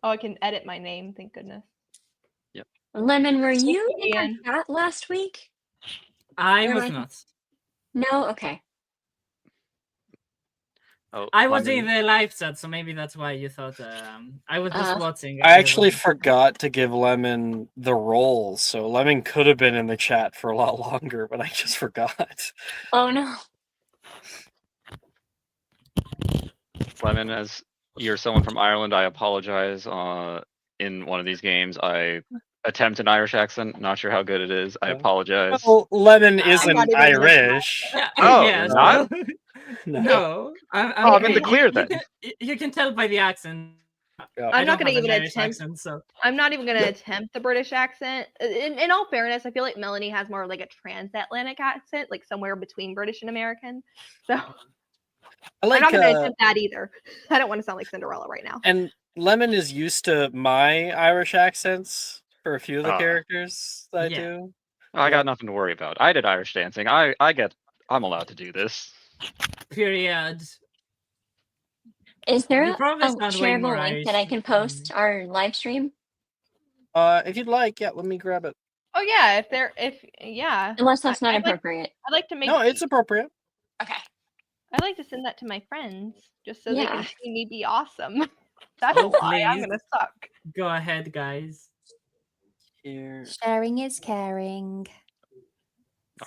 Oh, I can edit my name. Thank goodness. Yep. Lemon, were you in our Ian. chat last week? I Or was am not. No? Okay. Oh, I was Lemon. in the live chat, so maybe that's why you thought I was just watching. I actually forgot to give Lemon the roles, so Lemon could have been in the chat for a lot longer, but I just forgot. Oh no. Lemon, as you're someone from Ireland, I apologize. In one of these games, I attempt an Irish accent. Not sure how good it is. I apologize. Well, Lemon not isn't even Irish. Oh, yes, you're not? No. I'm in the clear then. You can tell by the accent. Yeah. I'm not going to even Irish attempt. accent, so I'm not even going to attempt the British accent. In all fairness, I feel like Melanie has more like a transatlantic accent, like somewhere between British and American. So I'm not going to attempt that either. I don't want to sound like Cinderella right now. And Lemon is used to my Irish accents for a few of the characters that I do. I got nothing to worry about. I did Irish dancing. I'm allowed to do this. Period. Is there You a probably sound way shareable more link Irish that I can post our live stream? If you'd like, yeah, let me grab it. Oh yeah, yeah. Unless that's not appropriate. I'd like to make. No, it's appropriate. Okay. I'd like to send that to my friends just so they Yeah. can see me be awesome. That's Oh, a lie. I'm please. gonna suck. Go ahead, guys. Here. Sharing is caring.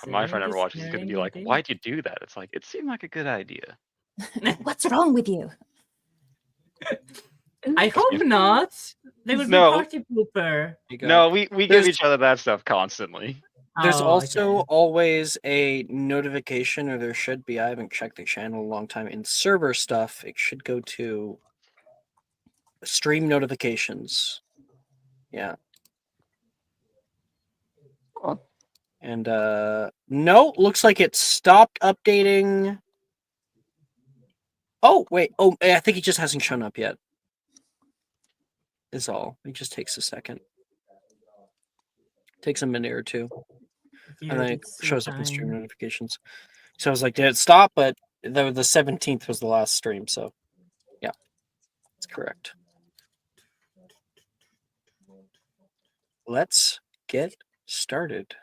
My friend ever watches is going to be like, why'd you do that? It's like, it seemed like a good idea. What's wrong with you? I hope not. They would be No. party pooper. No, we give each other that stuff constantly. There's Oh, also okay. always a notification, or there should be. I haven't checked the channel in a long time. In server stuff, it should go to stream notifications. Yeah. Cool. And no, looks like it stopped updating. Oh, wait. Oh, I think it just hasn't shown up yet. Is all. It just takes a second. Takes a minute or two. Yeah, And then it it's shows up in time. stream notifications. So I was like, did it stop? But the 17th was the last stream, so yeah. That's correct. Let's get started.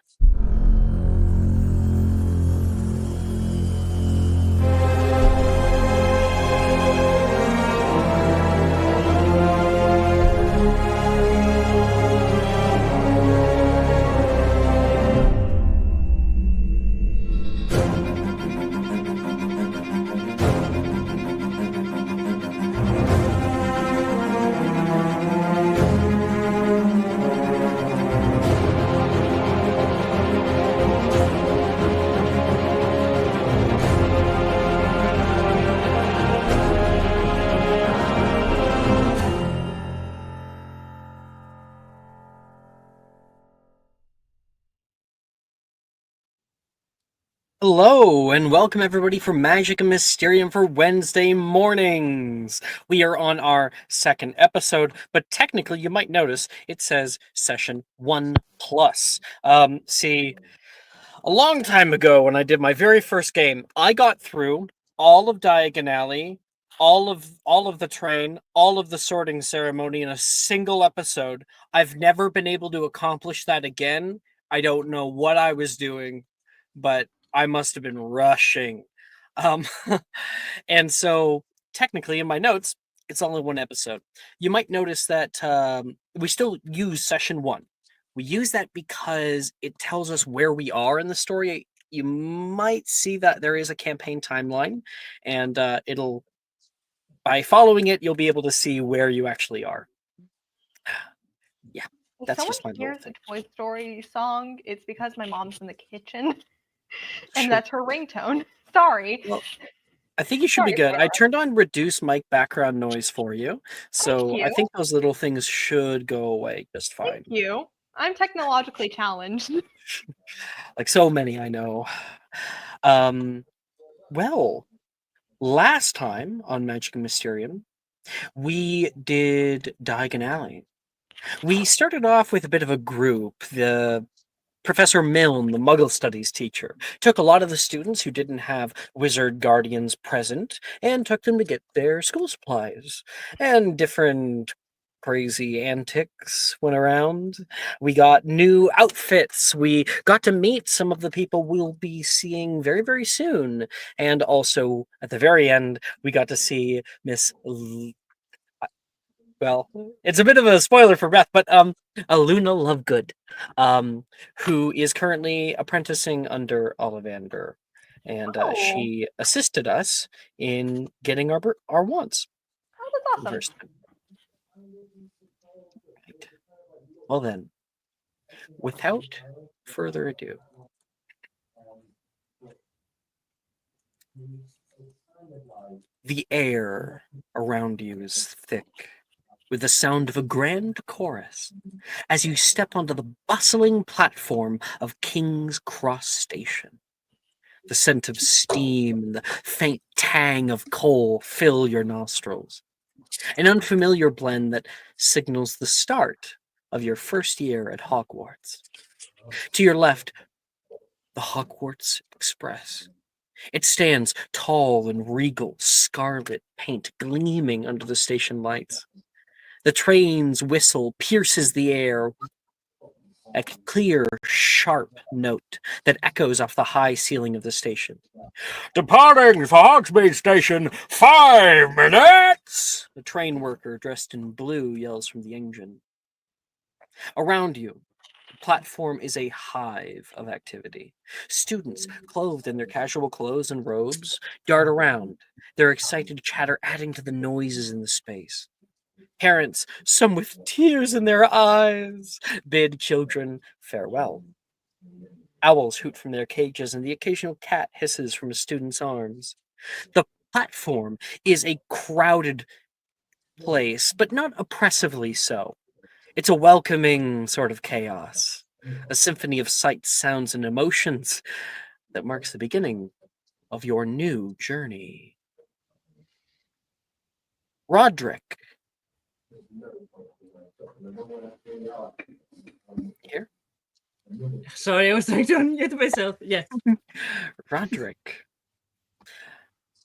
Hello, and welcome everybody for Magic and Mysterium for Wednesday mornings. We are on our second episode, but technically you might notice it says session 1+. See, a long time ago when I did my very first game, I got through all of Diagon Alley, all of the train, all of the sorting ceremony in a single episode. I've never been able to accomplish that again. I don't know what I was doing, but I must have been rushing. And so technically in my notes, it's only one episode. You might notice that we still use session 1. We use that because it tells us where we are in the story. You might see that there is a campaign timeline, and it'll, by following it, you'll be able to see where you actually are. Yeah, If that's someone just my little hears thing. the Toy Story song, it's because my mom's in the kitchen, and Sure. that's her ringtone. Sorry. Well, I think you should be Sorry, good. I Sarah. turned on reduce mic background noise for you, so Thank I you. think those little things should go away just fine. Thank you. I'm technologically challenged. Like so many, I know. Well, last time on Magic and Mysterium, we did Diagon Alley. We started off with a bit of a group. The Professor Milne, the Muggle Studies teacher, took a lot of the students who didn't have wizard guardians present and took them to get their school supplies and different crazy antics went around. We got new outfits. We got to meet some of the people we'll be seeing very, very soon. And also, at the very end, we got to see well, it's a bit of a spoiler for Beth, but Luna Lovegood, who is currently apprenticing under Ollivander. And she assisted us in getting our wands. Oh, that's awesome. First. Right. Well then, without further ado, the air around you is thick with the sound of a grand chorus as you step onto the bustling platform of King's Cross Station. The scent of steam and the faint tang of coal fill your nostrils. An unfamiliar blend that signals the start of your first year at Hogwarts. To your left, the Hogwarts Express. It stands tall and regal, scarlet paint gleaming under the station lights. The train's whistle pierces the air, a clear, sharp note that echoes off the high ceiling of the station. Departing for Hogsmeade Station, 5 minutes! The train worker dressed in blue yells from the engine. Around you, the platform is a hive of activity. Students, clothed in their casual clothes and robes, dart around, their excited chatter adding to the noises in the space. Parents, some with tears in their eyes, bid children farewell. Owls hoot from their cages, and the occasional cat hisses from a student's arms. The platform is a crowded place, but not oppressively so. It's a welcoming sort of chaos, a symphony of sights, sounds, and emotions that marks the beginning of your new journey. Roderick. Here? Sorry, I was trying to unmute myself. Yes. Roderick.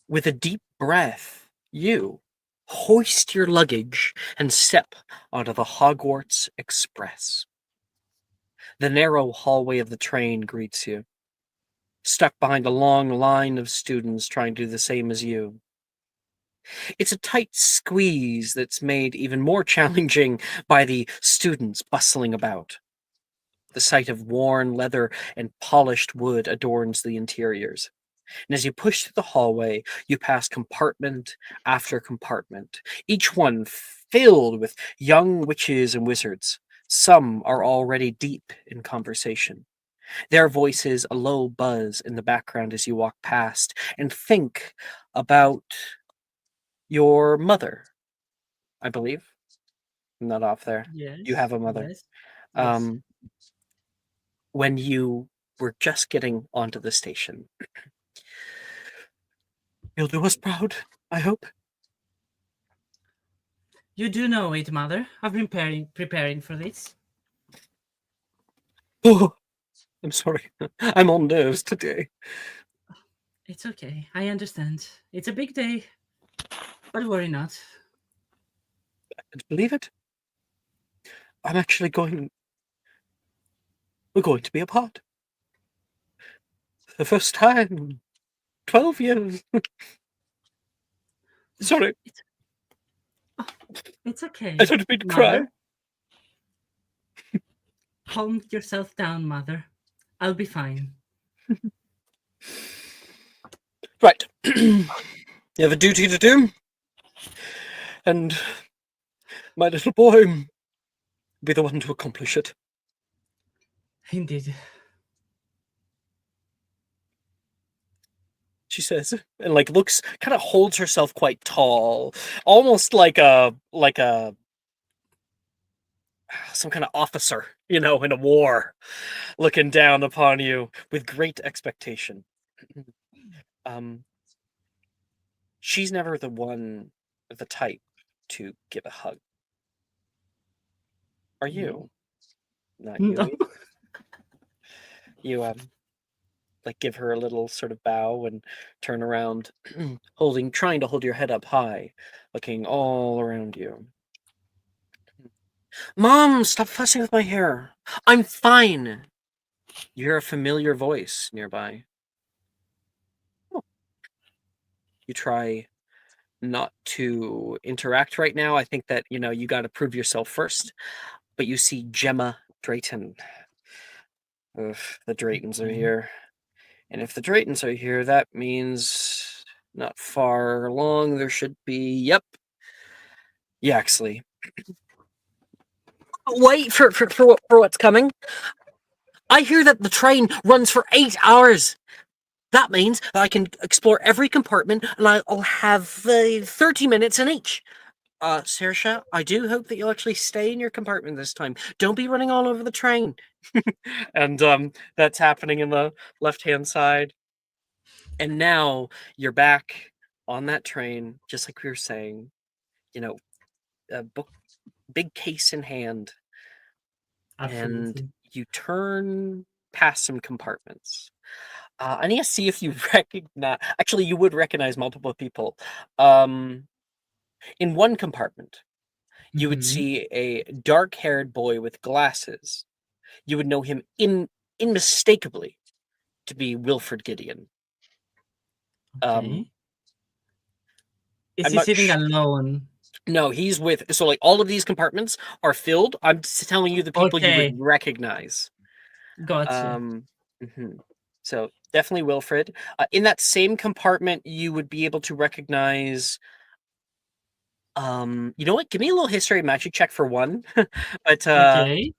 With a deep breath, you hoist your luggage and step onto the Hogwarts Express. The narrow hallway of the train greets you, stuck behind a long line of students trying to do the same as you. It's a tight squeeze that's made even more challenging by the students bustling about. The sight of worn leather and polished wood adorns the interiors. And as you push through the hallway, you pass compartment after compartment, each one filled with young witches and wizards. Some are already deep in conversation. Their voices a low buzz in the background as you walk past and think about your mother, I believe. I'm not off there. Yes. You have a mother. Yes. Yes. When you were just getting onto the station. You'll do us proud, I hope. You do know it, Mother. I've been preparing for this. Oh, I'm sorry. I'm on nerves today. It's okay. I understand. It's a big day, but worry not. Believe it? I'm actually going... We're going to be apart. For the first time in 12 years. Sorry. It's okay. I don't mean to cry. Mother. Calm yourself down, Mother. I'll be fine. Right. You have a duty to do. And my little boy will be the one to accomplish it. Indeed. She says, and looks, kind of holds herself quite tall, almost like some kind of officer, in a war, looking down upon you with great expectation. She's never the type to give a hug. Are you? Not you. No. You give her a little sort of bow and turn around, trying to hold your head up high, looking all around you. Mom, stop fussing with my hair. I'm fine. You hear a familiar voice nearby. Oh. You try not to interact right now. I think that, you got to prove yourself first. But you see Gemma Drayton. Ugh, the Draytons are here. And if the Draytons are here, that means not far along there should be, yep, Yaxley. Wait for what's coming. I hear that the train runs for 8 hours. That means that I can explore every compartment, and I'll have 30 minutes in each. Saoirse, I do hope that you'll actually stay in your compartment this time. Don't be running all over the train. And that's happening in the left-hand side. And now you're back on that train, just like we were saying. A big case in hand. Absolutely. And you turn past some compartments. I need to see if you recognize. Actually, you would recognize multiple people. In one compartment, you would see a dark-haired boy with glasses. You would know him unmistakably to be Wilfred Gideon. Okay. Is I'm he not sitting sh- alone? No, he's with. So, like, all of these compartments are filled. I'm just telling you the people you Okay. would recognize. Gotcha. Mhm. So definitely Wilfred. In that same compartment, you would be able to recognize. You know what? Give me a little history magic check for one. But Okay.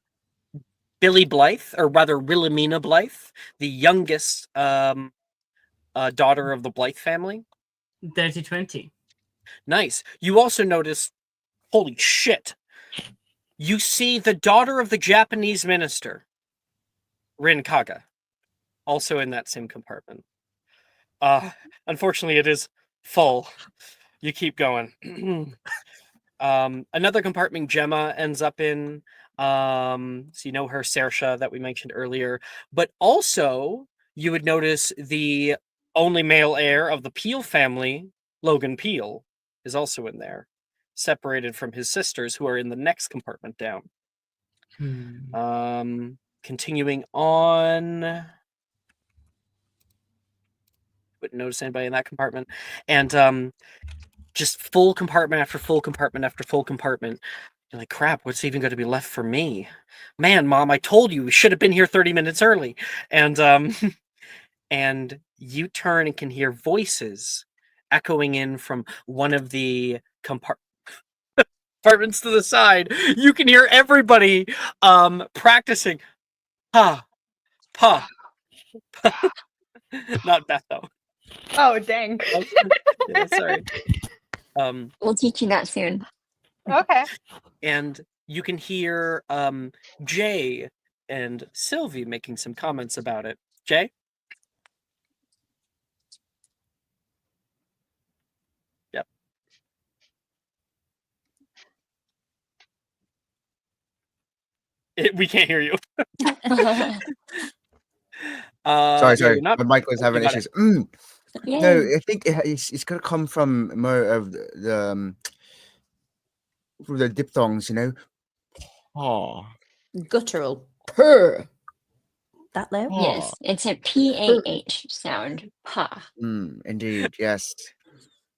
Billy Blythe, or rather Wilhelmina Blythe, the youngest daughter of the Blythe family. Dirty 20. Nice. You also notice, holy shit, you see the daughter of the Japanese minister, Rin Kaga, also in that same compartment. Unfortunately, it is full. You keep going. Another compartment Gemma ends up in. So you know her, Saoirse, that we mentioned earlier. But also, you would notice the only male heir of the Peel family, Logan Peel, is also in there, separated from his sisters, who are in the next compartment down. Continuing on. Wouldn't notice anybody in that compartment. And just full compartment after full compartment after full compartment. You're like, crap, what's even going to be left for me? Man, Mom, I told you we should have been here 30 minutes early. And and you turn and can hear voices echoing in from one of the compartments to the side. You can hear everybody practicing. Pa, pa. Not Beth, though. Oh, dang. Yeah, sorry. We'll teach you that soon. Okay. And you can hear Jay and Sylvie making some comments about it. Jay? Yep. We can't hear you. Sorry, yeah, you're not... my mic was Oh, having you got issues. Yay. No, I think it's got to come from more of the through the diphthongs, you know. Oh, Guttural. Purr. That low? Yes, it's a PAH sound. Pa. indeed, yes,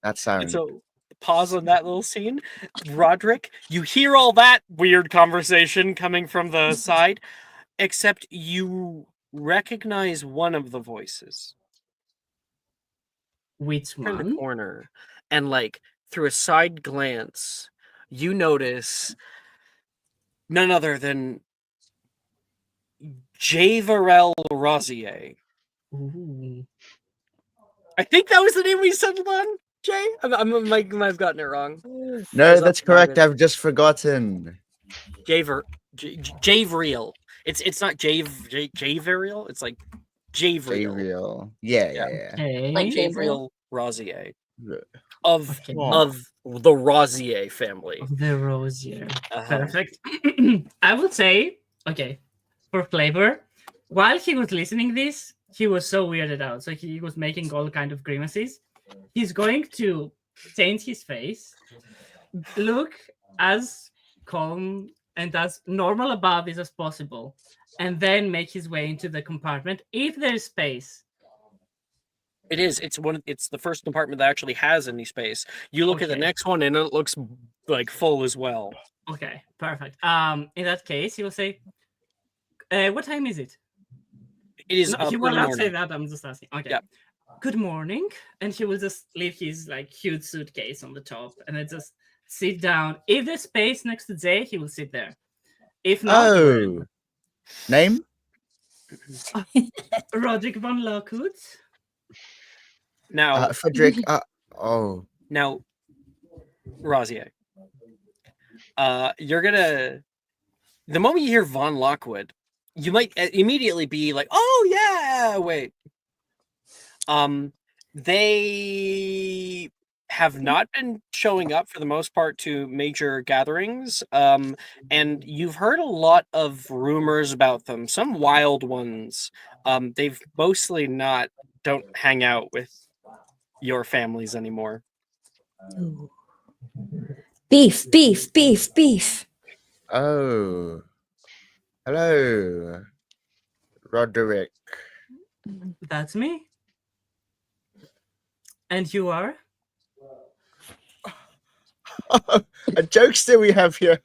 that And sound. so, pause on that little scene. Roderick, you hear all that weird conversation coming from the side, except you recognize one of the voices. Which Turn the one? corner, and like through a side glance, you notice none other than Javarel Rosier. Ooh. I think that was the name we settled on, Jay. I might have gotten it wrong. No, that's correct. I've just forgotten. Javeriel. It's not Javeriel. It's like Javeriel. Javriel. Yeah. Okay. Like Javriel Rosier Yeah. of Okay. the Rosier family. Of the Rosier. Uh-huh. Perfect. I would say, okay, for flavor, while he was listening this, he was so weirded out. So he was making all kind of grimaces. He's going to change his face, look as calm and as normal above as possible, and then make his way into the compartment if there's space. It is. It's the first compartment that actually has any space. You look at the Okay. next one, and it looks like full as well. Okay, perfect. In that case, he will say, "What time is it?" It is No, he will early not say morning. that. I'm just asking. Okay. Yeah. Good morning, and he will just leave his like huge suitcase on the top, and then just sit down. If there's space next to Jay, he will sit there. If not, he will. Oh, name? Roderick von Lockwood. Now, Frederick. Oh, now, Razier, you're gonna. The moment you hear Von Lockwood, you might immediately be like, "Oh yeah, wait." They have not been showing up for the most part to major gatherings. And you've heard a lot of rumors about them, some wild ones. They've mostly don't hang out with your families anymore. Ooh. Beef, beef, beef, beef. oh. Hello, Roderick. That's me. And you are? A jokester we have here.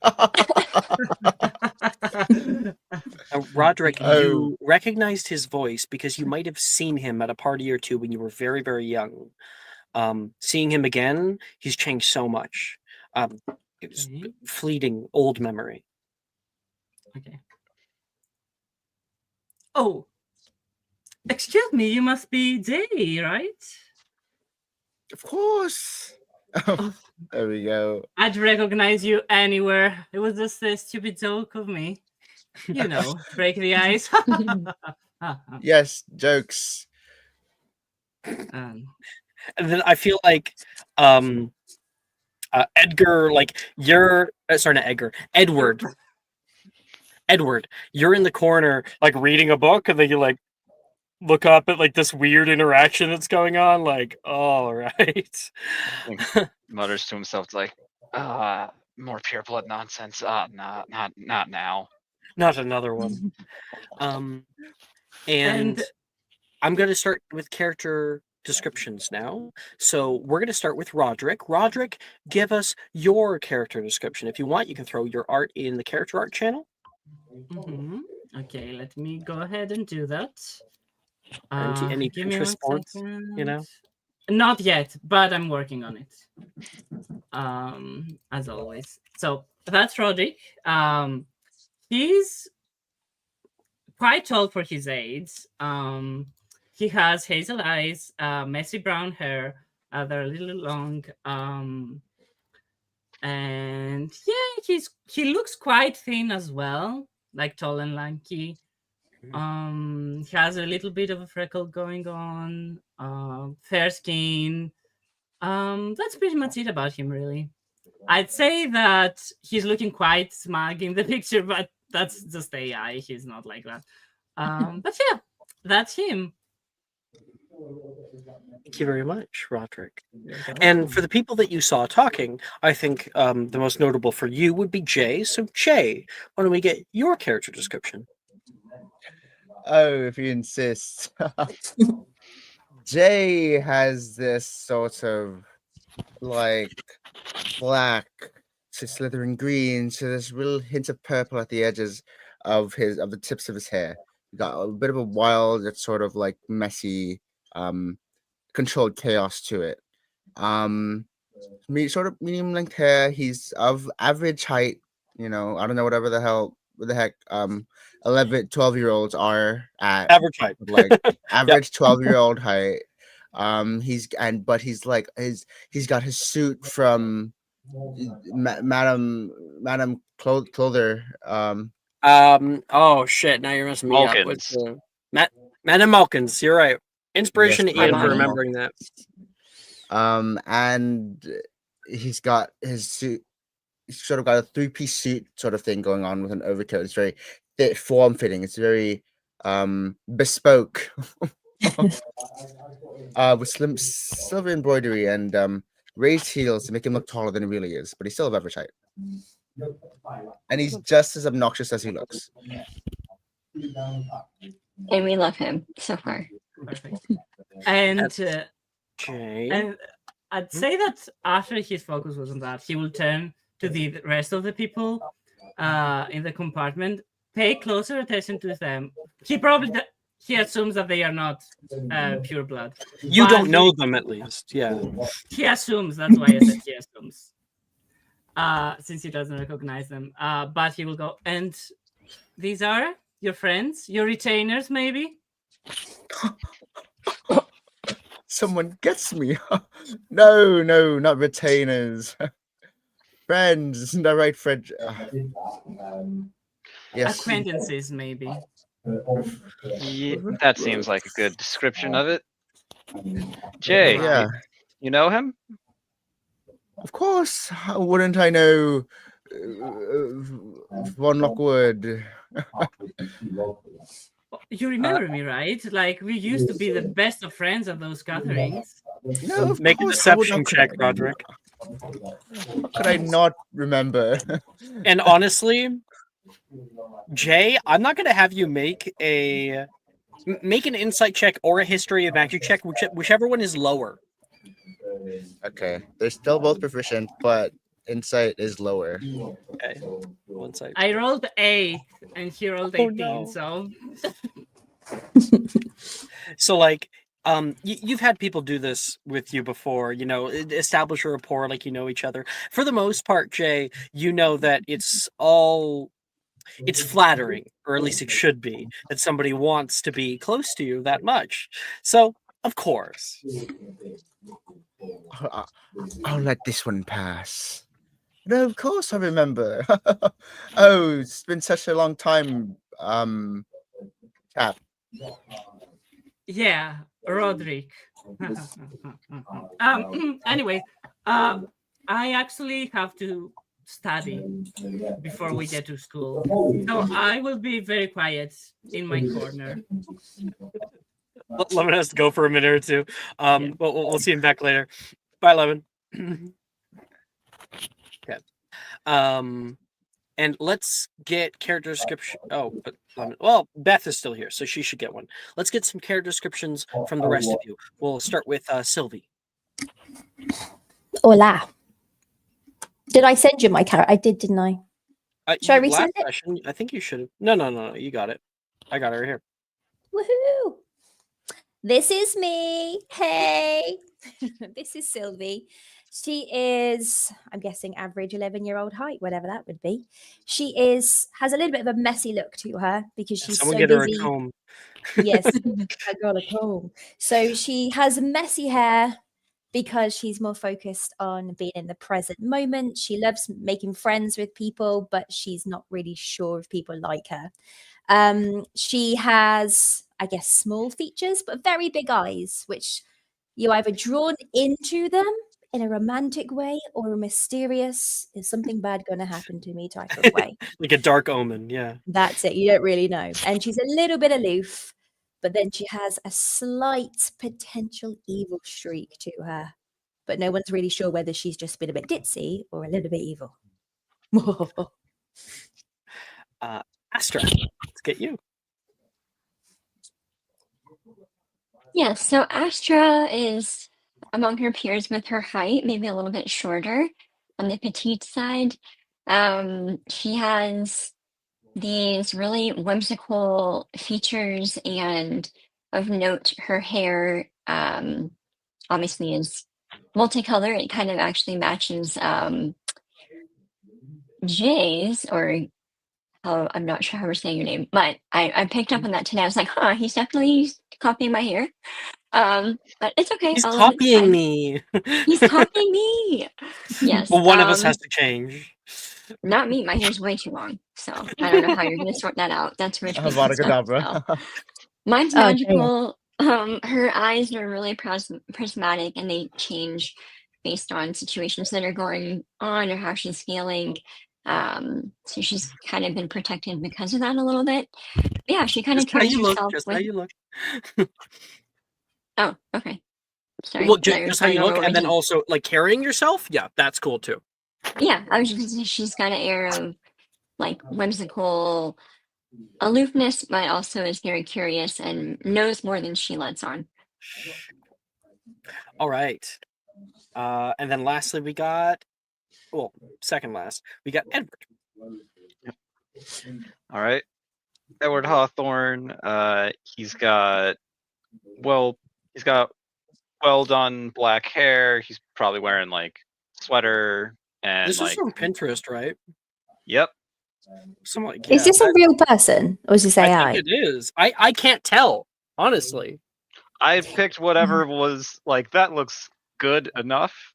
Roderick, Oh. you recognized his voice because you might have seen him at a party or two when you were very, very young. Seeing him again, he's changed so much. It was Okay. fleeting old memory. Okay. Oh, excuse me, you must be Jay, right? Of course. Oh, There we go. I'd recognize you anywhere. It was just a stupid joke of me. You know, break the ice. Yes, jokes. And then I feel like Edgar, like you're sorry, not Edgar, Edward, you're in the corner like reading a book, and then you like look up at like this weird interaction that's going on. Like, all right. Mutters to himself like, more pure blood nonsense. Not now. Not another one. And I'm going to start with character descriptions now. So we're going to start with Roderick. Roderick, give us your character description. If you want, you can throw your art in the character art channel. Okay, let me go ahead and do that. Any Give me Pinterest one boards, you know? Not yet, but I'm working on it. As always. So that's Roderick. He's quite tall for his age. He has hazel eyes, messy brown hair. They're a little long. And yeah, he looks quite thin as well, like tall and lanky. He has a little bit of a freckle going on, fair skin. That's pretty much it about him, really. I'd say that he's looking quite smug in the picture, but that's just AI. He's not like that. But yeah, that's him. Thank you very much, Roderick. And for the people that you saw talking, I think the most notable for you would be Jay. So, Jay, why don't we get your character description? Oh, if you insist. Jay has this sort of like black to slithering green to this little hint of purple at the edges of the tips of his hair. He got a bit of a wild, it's sort of like messy, controlled chaos to it. Sort of medium length hair. He's of average height. You know, I don't know what the heck 12-year-olds are at Average height. like average 12-year-old height. He's like he's got his suit from Madam Clother. Oh shit! Now you're messing me up. What's Madam Malkins? You're right. Inspiration Yes, to Ian Madam for remembering that. And he's got his suit. He's sort of got a 3-piece suit sort of thing going on with an overcoat. It's very form fitting. It's very bespoke. With silver embroidery and raised heels to make him look taller than he really is, but he's still of average height. And he's just as obnoxious as he looks. And we love him so far. Perfect. And Jay. and I'd say that after his focus was on that, he will turn to the rest of the people in the compartment, pay closer attention to them. He assumes that they are not pure blood. You But don't know them, at least. Yeah. He assumes. That's why I said he assumes. Since he doesn't recognize them. But he will go, and these are your friends, your retainers, maybe? Someone gets me. No, not retainers. Friends, isn't that right, Fred? Yes. Acquaintances, maybe. Yeah, that seems like a good description of it. Jay, Yeah. you know him? Of course. How wouldn't I know Von Lockwood? You remember me, right? Like, we used to be the best of friends at those gatherings. No, of Make a course, how would- deception how could check, I- Roderick. How could I not remember? And honestly, Jay, I'm not going to have you make an insight check or a history of magic check, whichever one is lower. Okay, they're still both proficient, but insight is lower. Okay. One side. I rolled 8, and he rolled 18, no. so... So, like, you've had people do this with you before, establish a rapport, like you know each other. For the most part, Jay, you know that it's flattering, or at least it should be, that somebody wants to be close to you that much. So, of course. I'll let this one pass. No, of course I remember. Oh, it's been such a long time, Cap. Yeah, Roderick. Anyway, I actually have to study before we get to school. So I will be very quiet in my corner. Lemon has to go for a minute or two. We'll see him back later. Bye, Lemon. Okay. And let's get character description. Oh, but Lemon. Well, Beth is still here, so she should get one. Let's get some character descriptions from the rest of you. We'll start with Sylvie. Hola. Did I send you my character? I did, didn't I? Should I resend it? Session, I think you should have. No. You got it. I got it right here. Woohoo! This is me. Hey. This is Sylvie. She is, I'm guessing, average 11-year-old height, whatever that would be. She has a little bit of a messy look to her because she's Someone so get busy. her a comb. Yes, I got a comb. So she has messy hair because she's more focused on being in the present moment. She loves making friends with people, but she's not really sure if people like her. She has, I guess, small features, but very big eyes, which you either drawn into them in a romantic way or a mysterious, is something bad going to happen to me type of way. Like a dark omen, yeah. That's it. You don't really know. And she's a little bit aloof, but then she has a slight potential evil streak to her. But no one's really sure whether she's just been a bit ditzy or a little bit evil. Astra, let's get you. Yeah, so Astra is among her peers with her height, maybe a little bit shorter on the petite side. She has these really whimsical features, and of note, her hair obviously is multicolored. It kind of actually matches Jay's, or I'm not sure how we're saying your name, but I picked up on that today. I was like, huh, he's definitely copying my hair. But it's okay. He's I'll let it copying slide. me. He's copying me. Yes. Well, one of us has to change. Not me. My hair's way too long. So I don't know how you're going to sort that out. That's rich people's stuff. Avada-kedavra. So. Mine's Oh, magical. Her eyes are really prismatic, and they change based on situations that are going on or how she's feeling. So she's kind of been protected because of that a little bit. Yeah, she kind of Just how carries you look. herself Just with. how you look. Oh, okay. Sorry. Well, now you're just how you going look, over and then my also like carrying yourself. Yeah, that's cool too. Yeah, I was just gonna say she's got an air of like whimsical aloofness, but also is very curious and knows more than she lets on. All right. And then lastly, we got, well, second last, we got Edward. All right. Edward Hawthorne. He's got well done black hair. He's probably wearing like sweater and This is like from Pinterest, right? yep. Something like, Is this a real person or is this I AI? think it is. I can't tell, honestly. I picked whatever was like that looks good enough.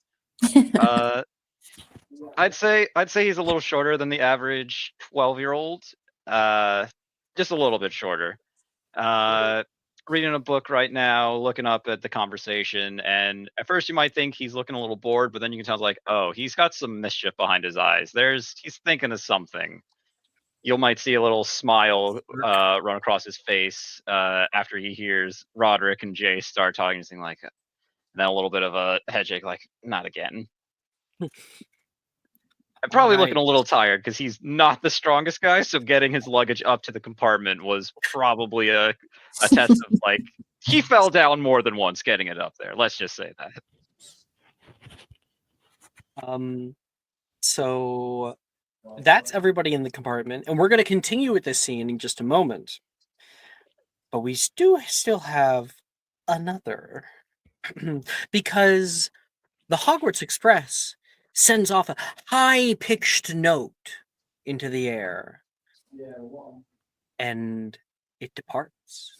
I'd say he's a little shorter than the average 12-year-old. Just a little bit shorter. Reading a book right now, looking up at the conversation, and at first you might think he's looking a little bored, but then you can tell like, oh, he's got some mischief behind his eyes. He's thinking of something. You might see a little smile run across his face after he hears Roderick and Jay start talking, something like, and then a little bit of a head shake, like, not again. I'm probably looking a little tired because he's not the strongest guy, so getting his luggage up to the compartment was probably a test of like he fell down more than once getting it up there. Let's just say that. So that's everybody in the compartment, and we're going to continue with this scene in just a moment. But we do still have another because the Hogwarts Express sends off a high-pitched note into the air, and it departs.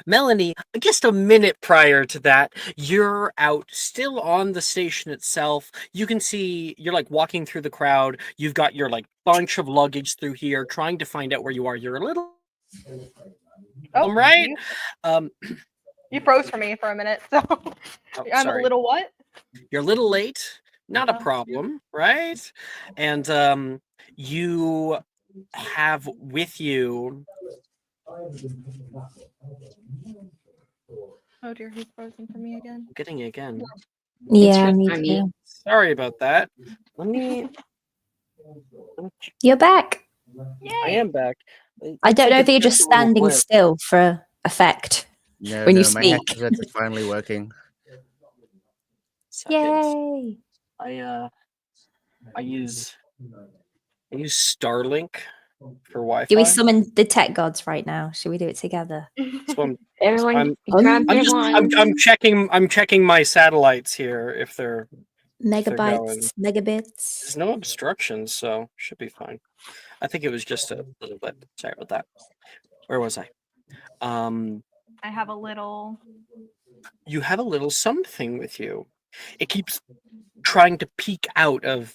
Melanie, just a minute prior to that, you're out still on the station itself. You can see you're like walking through the crowd. You've got your like bunch of luggage through here, trying to find out where you are. You're a little right. You froze for me for a minute, so I'm sorry. a little what? You're a little late. Not a problem, right? And you have with you. Oh dear, he's frozen for me again. I'm getting it again. Yeah, me too. Sorry about that. Let me. You're back. Yay. I am back. I don't know if you're just standing still for effect when you speak. My headset is finally working. Yay! I use Starlink for Wi-Fi. Do we summon the tech gods right now? Should we do it together? Everyone, I'm checking my satellites here if they're Megabytes, megabits. There's no obstructions, so should be fine. I think it was just a little bit. Sorry about that. Where was I? I have a little. You have a little something with you. It keeps trying to peek out of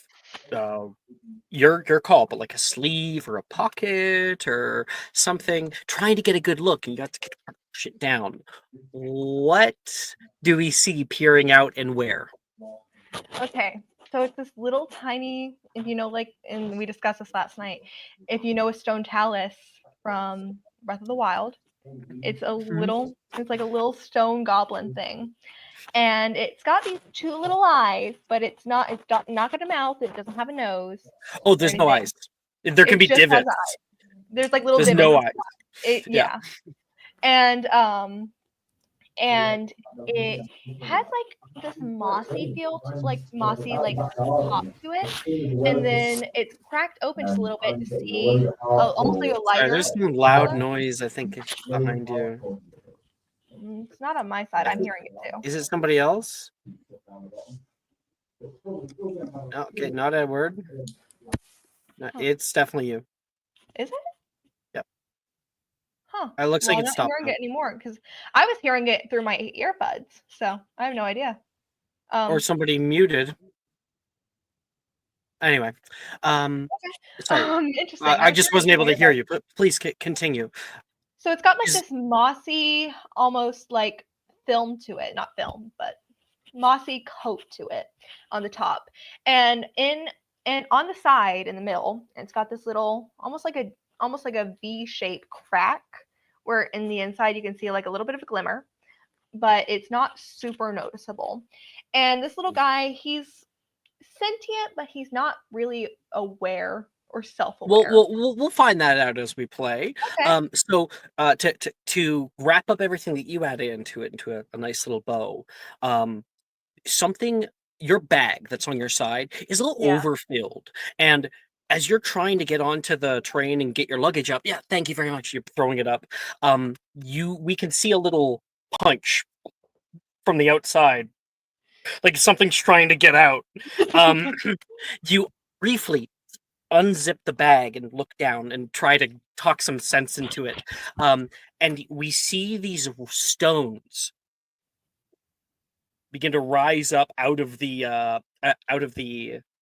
your call, but like a sleeve or a pocket or something, trying to get a good look, and you got to push it down. What do we see peering out and where? Okay, so it's this little tiny, if you know, like, and we discussed this last night, if you know a stone talus from Breath of the Wild, it's a little, it's like a little stone goblin thing. And it's got these two little eyes, but it's not got a mouth, it doesn't have a nose. Oh, there's no eyes. There can be divots. There's like little divots. No eyes. Yeah. And it has like this mossy feel, like mossy like top to it, and then it's cracked open just a little bit to see almost like a lighter. There's some loud noise, I think, behind you. It's not on my side. I'm hearing it too. Is it somebody else? No, okay, not Edward. No, it's definitely you. Is it? Yep. Huh. It looks like I'm it's not hearing it anymore because I was hearing it through my earbuds, so I have no idea. Or somebody muted. Anyway, sorry. Interesting. I just wasn't able to hear you. But please continue. So it's got like this mossy, almost like film to it, not film, but mossy coat to it on the top, and on the side in the middle, it's got this little almost like a V-shaped crack where in the inside you can see like a little bit of a glimmer, but it's not super noticeable. And this little guy, he's sentient, but he's not really aware or self-aware. We'll find that out as we play. Okay. So to wrap up everything that you added into a nice little bow, your bag that's on your side is a little overfilled, and as you're trying to get onto the train and get your luggage up, thank you very much, you're throwing it up, we can see a little punch from the outside, like something's trying to get out. You briefly unzip the bag and look down and try to talk some sense into it, and we see these stones begin to rise up out of the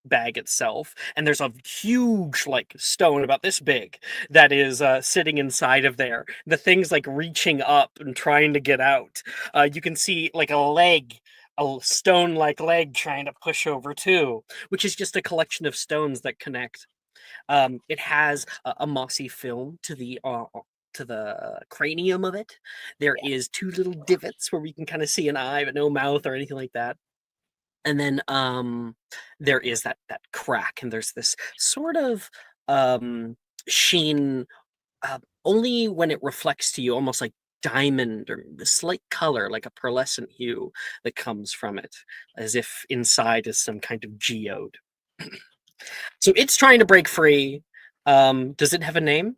bag itself, and there's a huge like stone about this big that is sitting inside of there. The thing's like reaching up and trying to get out. You can see like a stone-like leg trying to push over too, which is just a collection of stones that connect. It has a mossy film to the cranium of it. There is 2 little divots where we can kind of see an eye, but no mouth or anything like that. And then there is that crack, and there's this sort of sheen, only when it reflects to you, almost like diamond or a slight color, like a pearlescent hue that comes from it, as if inside is some kind of geode. So it's trying to break free. Does it have a name?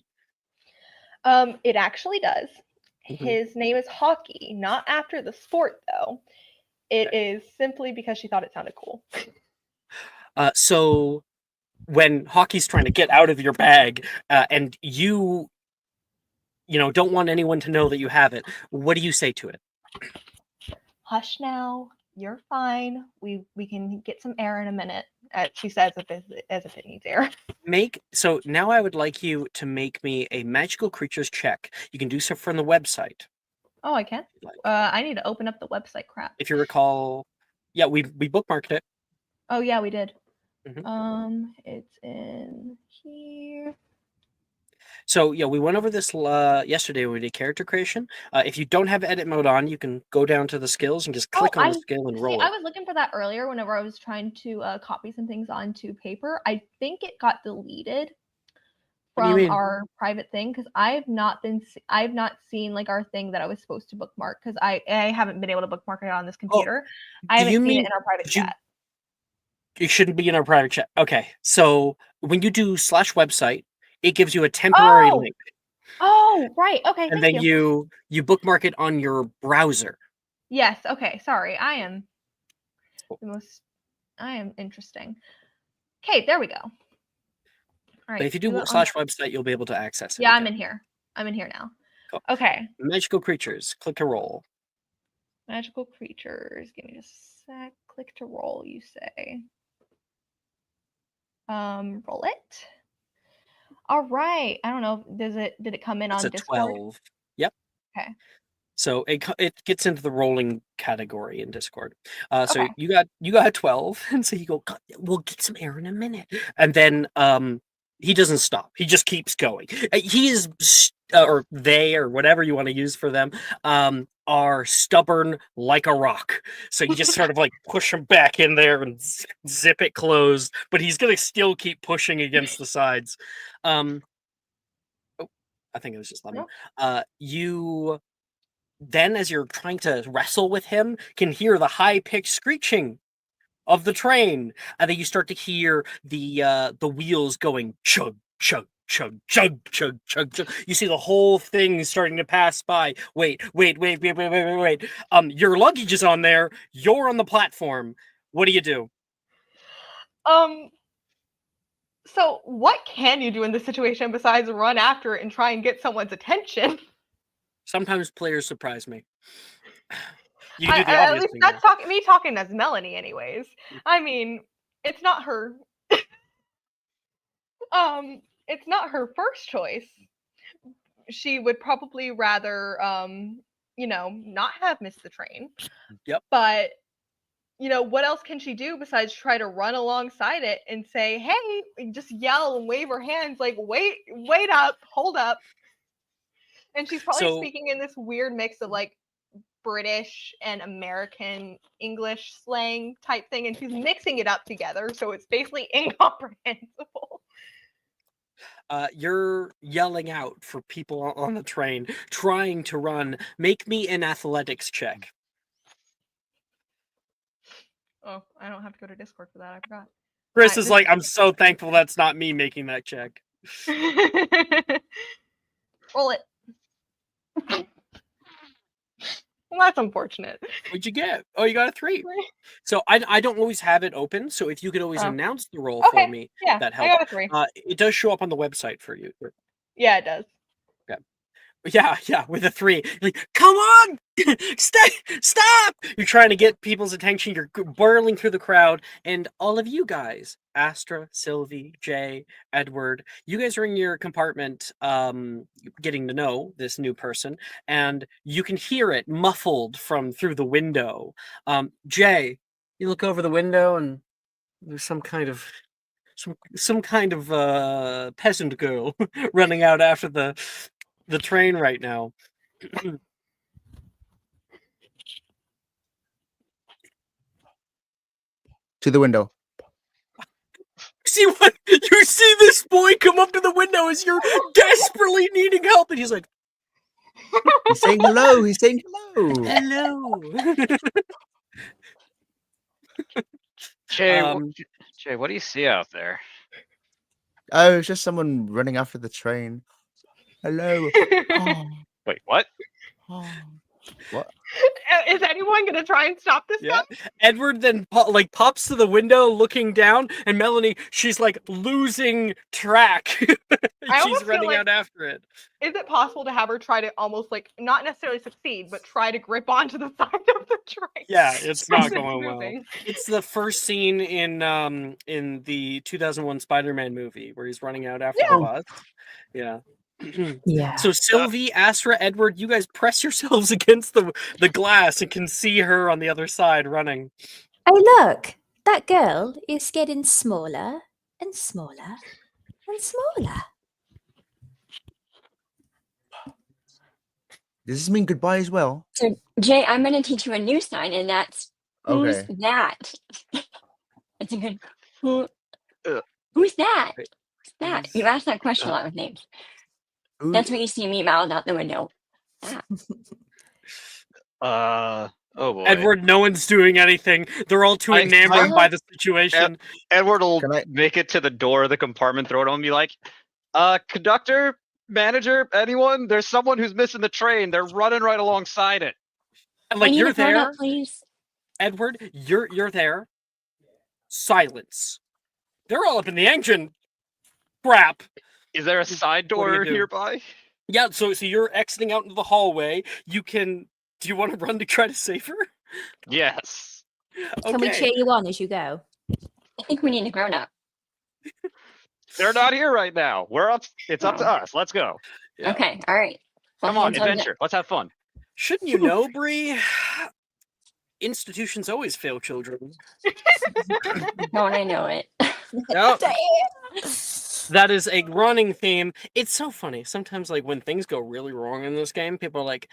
It actually does. His name is Hockey, not after the sport though. It is simply because she thought it sounded cool. So when Hockey's trying to get out of your bag, and you don't want anyone to know that you have it, what do you say to it? Hush now. You're fine. We can get some air in a minute. She says as if it needs air. So now I would like you to make me a magical creatures check. You can do so from the website. Oh, I can? I need to open up the website, crap. If you recall, we bookmarked it. Oh yeah, we did. It's in here. So we went over this yesterday when we did character creation. If you don't have edit mode on, you can go down to the skills and just click on the skill and roll it. I was looking for that earlier whenever I was trying to copy some things onto paper. I think it got deleted from our private thing because I've not seen like our thing that I was supposed to bookmark because I haven't been able to bookmark it on this computer. I haven't seen it in our private chat. It shouldn't be in our private chat. Okay, so when you do /website, it gives you a temporary link. Oh, right. Okay. And then you bookmark it on your browser. Yes. Okay. Sorry. I am interesting. Okay. There we go. All right. But if you do /website, you'll be able to access it. Yeah, I'm in here. I'm in here now. Cool. Okay. Magical creatures. Click to roll. Magical creatures. Give me just a sec. Click to roll, you say. Roll it. All right. I don't know. Did it come in on Discord? 12. Yep. Okay. So it gets into the rolling category in Discord. So you got 12, and so you go, we'll get some air in a minute, and then he doesn't stop. He just keeps going. He is, or they, or whatever you want to use for them, are stubborn like a rock. So you just sort of like push him back in there and zip it closed, but he's gonna still keep pushing against the sides. I think it was just Lemon. You then, as you're trying to wrestle with him, can hear the high-pitched screeching of the train, and then you start to hear the wheels going chug, chug, chug, chug, chug, chug, chug. You see the whole thing starting to pass by. Wait. Your luggage is on there. You're on the platform. What do you do? So what can you do in this situation besides run after it and try and get someone's attention? Sometimes players surprise me. You can do the obvious thing. That's me talking as Melanie, anyways. I mean, it's not her. It's not her first choice. She would probably rather, not have missed the train. Yep. But what else can she do besides try to run alongside it and say, "Hey," just yell and wave her hands like, "Wait up, hold up." And she's probably speaking in this weird mix of like British and American English slang type thing, and she's mixing it up together, so it's basically incomprehensible. You're yelling out for people on the train, trying to run. Make me an athletics check. Oh, I don't have to go to Discord for that. I forgot. Chris is like, I'm so thankful that's not me making that check. Roll it. Well, that's unfortunate. What'd you get? Oh, you got a 3. So I don't always have it open, so if you could always announce the roll for me, yeah, that I helps. got a 3. It does show up on the website for you. Yeah, it does. Yeah, with a 3. You're like, come on! Stop! You're trying to get people's attention. You're whirling through the crowd, and all of you guys, Astra, Sylvie, Jay, Edward, you guys are in your compartment getting to know this new person, and you can hear it muffled from through the window. Jay, you look over the window, and there's some kind of peasant girl running out after the train right now. To the window. See what you see this boy come up to the window as you're desperately needing help, and he's like, he's saying hello. He's saying hello. Hello. Jay, what do you see out there? Oh, it's just someone running after the train. Hello. Oh. Wait, what? Oh. What? Is anyone gonna try and stop this guy? Edward then pops to the window, looking down, and Melanie, she's like losing track. She's running out after it. Is it possible to have her try to almost like not necessarily succeed, but try to grip onto the side of the train? Yeah, it's not going well. It's the first scene in the 2001 Spider-Man movie where he's running out after the bus. Yeah. Yeah. So Sylvie, Astra, Edward, you guys press yourselves against the glass and can see her on the other side running. Oh, look, that girl is getting smaller and smaller and smaller. Does this mean goodbye as well? So, Jay, I'm going to teach you a new sign, and that's who's that? It's a good. Who's that? Who's that? You asked that question a lot with names. That's what you see me mouth out the window. Oh boy. Edward, no one's doing anything. They're all too enamored by the situation. Edward will make it to the door of the compartment, throw it on, and be like, conductor, manager, anyone? There's someone who's missing the train. They're running right alongside it. And like, you're there, up, please. Edward, you're there. Silence. They're all up in the engine. Crap. Is there a side door nearby? Yeah, so you're exiting out into the hallway. Do you want to run to try to save her? Yes. Okay. Can we cheer you on as you go? I think we need a grown up. They're not here right now. We're up. It's up to us. Let's go. Yeah. Okay. All right. Come on, adventure. Let's have fun. Shouldn't you know, Bree? Institutions always fail children. Don't I know it? Yep. That is a running theme. It's so funny. Sometimes, like, when things go really wrong in this game, people are like,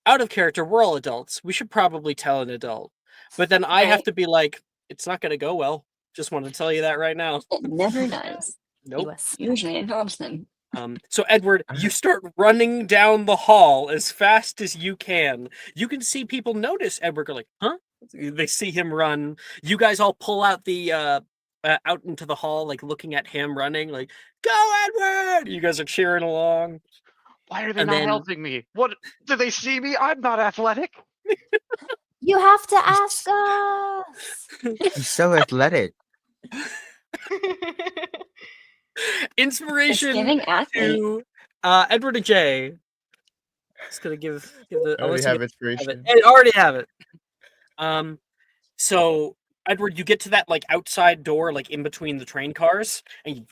out of character, we're all adults. We should probably tell an adult. But then I have to be like, it's not going to go well. Just want to tell you that right now. It never does. Nope. Usually it helps them. So, Edward, you start running down the hall as fast as you can. You can see people notice Edward. Go like, huh? They see him run. You guys all pull out the out into the hall, like looking at him running. Like, go, Edward! You guys are cheering along. Why are they not helping me? What? Do they see me? I'm not athletic. You have to ask us. He's so athletic. Inspiration to Edward and Jay. Just gonna give the. I already have inspiration. I already have it. So Edward, you get to that like outside door, like in between the train cars, and you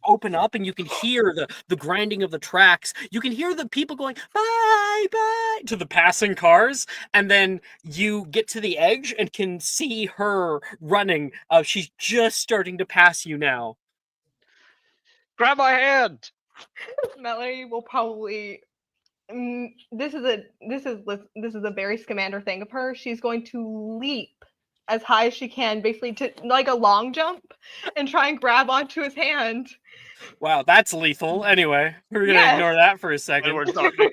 open up, and you can hear the grinding of the tracks. You can hear the people going bye bye to the passing cars, and then you get to the edge and can see her running. She's just starting to pass you now. Grab my hand. Melanie will probably this is a very Scamander thing of her. She's going to leap as high as she can, basically to like a long jump, and try and grab onto his hand. Wow, that's lethal. Anyway, we're gonna ignore that for a second. Edward's talking.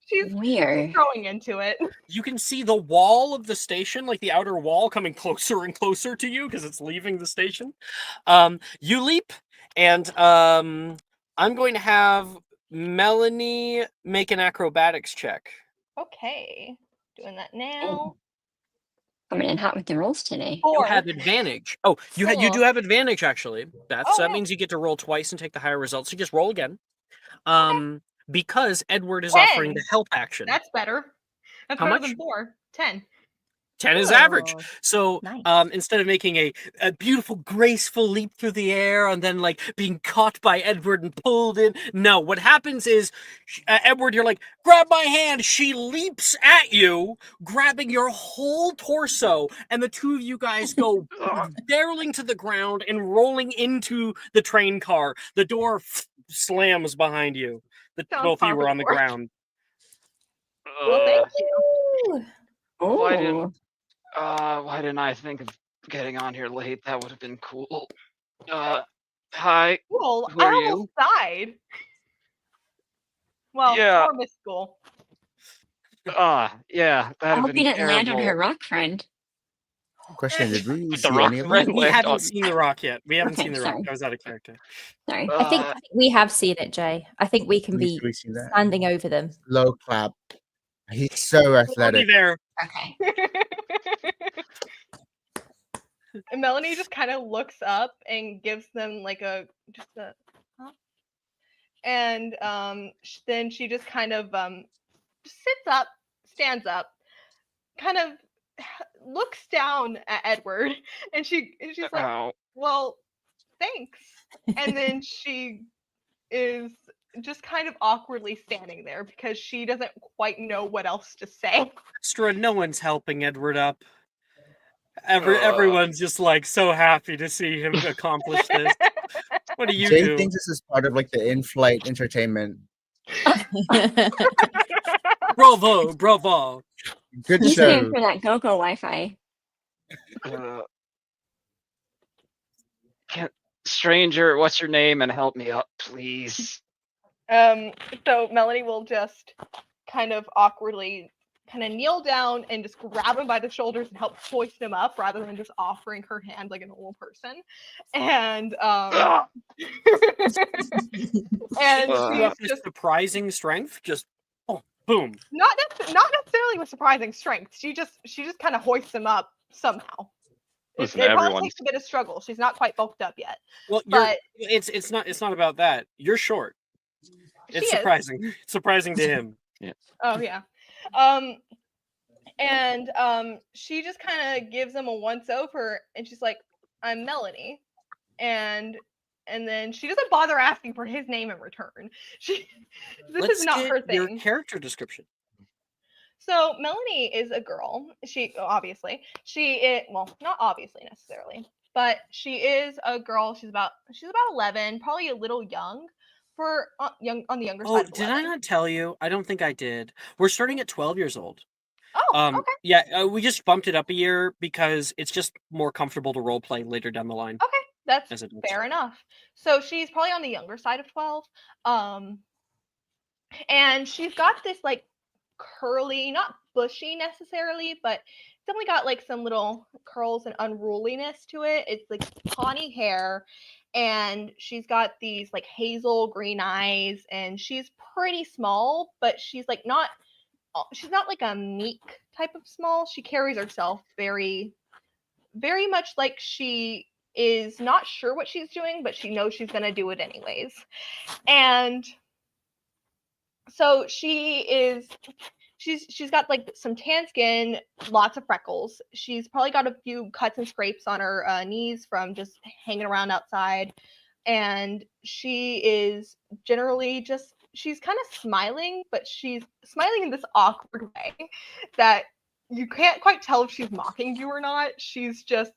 She's Weird. throwing into it. You can see the wall of the station, like the outer wall, coming closer and closer to you because it's leaving the station. You leap, and I'm going to have Melanie make an acrobatics check. Okay, doing that now. Coming in hot with the rolls today. You 4. have advantage. Oh, you Cool. do have advantage actually. That yeah. means you get to roll twice and take the higher result. So just roll again. Because Edward is 10. offering the help action. That's better. That's How better much? than 4. 10. 10 is average. Oh, So nice. instead of making a beautiful, graceful leap through the air and then like being caught by Edward and pulled in, no, what happens is, Edward, you're like, grab my hand. She leaps at you, grabbing your whole torso, and the two of you guys go barreling to the ground and rolling into the train car. The door slams behind you. Both of you were on the ground. Well, thank you. Oh, Why didn't I think of getting on here late? That would have been cool. Hi. Cool. Who I are almost you? died. Well, Yeah. or missed school. Yeah, I that'd have hope been you didn't land on terrible. her rock friend. Question: did we The see rock any of friend them? We land haven't on- seen the rock yet. We haven't Okay, seen the rock. sorry. I was out of character. Sorry. I think we have seen it, Jay. I think we can be We see that. standing over them. Low clap. He's so Already athletic. there. Okay. And Melanie just kind of looks up and gives them like just a huh? And then she just kind of sits up, stands up, kind of looks down at Edward, and she's like, Ow. well, thanks. And then she is just kind of awkwardly standing there because she doesn't quite know what else to say. Extra, no one's helping Edward up. Everyone's just like so happy to see him accomplish this. What do you Jay do? thinks this is part of like the in-flight entertainment. Bravo, bravo. Good He's show. here for that GoGo Wi-Fi. Stranger, what's your name and help me up, please? So Melanie will just kind of awkwardly kneel down and just grab him by the shoulders and help hoist him up rather than just offering her hand like a normal person. And and With she's just surprising strength, just boom. not necessarily with surprising strength. She just kind of hoists him up somehow. Listen, it probably everyone's takes a bit of struggle. She's not quite bulked up yet. Well, But it's not about that. You're short. she It's is. surprising. It's surprising to him. Oh yeah. And she just kind of gives him a once over, and she's like, "I'm Melanie," and then she doesn't bother asking for his name in return. This Let's is not get her your thing. character description. So Melanie is a girl. She obviously well, not obviously necessarily, but she is a girl. She's about 11, probably a little young for on the younger Oh, side of did 11. I not tell you? I don't think I did. We're starting at 12 years old. Oh, okay. Yeah, we just bumped it up a year because it's just more comfortable to role play later down the line. Okay, that's As adults. fair enough. So she's probably on the younger side of 12. And she's got this like curly, not bushy necessarily, but definitely got like some little curls and unruliness to it. It's like tawny hair, and she's got these like hazel green eyes, and she's pretty small, but she's not like a meek type of small. She carries herself very, very much like she is not sure what she's doing, but she knows she's gonna do it anyways. And so she's got like some tan skin, lots of freckles. She's probably got a few cuts and scrapes on her knees from just hanging around outside. And she is generally she's kind of smiling, but she's smiling in this awkward way that you can't quite tell if she's mocking you or not. She's just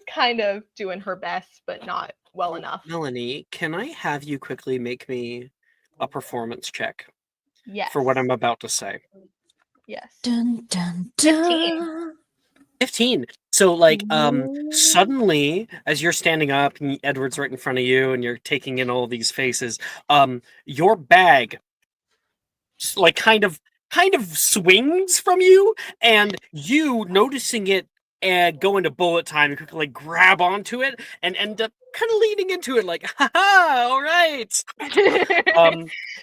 kind of doing her best, but not well enough. Melanie, can I have you quickly make me a performance check Yes. for what I'm about to say? Yes. Dun, dun, 15. dun. 15. So, like, Ooh. suddenly, as you're standing up and Edward's right in front of you and you're taking in all these faces, your bag, like, kind of swings from you, and you, noticing it and go into bullet time, you quickly, like, grab onto it and end up kind of leaning into it, like, haha, all right.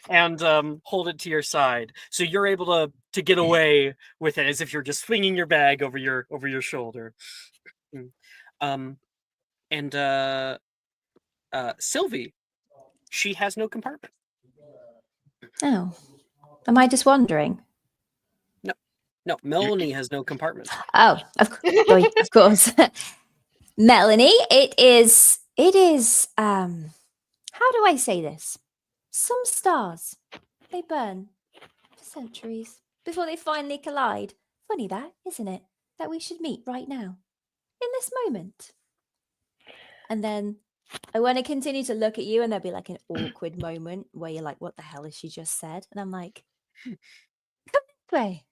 And hold it to your side, so you're able to get away with it as if you're just swinging your bag over your shoulder. And Sylvie, she has no compartment. Oh, am I just wandering? No, Melanie has no compartment. Oh, of course. Melanie, it is how do I say this? Some stars, they burn for centuries before they finally collide. Funny that, isn't it? That we should meet right now, in this moment. And then I want to continue to look at you, and there'll be like an awkward moment where you're like, what the hell has she just said? And I'm like, come this way.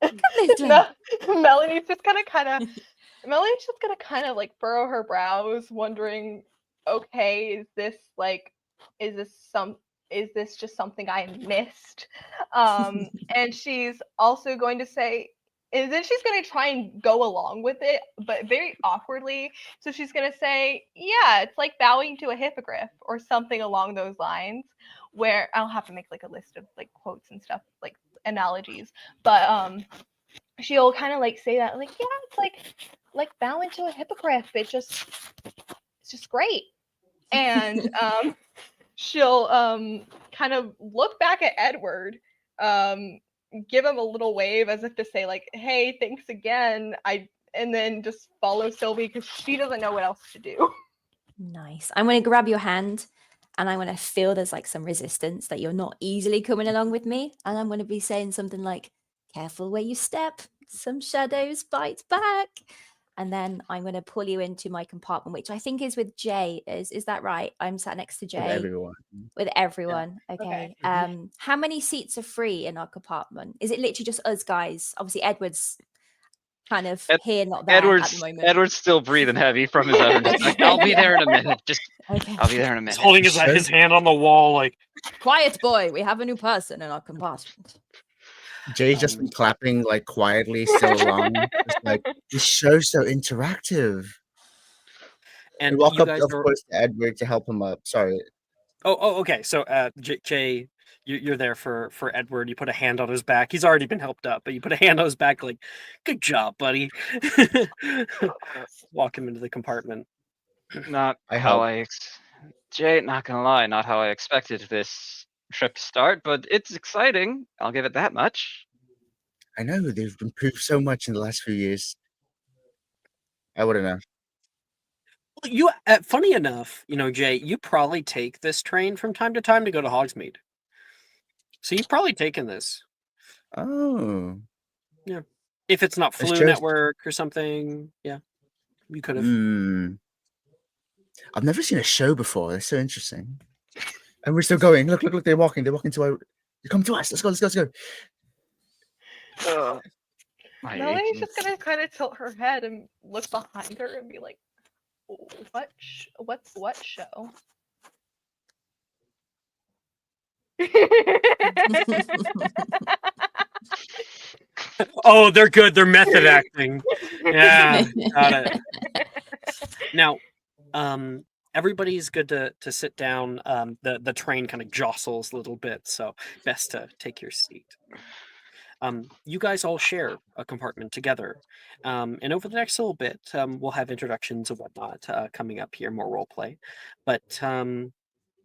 Come this way. Melanie's just gonna kind of like furrow her brows, wondering, okay, is this just something I missed? And she's also going to say, and then she's going to try and go along with it, but very awkwardly. So she's going to say, yeah, it's like bowing to a hippogriff or something along those lines, where I'll have to make like a list of like quotes and stuff, like analogies. But she'll kind of like say that, like, yeah, it's like bowing to a hippogriff. It's just great. And she'll kind of look back at Edward, give him a little wave as if to say, like, hey, thanks again. And then just follow Sylvie because she doesn't know what else to do. Nice. I'm going to grab your hand, and I'm going to feel there's like some resistance, that you're not easily coming along with me. And I'm going to be saying something like, careful where you step, some shadows bite back. And then I'm going to pull you into my compartment, which I think is with Jay. Is that right? I'm sat next to Jay. With everyone. Okay. How many seats are free in our compartment? Is it literally just us guys? Obviously, Edward's kind of here, not there at the moment. Edward's still breathing heavy from his others. Like, I'll be there in a minute. I'll be there in a minute. He's holding his hand on the wall, like, quiet boy, we have a new person in our compartment. Jay's just been clapping like quietly so long. Just like, this show's so interactive. And we walk up, of course, to Edward to help him up. Sorry. Oh, okay. So, Jay, you're there for Edward. You put a hand on his back. He's already been helped up, but you put a hand on his back, like, good job, buddy. Walk him into the compartment. Jay, not gonna lie, not how I expected this trip to start, but it's exciting. I'll give it that much. I know, they've improved so much in the last few years. I wouldn't know. You, funny enough, Jay, you probably take this train from time to time to go to Hogsmeade. So you've probably taken this. Oh. Yeah. If it's not Flu Network or something, yeah, you could have. I've never seen a show before. They're so interesting. And we're still going. Look, they're walking. They're walking to our... They come to us. Let's go. Melanie's just gonna kind of tilt her head and look behind her and be like, what show? Oh, they're good. They're method acting. Yeah, got it. Now, everybody's good to sit down. The train kind of jostles a little bit, so best to take your seat. You guys all share a compartment together, and over the next little bit, we'll have introductions and whatnot coming up here, more role play. But I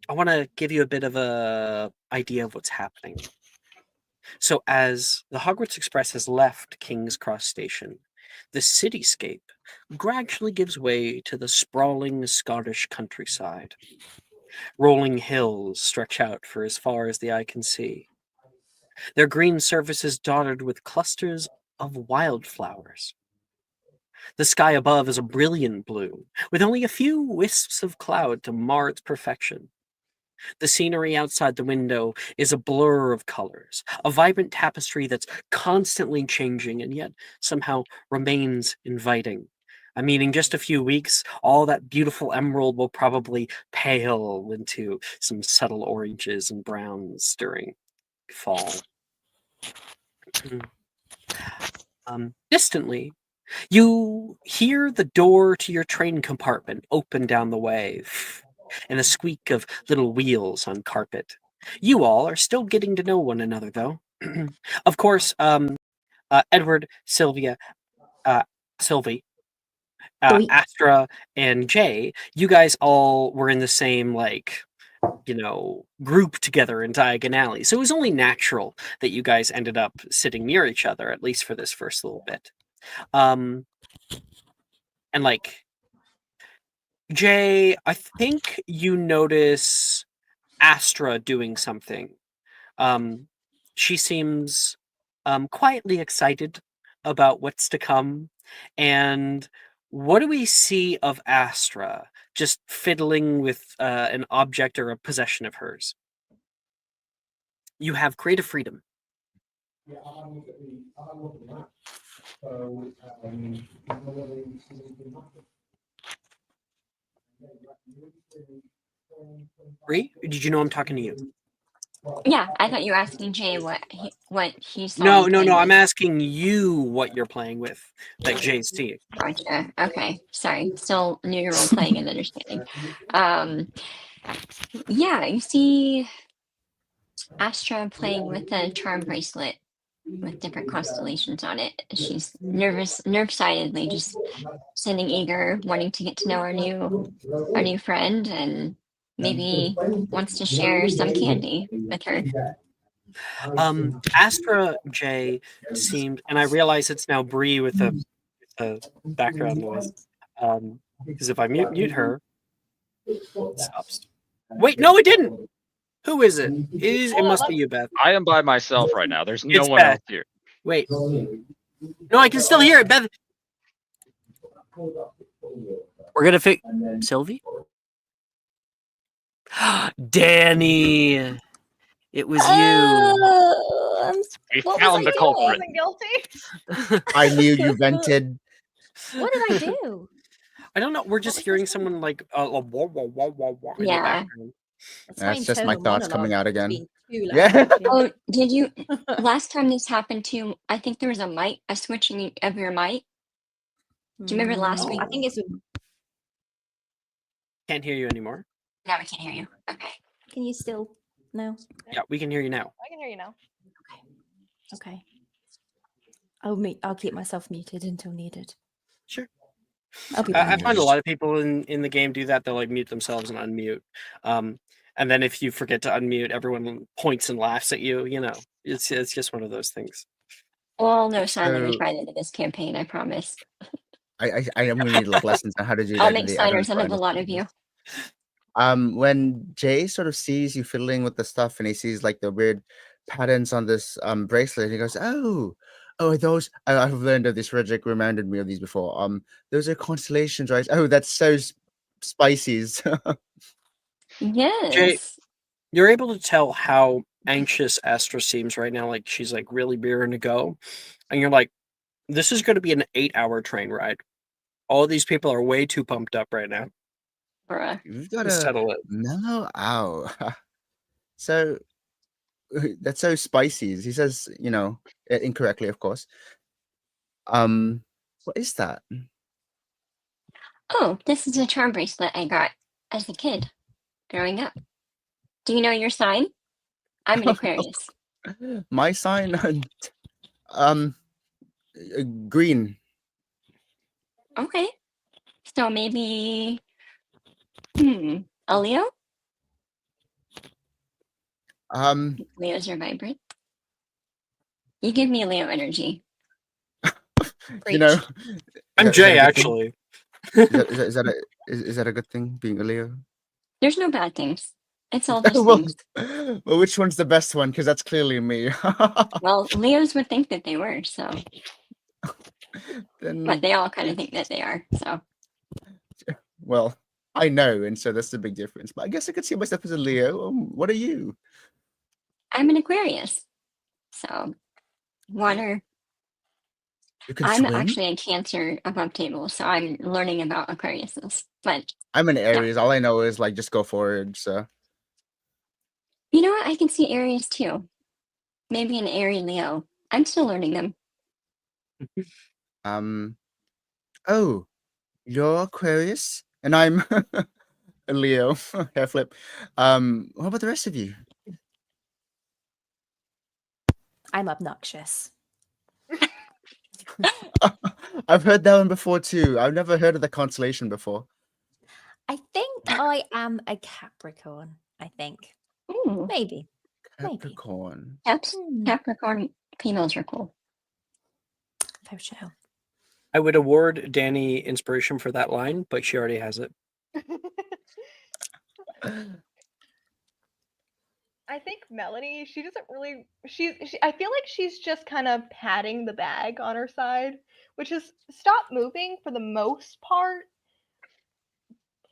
want to give you a bit of a idea of what's happening. So, as the Hogwarts Express has left King's Cross Station, the cityscape gradually gives way to the sprawling Scottish countryside. Rolling hills stretch out for as far as the eye can see, their green surfaces dotted with clusters of wildflowers. The sky above is a brilliant blue, with only a few wisps of cloud to mar its perfection. The scenery outside the window is a blur of colors, a vibrant tapestry that's constantly changing and yet somehow remains inviting. I mean, in just a few weeks, all that beautiful emerald will probably pale into some subtle oranges and browns during fall. Distantly, you hear the door to your train compartment open down the way, and the squeak of little wheels on carpet. You all are still getting to know one another, though. Of course, Edward, Sylvia, Sylvie, Doink. Astra, and Jay, you guys all were in the same, group together in Diagon Alley. So it was only natural that you guys ended up sitting near each other, at least for this first little bit. And Jay, I think you notice Astra doing something. She seems quietly excited about what's to come. And what do we see of Astra just fiddling with an object or a possession of hers? You have creative freedom. Bree, did you know I'm talking to you? Yeah, I thought you were asking Jay what he saw. No. I'm asking you what you're playing with that Jay's seeing. Gotcha. Okay, sorry. Still new to role playing and understanding. Yeah, you see Astra playing with a charm bracelet with different constellations on it. She's nerve-sidedly just sitting eager, wanting to get to know our new friend, and maybe wants to share some candy with her. Astra J seemed, and I realize it's now Bree with a background noise. Because if I mute her, it stops. Wait, no, it didn't. Who is it? It must be you, Beth. I am by myself right now. There's no It's one Beth. else here. Wait. No, I can still hear it, Beth. We're gonna fix Sylvie? Danny! It was you. We What was found I the culprit. Wasn't guilty. I knew you vented. What did I do? I don't know. We're just hearing someone like wah, wah, wah, wah, wah in the Yeah. background. It's That's just my internal thoughts coming monologue. out again. Being too loud, Yeah. actually. Oh, did you? Last time this happened too, I think there was a switching of your mic. Do you remember last week? I think it's. Can't hear you anymore. Now we can't hear you. Okay. Can you still? No. Yeah, we can hear you now. I can hear you now. Okay. I'll keep myself muted until needed. Sure. I'll be I back. find a lot of people in the game do that. They'll like mute themselves and unmute. And then if you forget to unmute, everyone points and laughs at you. You know, it's just one of those things. Well, no, Simon, we So- tried it in this campaign. I promise. I am gonna need like lessons on how to do that. I'll in make the add-ons signers out of for a lot of you. When Jay sort of sees you fiddling with the stuff and he sees like the weird patterns on this bracelet, he goes, "Oh, are those? I've learned of this. Rejek reminded me of these before. Those are constellations, right? Oh, that's so spices." Yes. You're able to tell how anxious Astra seems right now. Like she's like really rearing to go, and you're like, "This is going to be an 8-hour train ride. All these people are way too pumped up right now. Bruh. You've got Just to settle it." mellow out. So that's so spices. He says, incorrectly, of course. What is that? Oh, this is a charm bracelet I got as a kid growing up. Do you know your sign? I'm an Aquarius. My sign, green. Okay. So maybe a Leo? Leos are vibrant. You give me Leo energy. You know, I'm is that Jay, a good thing? actually. Is that a good thing, being a Leo? There's no bad things. It's all just well, things. well, which one's the best one? Because that's clearly me. Well, Leos would think that they were, so But they all kind of think that they are. So. Well, I know, and so that's the big difference. But I guess I could see myself as a Leo. What are you? I'm an Aquarius. So, water. You can I'm swim? actually a Cancer above table, so I'm learning about Aquariuses. But I'm an Aries. All I know is like just go forward. So you know what? I can see Aries too. Maybe an Aries Leo. I'm still learning them. oh, you're Aquarius, and I'm a Leo. Hair flip. What about the rest of you? I'm obnoxious. I've heard that one before too. I've never heard of the constellation before. I think I am a Capricorn. I think. Ooh. Maybe. Capricorn. Capricorn females are cool. For sure. I would award Danny inspiration for that line, but she already has it. I think Melanie, she doesn't really. I feel like she's just kind of patting the bag on her side, which is stop moving for the most part.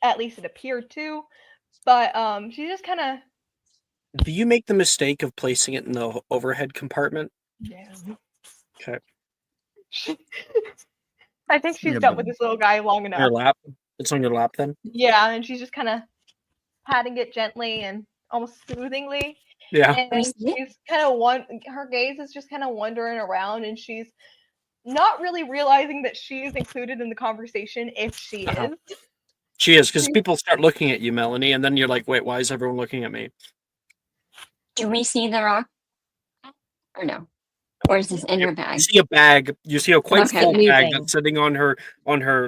At least it appeared to, but she just kind of. Do you make the mistake of placing it in the overhead compartment? Yeah. Okay. I think she's dealt with this little guy long enough. Your lap. It's on your lap then. Yeah, and she's just kind of patting it gently and almost soothingly. Yeah. And she's kind of her gaze is just kind of wandering around, and she's not really realizing that she is included in the conversation if she is. She is, because people start looking at you, Melanie, and then you're like, wait, why is everyone looking at me? Do we see the rock? Or no? Or is this in her bag? You see a bag. You see a quite full bag Moving. that's sitting on her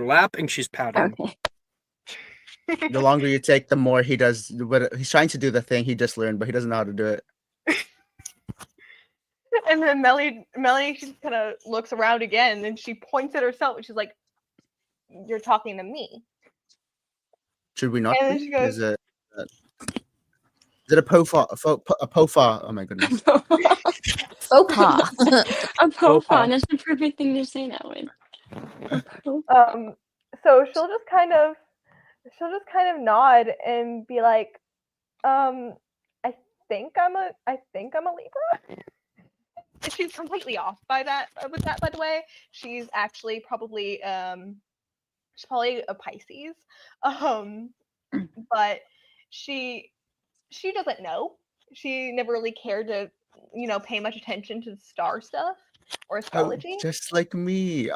lap, and she's pouting. Okay. The longer you take, the more he does. He's trying to do the thing he just learned, but he doesn't know how to do it. And then Melanie just kind of looks around again, and she points at herself, and she's like, "You're talking to me." Should we not? And then she goes, Is it a pofar? A pofar? Oh my goodness. Faux pas. A pofon. That's the perfect thing to say that with. So she'll just kind of nod and be like, I think I'm a Libra. She's completely off with that, by the way. She's actually probably she's probably a Pisces. But she doesn't know. She never really cared to, pay much attention to the star stuff or astrology. Oh, just like me.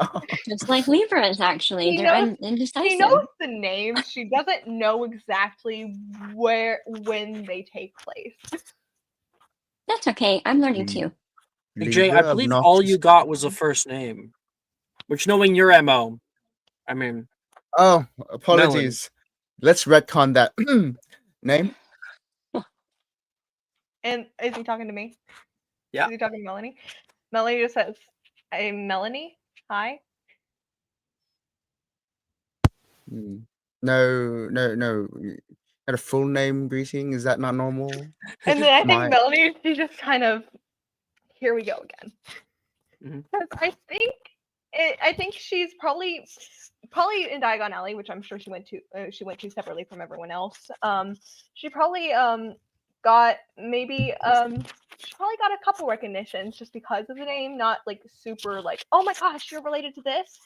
Just like Libras, actually. They're indecisive. She knows the name. She doesn't know exactly when they take place. That's okay. I'm learning too. Jay, I believe all you got was a first name. Which, knowing your MO, I mean... Oh, apologies. Let's retcon that. Name? And is he talking to me? Yeah. Is he talking to Melanie? Melanie just says, "I'm Melanie. Hi." No. Not a full name greeting. Is that not normal? And then I think Melanie, she just kind of, here we go again. Because I think she's probably in Diagon Alley, which I'm sure she went to separately from everyone else. She probably got maybe she probably got a couple recognitions just because of the name, not like super like, oh my gosh, you're related to this,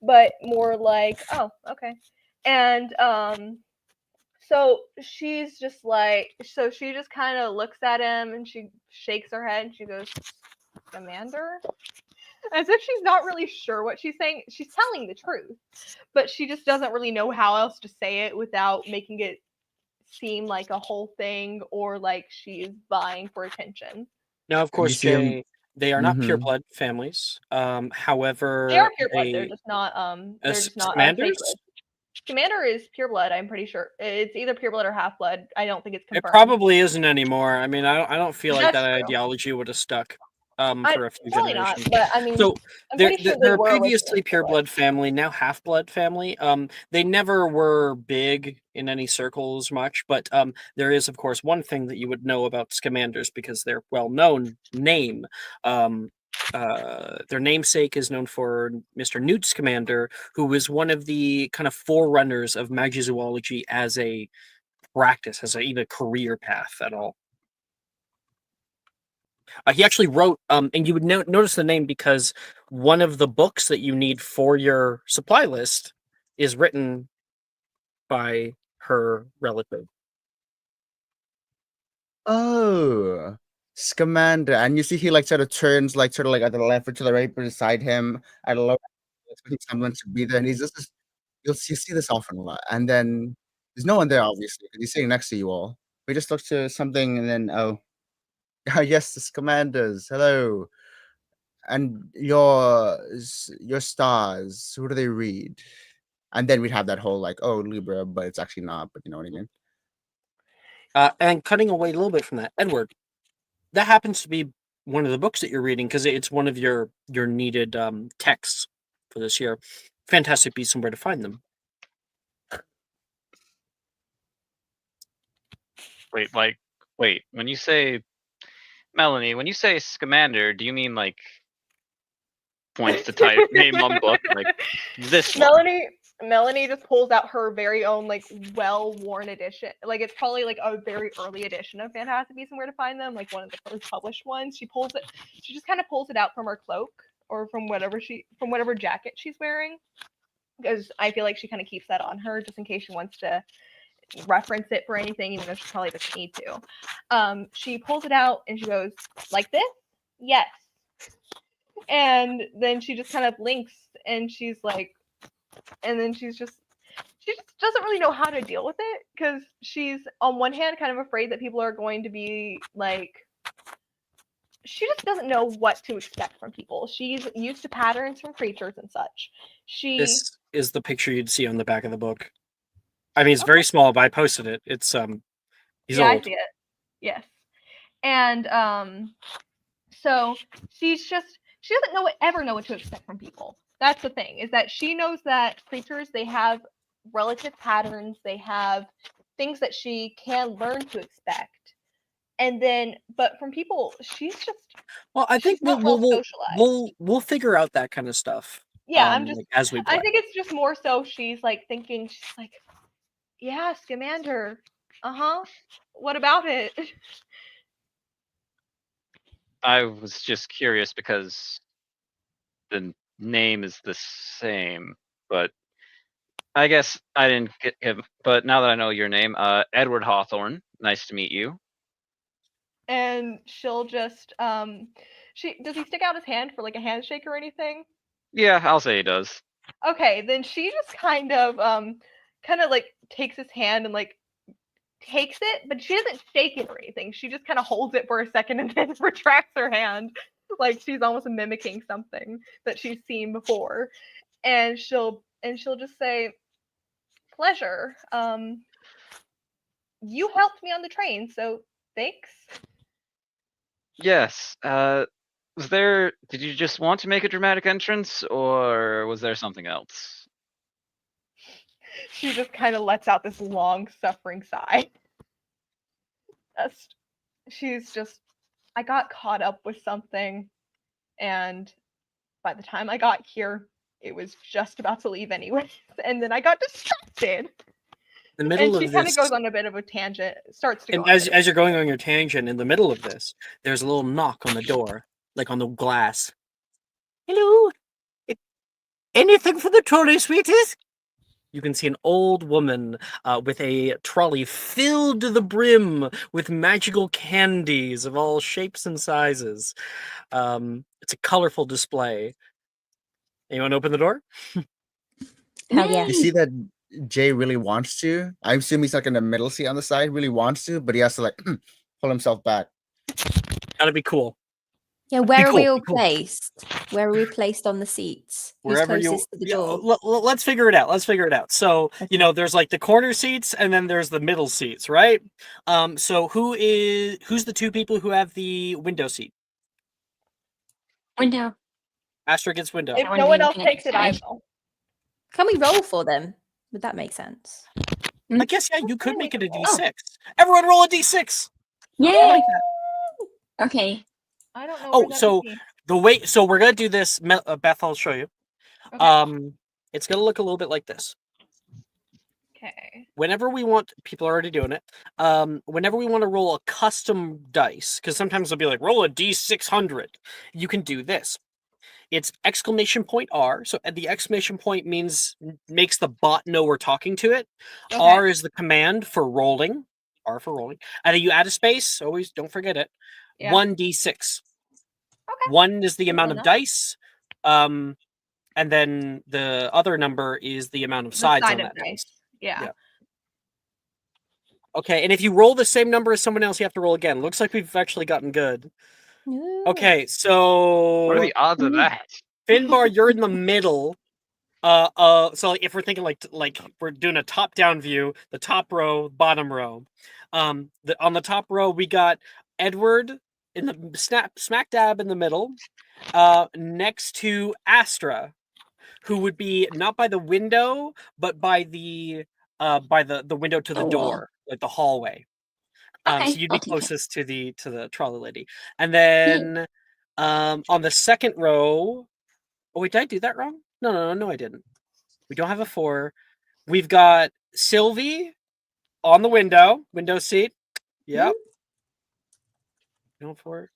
but more like, oh, okay. And so she just kind of looks at him and she shakes her head and she goes, "Commander?" As if she's not really sure what she's saying. She's telling the truth, but she just doesn't really know how else to say it without making it seem like a whole thing or like she's vying for attention. Now, of course, Jay, they are not pureblood families. However, they are pureblood. They're just not. They're just not Commanders. Commander is pureblood. I'm pretty sure it's either pureblood or half-blood. I don't think it's confirmed. It probably isn't anymore. I mean, I don't feel like that true. ideology would have stuck for a few generations. Not, but I mean, so they're were previously pureblood family, now half-blood family. They never were big in any circles much, but there is, of course, one thing that you would know about Scamanders because their well-known name their namesake is known for Mr. Newt Scamander, who was one of the kind of forerunners of magizoology as a practice, as even a career path at all. He actually wrote, and you would notice the name because one of the books that you need for your supply list is written by her relative. Oh, Scamander, and you see he like sort of turns like sort of like at the left or to the right beside him. I love expecting someone to be there, and he's just you see this often a lot, and then there's no one there obviously because he's sitting next to you all. We just look to something, and then yes, the Scamanders, hello, and your stars. Who do they read? And then we'd have that whole like, oh, Libra, but it's actually not. But you know what I mean. And cutting away a little bit from that, Edward, that happens to be one of the books that you're reading because it's one of your needed texts for this year. Fantastic Beasts and Where to Find Them. Wait. When you say Melanie, when you say Scamander, do you mean like points to type name on book like this one? Melanie just pulls out her very own like well-worn edition. Like it's probably like a very early edition of Fantastic Beasts and Where to Find Them, like one of the first published ones. She just kind of pulls it out from her cloak or from whatever jacket she's wearing, because I feel like she kind of keeps that on her just in case she wants to reference it for anything, even though she probably doesn't need to. She pulls it out and she goes, like this? Yes. And then she just kind of blinks and she's like, and then she just doesn't really know how to deal with it, because she's on one hand kind of afraid that people are going to be like, she just doesn't know what to expect from people. She's used to patterns from creatures and such. This is the picture you'd see on the back of the book. I mean, it's very small, but I posted it. It's he's old. I see it. Yes. And so she doesn't ever know what to expect from people. That's the thing, is that she knows that creatures, they have relative patterns, they have things that she can learn to expect. And then, but from people, she's just, well, I think we'll figure out that kind of stuff. Yeah, I'm just, like, as we play. I think it's just more so she's like thinking, she's like, yeah, Scamander, what about it? I was just curious because the name is the same, but I guess I didn't get him. But now that I know your name, Edward Hawthorne, nice to meet you. And she'll just, does he stick out his hand for like a handshake or anything? Yeah, I'll say he does. Okay, then she just kind of like takes his hand and like takes it, but she doesn't shake it or anything. She just kind of holds it for a second and then retracts her hand, like she's almost mimicking something that she's seen before. And she'll just say, pleasure. You helped me on the train, so thanks. Yes. Did you just want to make a dramatic entrance, or was there something else? She just kind of lets out this long suffering sigh. I got caught up with something, and by the time I got here, it was just about to leave anyways, and then I got distracted. The middle and she kind of goes on a bit of a tangent, starts to go. And as you're going on your tangent, in the middle of this, there's a little knock on the door, like on the glass. Hello? Anything for the trolley, sweeties? You can see an old woman with a trolley filled to the brim with magical candies of all shapes and sizes. It's a colorful display. Anyone open the door? Hell yeah. You see that Jay really wants to. I assume he's like in the middle seat on the side, really wants to, but he has to like pull himself back. That'd be cool. Yeah, where are we all placed? Where are we placed on the seats? Wherever Who's closest to the door? Let's figure it out. So, okay. There's like the corner seats and then there's the middle seats, right? So who's the two people who have the window seat? Window. Astra gets window. If no one else takes it, I will. Can we roll for them? Would that make sense? I guess, yeah, you could make it a D6. Everyone roll a D6. Yay! I like that. Okay. I don't know. Oh, so The way, so we're gonna do this. Beth, I'll show you. Okay. It's gonna look a little bit like this. Okay. Whenever we want, people are already doing it. Whenever we want to roll a custom dice, because sometimes they'll be like, roll a D600. You can do this. It's !R. So the exclamation point makes the bot know we're talking to it. Okay. R is the command for rolling. R for rolling. And then you add a space. Always don't forget it. Yeah. 1d6. Okay. 1 is the amount of enough. dice. And then the other number is the amount of The sides side on of that dice. Yeah. Okay, and if you roll the same number as someone else, you have to roll again. Looks like we've actually gotten good. Ooh. Okay, so What are the odds of that? Finbar, you're in the middle. So if we're thinking like we're doing a top-down view, the top row, bottom row. On the top row, we got Edward in the smack dab in the middle, next to Astra, who would be not by the window, but by the window to the The door, wall. like the hallway. Okay, So you'd be I'll take it. closest to the trolley lady. And then on the second row, oh wait, did I do that wrong? No, I didn't. We don't have a 4. We've got Sylvie on the window seat. Yep. No 4.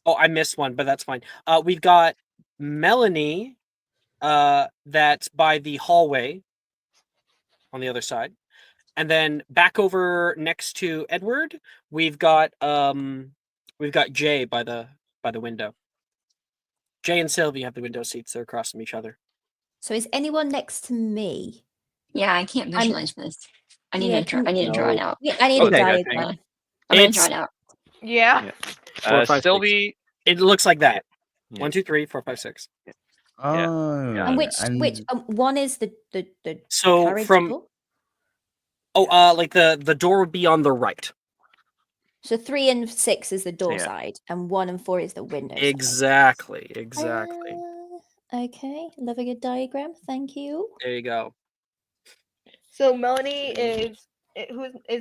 Oh, I missed one, but that's fine. We've got Melanie that's by the hallway on the other side. And then back over next to Edward, we've got Jay by the window. Jay and Sylvie have the window seats. They're across from each other. So is anyone next to me? Yeah, I can't visualize this. I need to draw it out. Yeah, I need Okay, a I think. diagram. I'm gonna draw it out. Yeah. 4, 5, 6. Sylvie. It looks like that. Yeah. 1, 2, 3, 4, 5, 6. Oh, Yeah. And which one is the So carriage from door? like the door would be on the right. So 3 and 6 is the door Yeah. side, and 1 and 4 is the window side. Exactly. Okay, love a good diagram. Thank you. There you go. So Melanie is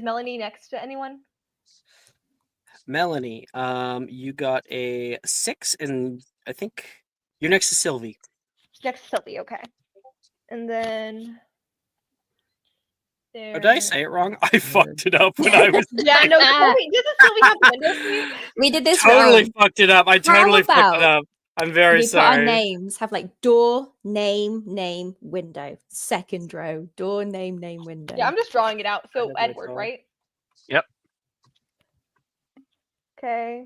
Melanie next to anyone? Melanie, you got a 6, and I think you're next to Sylvie. Next to Sylvie, okay. And then Oh, did I say it wrong? I fucked it up when I was Yeah, no. Oh, wait, doesn't Sylvie have the window seat? We did this totally wrong. fucked it up. I totally fucked it up. I'm very We put our sorry. names, have like door, name, window. Second row, door, name, window. Yeah, I'm just drawing it out. So did it Edward, all. right? Yep. Okay.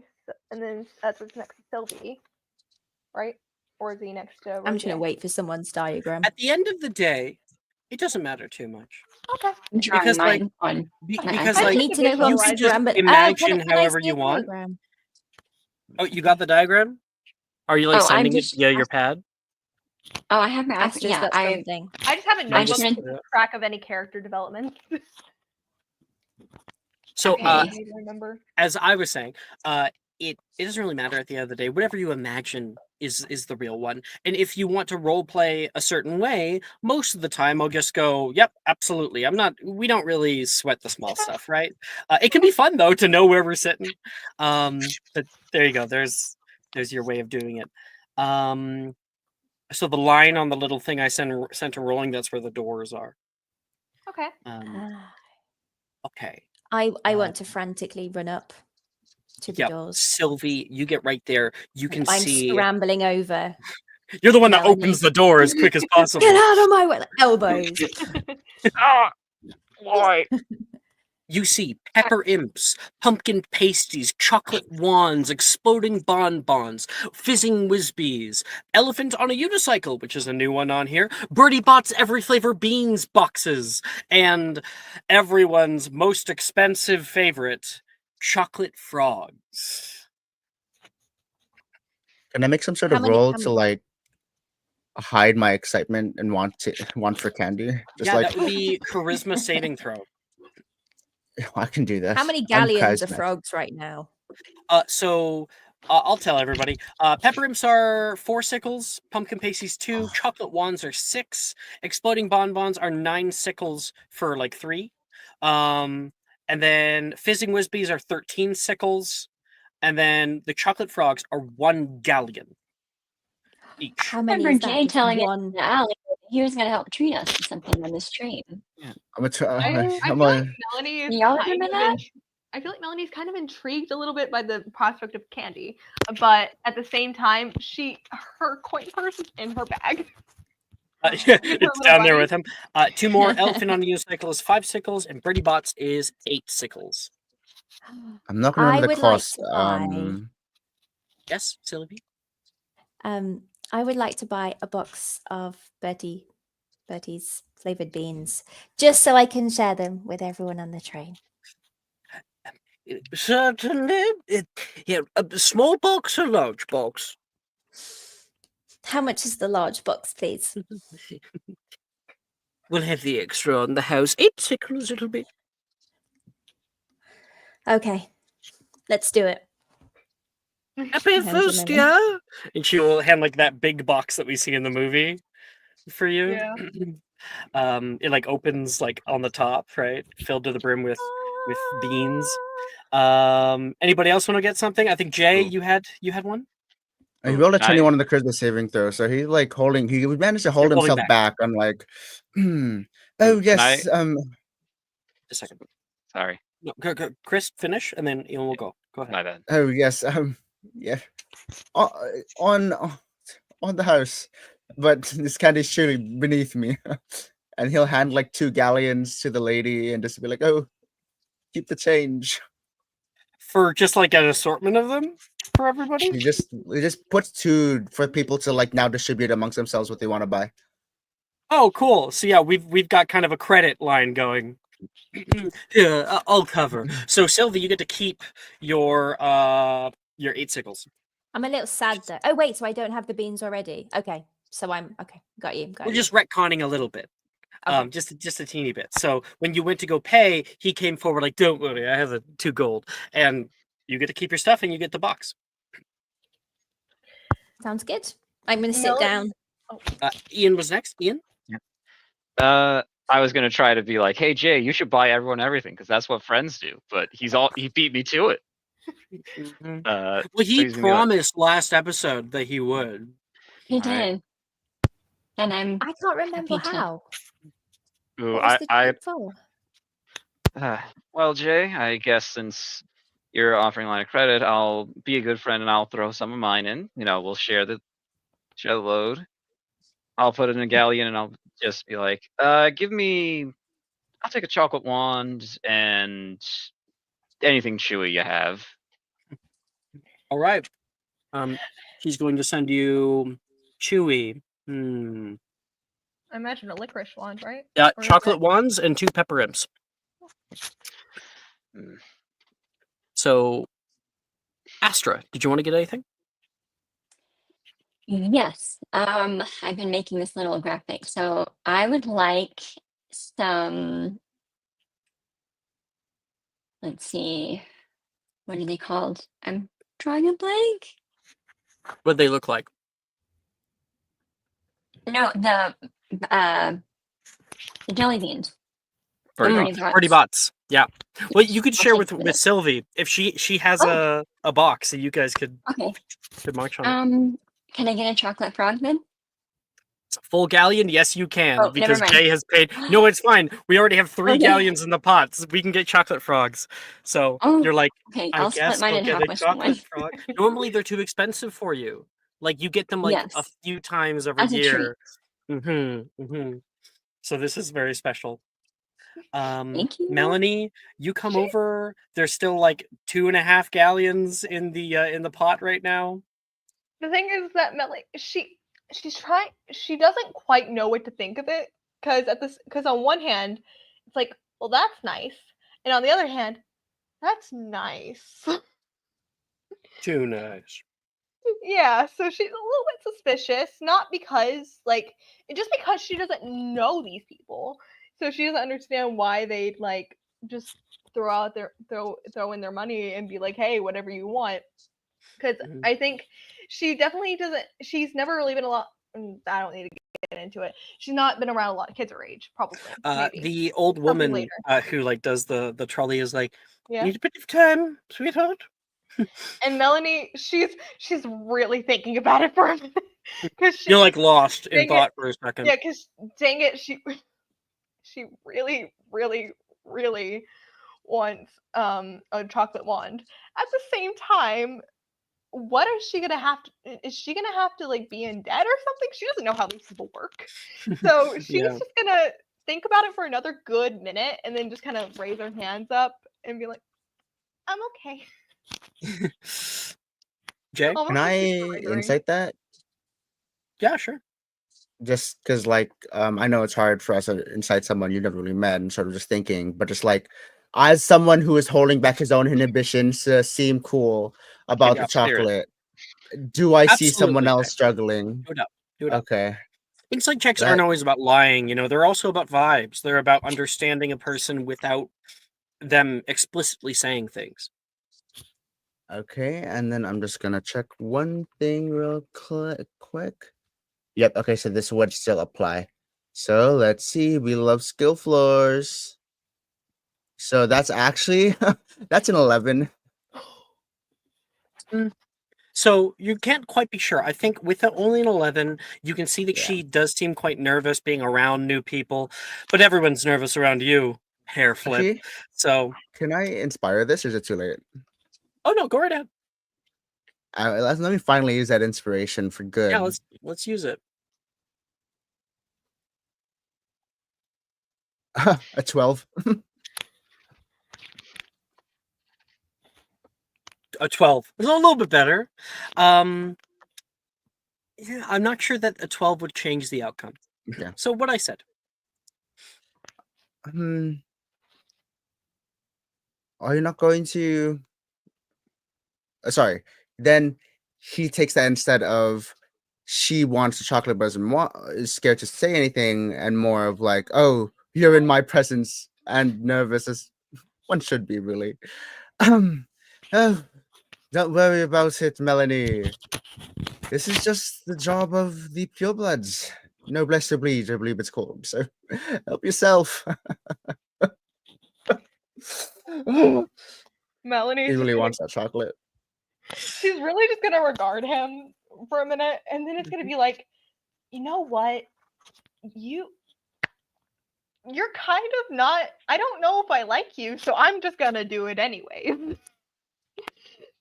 And then Edward's next to Sylvie, right? Or is he next to? I'm just gonna Rosie? wait for someone's diagram. At the end of the day, it doesn't matter too much. Okay. I'm drawing Because, like, mine on. because I like need need to know who I'm you can just visualizing, but, imagine can I however see you a want. diagram? Oh, you got the diagram? Are you like Oh, I'm sending it just- via your pad? Oh, I have my Astra's yeah. got I something. I just have a No, notebook just- to keep track of any character development. So Okay. I remember. as I was saying, it doesn't really matter at the end of the day. Whatever you imagine is the real one. And if you want to role play a certain way, most of the time I'll just go, yep, absolutely. We don't really sweat the small stuff, right? It can be fun though to know where we're sitting. But there you go. There's your way of doing it. So the line on the little thing I sent to rolling, that's where the doors are. Okay. Okay. I want to frantically run up to the Yep. doors. Sylvie, you get right there. You can I'm see. scrambling over. You're the one that Melanie. opens the door as quick as possible. Get out of my way! Like, elbows. Ah, why? You see pepper imps, pumpkin pasties, chocolate wands, exploding bonbons, fizzing whizbees, elephant on a unicycle, which is a new one on here, Birdie Bot's every flavor beans boxes, and everyone's most expensive favorite, chocolate frogs. Can I make some sort How of many- roll how to many- like hide my excitement and want for candy? Just Yeah, like that would be charisma saving throw. I can do this. How many I'm galleons of charismatic. frogs right now? So I'll tell everybody. Pepper imps are 4 sickles, pumpkin pasties 2, chocolate wands are 6, exploding bonbons are 9 sickles for like 3. And then fizzing whizbees are 13 sickles, and then the chocolate frogs are 1 galleon each. How I many remember is that? Jay Just telling us one. in the alley that he was going to help treat us to something on this train. I'm a try. I I'm feel a, like Melanie is Y'all kind remember of that? I feel like Melanie's kind of intrigued a little bit by the prospect of candy, but at the same time, her coin purse is in her bag. It's down there with him. 2 more. Elephant on a unicycle is 5 sickles, and Birdie Bots is 8 sickles. I'm not gonna I remember the would like cost. to buy. Yes, Sylvie? I would like to buy a box of Bertie's flavored beans, just so I can share them with everyone on the train. Certainly. Yeah, a small box or large box? How much is the large box, please? We'll have the extra on the house. 8 sickles it'll be. Okay, let's do it. Happy Hands them first over. year! And she will hand like that big box that we see in the movie for you. Yeah. It like opens like on the top, right? Filled to the brim with beans. Anybody else want to get something? I think Jay, you had one? He rolled a I- 21 on the charisma saving throw, so he's like holding. He managed to hold You're holding himself back. I'm like, oh yes. A second. Sorry, No, go, Chris, finish, and then Ian will go. Go ahead. my bad. Oh yes. Yeah. On the house, but this candy's surely beneath me. And he'll hand like 2 galleons to the lady and just be like, oh, keep the change. For just like an assortment of them for everybody? He just puts 2 for people to like now distribute amongst themselves what they want to buy. Oh, cool. So yeah, we've got kind of a credit line going. Yeah, I'll cover. So Sylvie, you get to keep your 8 sickles. I'm a little sad though. Oh wait, so I don't have the beans already. Okay, so I'm okay. Got you. We're just retconning a little bit. Okay. Just a teeny bit. So when you went to go pay, he came forward like, "Don't worry, I have the 2 gold," and you get to keep your stuff and you get the box. Sounds good. I'm gonna sit down. Ian was next. Ian. I was gonna try to be like, "Hey Jay, you should buy everyone everything because that's what friends do." But he beat me to it. Well, so he he's gonna be like, promised last episode that he would. He Alright. did. And I can't remember happy to. how. Ooh, What was the treat for? well, Jay, I guess since you're offering line of credit, I'll be a good friend and I'll throw some of mine in. We'll share the load. I'll put it in a galleon and I'll just be like, I'll take a chocolate wand and anything chewy you have. All right. He's going to send you Chewy. I imagine a licorice wand, right? Yeah, Or is chocolate it- wands and 2 pepper imps. Mm. So, Astra, did you want to get anything? Yes. I've been making this little graphic. So I would like some, let's see, what are they called? I'm drawing a blank. What they look like? No, the jelly beans. Birdie Birdie box. bots. Birdie bots. Yeah. Well, you could I'll share take with that. Sylvie if she has Oh. a box that you guys could Okay. munch on it. Can I get a chocolate frog then? It's a full galleon. Yes, you can Oh, never because mind. Jay has paid. No, it's fine. We already have 3 Okay. galleons in the pots. We can get chocolate frogs. So Oh, you're like, Okay, I I'll split guess mine I'll in get half a with someone. chocolate frog. Normally they're too expensive for you. Like you get them like a Yes. few times every As a year. So this is very special. Thank you. Melanie, you come over. There's still like 2.5 galleons in the pot right now. The thing is that Melanie, she doesn't quite know what to think of it because on one hand, it's like, well, that's nice, and on the other hand, that's nice. Too nice. Yeah, so she's a little bit suspicious, not because just because she doesn't know these people, so she doesn't understand why they'd like just throw in their money and be like, hey, whatever you want. Because I think she definitely doesn't. She's never really been a lot. I don't need to get into it. She's not been around a lot of kids her age, probably. Maybe. The old Probably woman later. who like does the trolley is like, Yeah. need a bit of time, sweetheart. And Melanie, she's really thinking about it for a minute because You're like lost in dang thought for a second. yeah, because dang it, she really, really, really wants a chocolate wand. At the same time, what is she gonna have to? Is she gonna have to like be in debt or something? She doesn't know how these people work, so she's Yeah. just gonna think about it for another good minute and then just kind of raise her hands up and be like, "I'm okay." Jay? Almost Can like I she's surrendering. insight that? Yeah, sure. Just because, like, I know it's hard for us to incite someone you've never really met and sort of just thinking, but just like, as someone who is holding back his own inhibitions to seem cool about Yeah, the steer it. chocolate, do I see someone Absolutely, else Jay. struggling? Do it up. Do it up. Okay. Insight checks That- aren't always about lying, they're also about vibes. They're about understanding a person without them explicitly saying things. Okay, and then I'm just gonna check one thing real quick. Yep, okay, so this would still apply. So let's see, we love skill floors. So that's actually that's an 11. So you can't quite be sure. I think with only an 11, you can see that Yeah. she does seem quite nervous being around new people, but everyone's nervous around you, hair flip. Actually, So, can I inspire this or is it too late? oh no, go right ahead. Let me finally use that inspiration for good. Yeah, let's use it. A 12. A 12. It's a little bit better. Yeah, I'm not sure that a 12 would change the outcome. Okay. So what I said. Are you not going to? Sorry. Then he takes that instead of she wants the chocolate but is scared to say anything, and more of like, oh, you're in my presence, and nervous as one should be, really. Oh, don't worry about it, Melanie. This is just the job of the purebloods. Noblesse oblige, I believe it's called. So help yourself. Melanie He really wants that chocolate. she's really just gonna regard him for a minute, and then it's gonna be like, you know what, you're kind of not. I don't know if I like you, so I'm just gonna do it anyway.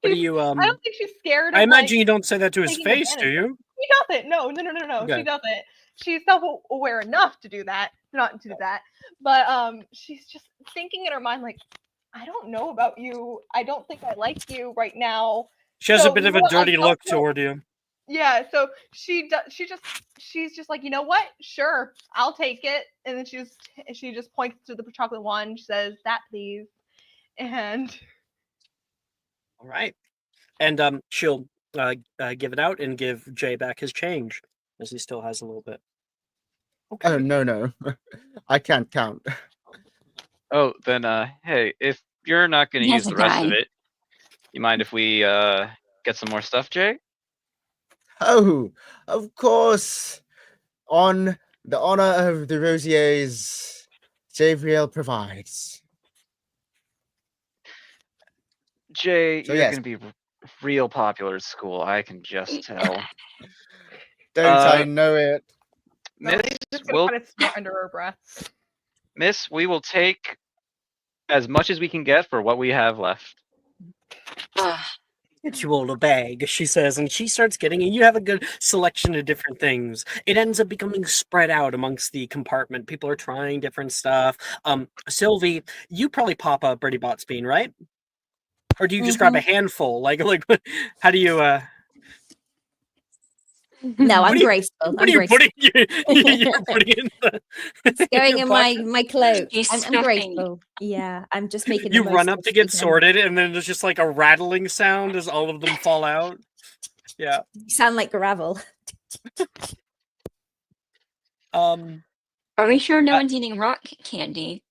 What do you I don't think she's scared of I imagine like, you don't say that to his taking face, do advantage of you? She doesn't. No. Okay. She doesn't. She's self-aware enough to do that, not to do that. But she's just thinking in her mind like, I don't know about you. I don't think I like you right now. She has So, a bit you of know a what, I dirty don't look know. toward you. Yeah. So she's just like, you know what? Sure, I'll take it. And then she just points to the chocolate wand. She says, "That please." And All right. And she'll give it out and give Jay back his change, as he still has a little bit. Okay. Oh no. I can't count. Oh, then hey, if you're not gonna He use has a the rest of guy. it, you mind if we get some more stuff, Jay? Oh, of course. On the honor of the Rosiers, Javriel provides. Jay, So you're yes. gonna be real popular at school. I can just tell. Don't I know it? Miss, Melanie's just gonna we'll, kind of snort under her breath. Miss, we will take as much as we can get for what we have left. Get you all a bag, she says, and she starts getting it. You have a good selection of different things. It ends up becoming spread out amongst the compartment. People are trying different stuff. Sylvie, you probably pop a Birdie Bots bean, right? Or do you just grab a handful? Like, how do you? No, I'm What are you- graceful. What I'm are you graceful. putting? You're putting in the. It's going your in pocket? my cloak. She's I'm stuffing. graceful. Yeah, I'm just making. You the run most up of to this get weekend. sorted, and then there's just like a rattling sound as all of them fall out. Yeah. You sound like gravel. Are we sure no one's eating rock candy?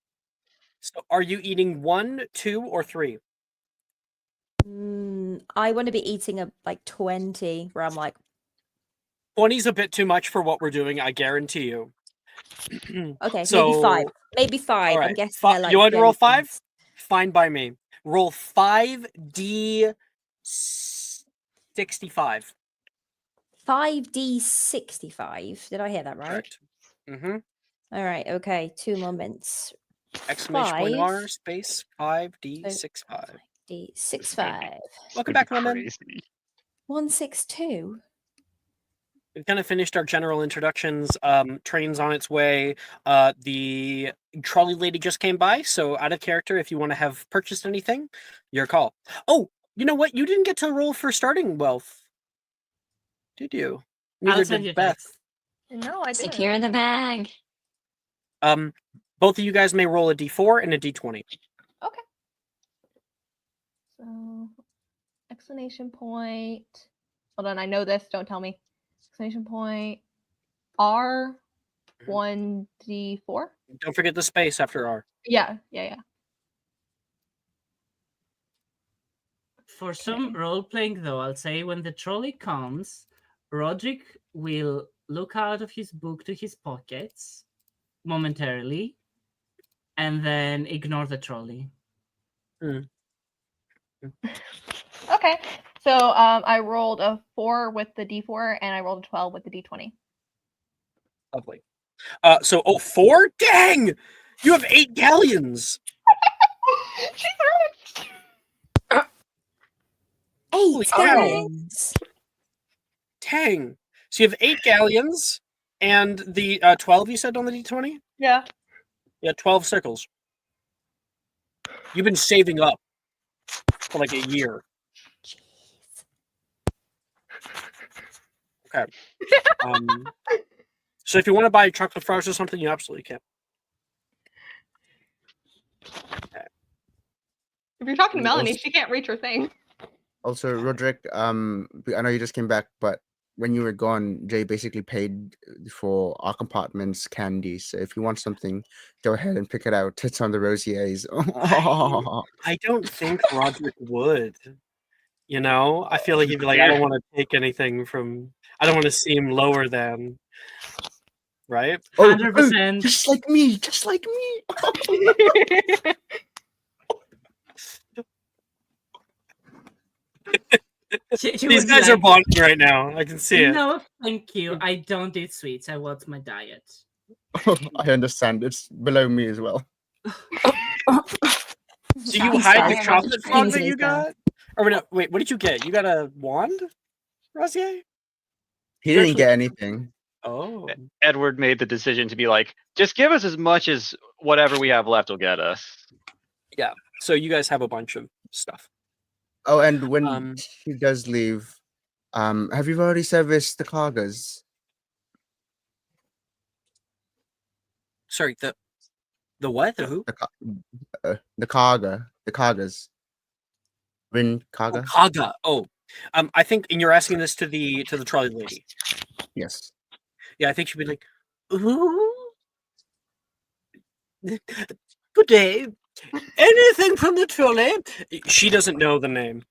So, are you eating 1, 2, or 3? I want to be eating like 20, where I'm like, 20's a bit too much for what we're doing. I guarantee you. okay, So, maybe 5. Maybe 5. all right. I'm guessing they're like. You want to roll jelly 5? beans. Fine by me. Roll 5d6. 65. 5d65. Did I hear that right? Correct. Mm-hmm. All right. Okay. 2 moments. Exclamation point R 5 space 5d65. d65. Welcome back, my men. Crazy. 162. We've kind of finished our general introductions. Train's on its way. The trolley lady just came by, so out of character, if you want to have purchased anything, your call. Oh, you know what? You didn't get to roll for starting wealth, did you? Neither I'll send you did Beth. text. No, I didn't. Secure the bag. Both of you guys may roll a d4 and a d20. Okay. So, exclamation point. Hold on, I know this. Don't tell me. Exclamation point. R 1d4. Don't forget the space after R. Yeah. For some role playing, though, I'll say when the trolley comes, Roderick will look out of his book to his pockets momentarily and then ignore the trolley. Okay. So I rolled a 4 with the d4 and I rolled a 12 with the d20. Lovely. 4? Dang! You have 8 galleons! She's rich! 8 cow. galleons. Dang. So you have 8 galleons and the 12 you said on the d20? Yeah. Yeah, 12 circles. You've been saving up for like a year. Jeez. Okay. So if you want to buy chocolate frogs or something, you absolutely can. If you're talking to And Melanie, also- she can't reach her thing. Also, Roderick, I know you just came back, but when you were gone, Jay basically paid for our compartment's candy. So if you want something, go ahead and pick it out. It's on the Rosier's. I don't think Roderick would. You know, I feel like he'd be like, I don't want to take anything from. I don't want to seem lower than. Right? 100%. Just like me, just like me. These guys are bonding right now. I can see it. No, thank you. I don't eat sweets. I watch my diet. I understand. It's below me as well. Do you hide the chocolate frog that you got? Or no, wait, what did you get? You got a wand, Rosier? He didn't get anything. Oh. Edward made the decision to be like, just give us as much as whatever we have left will get us. Yeah. So you guys have a bunch of stuff. Oh, and when he does leave, have you already serviced the cargoes? Sorry, the what? The who? The cargoes. Rin Kaga? Kaga. Oh. I think, and you're asking this to the trolley lady. Yes. Yeah, I think she'd be like, ooh. Good day. Anything from the trolley? She doesn't know the name.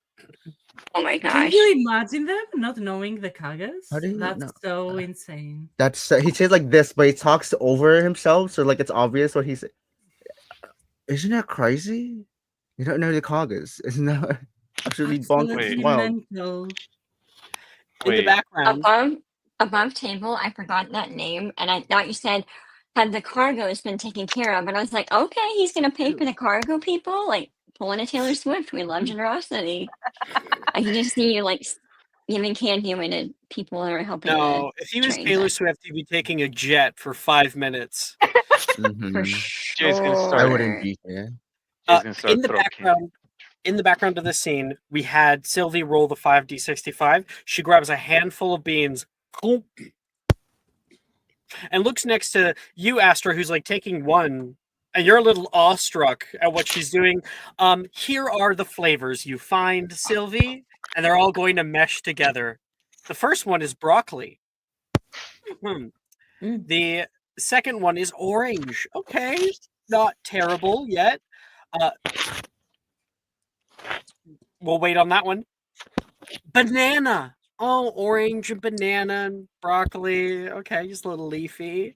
Oh my Can gosh. you imagine them not knowing the Kagas? How do you That's know? so insane. That's he says like this, but he talks over himself, so like it's obvious what he's. Isn't that crazy? You don't know the cargoes. Isn't that absolutely bonkers? Wild. Mental. In the background. Above table, I forgot that name, and I thought you said, had the cargo's been taken care of? And I was like, okay, he's gonna pay for the cargo people, like pulling a Taylor Swift. We love generosity. I can just see you like giving candy away to people that are helping. No, if he was Taylor Swift, he'd be taking a jet for 5 minutes. For sure. Jay's gonna start. I wouldn't be here. In the background of this scene, we had Sylvie roll the 5d65. She grabs a handful of beans and looks next to you, Astra, who's like taking one, and you're a little awestruck at what she's doing. Here are the flavors you find, Sylvie, and they're all going to mesh together. The first one is broccoli. The second one is orange. Okay, not terrible yet. We'll wait on that one. Banana. Oh, orange and banana and broccoli. Okay, just a little leafy.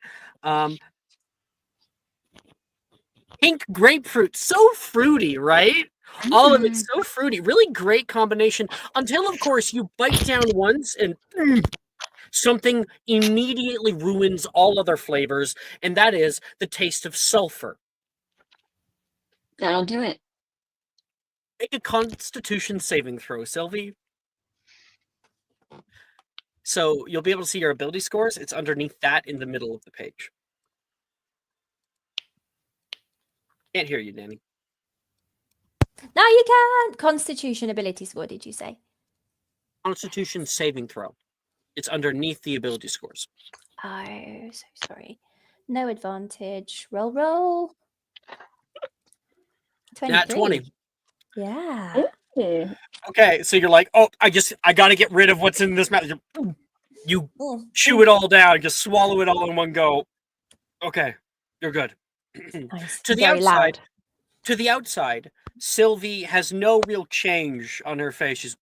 Pink grapefruit. So fruity, right? All of it's so fruity, really great combination. Until, of course, you bite down once and something immediately ruins all other flavors, and that is the taste of sulfur. That'll do it. Make a Constitution saving throw, Sylvie. So you'll be able to see your ability scores. It's underneath that in the middle of the page. Can't hear you, Danny. Now you can. Constitution ability score, did you say? Constitution saving throw. It's underneath the ability scores. Oh, so sorry. No advantage. Roll. 23. Nat 20. Yeah. Ooh. Okay, so you're like, oh, I got to get rid of what's in this mouth. You chew it all down, just swallow it all in one go. Okay, you're good. Nice. To the Very outside, loud. to the outside, Sylvie has no real change on her face.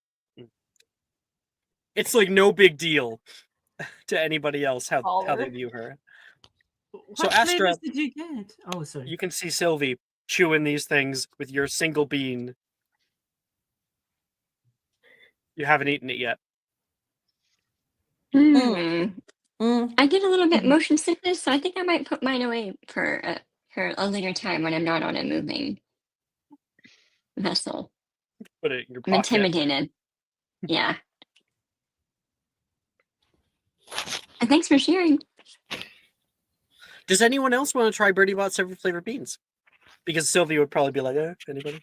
It's like no big deal to anybody else how they view her. What So Astra, flavors did you get? Oh, sorry. you can see Sylvie chewing these things with your single bean. You haven't eaten it yet. I get a little bit motion sickness, so I think I might put mine away for a later time when I'm not on a moving vessel. Put it in your I'm pocket. intimidated. Yeah. And thanks for sharing. Does anyone else want to try Birdie Bot's several flavored beans? Because Sylvie would probably be like, anybody?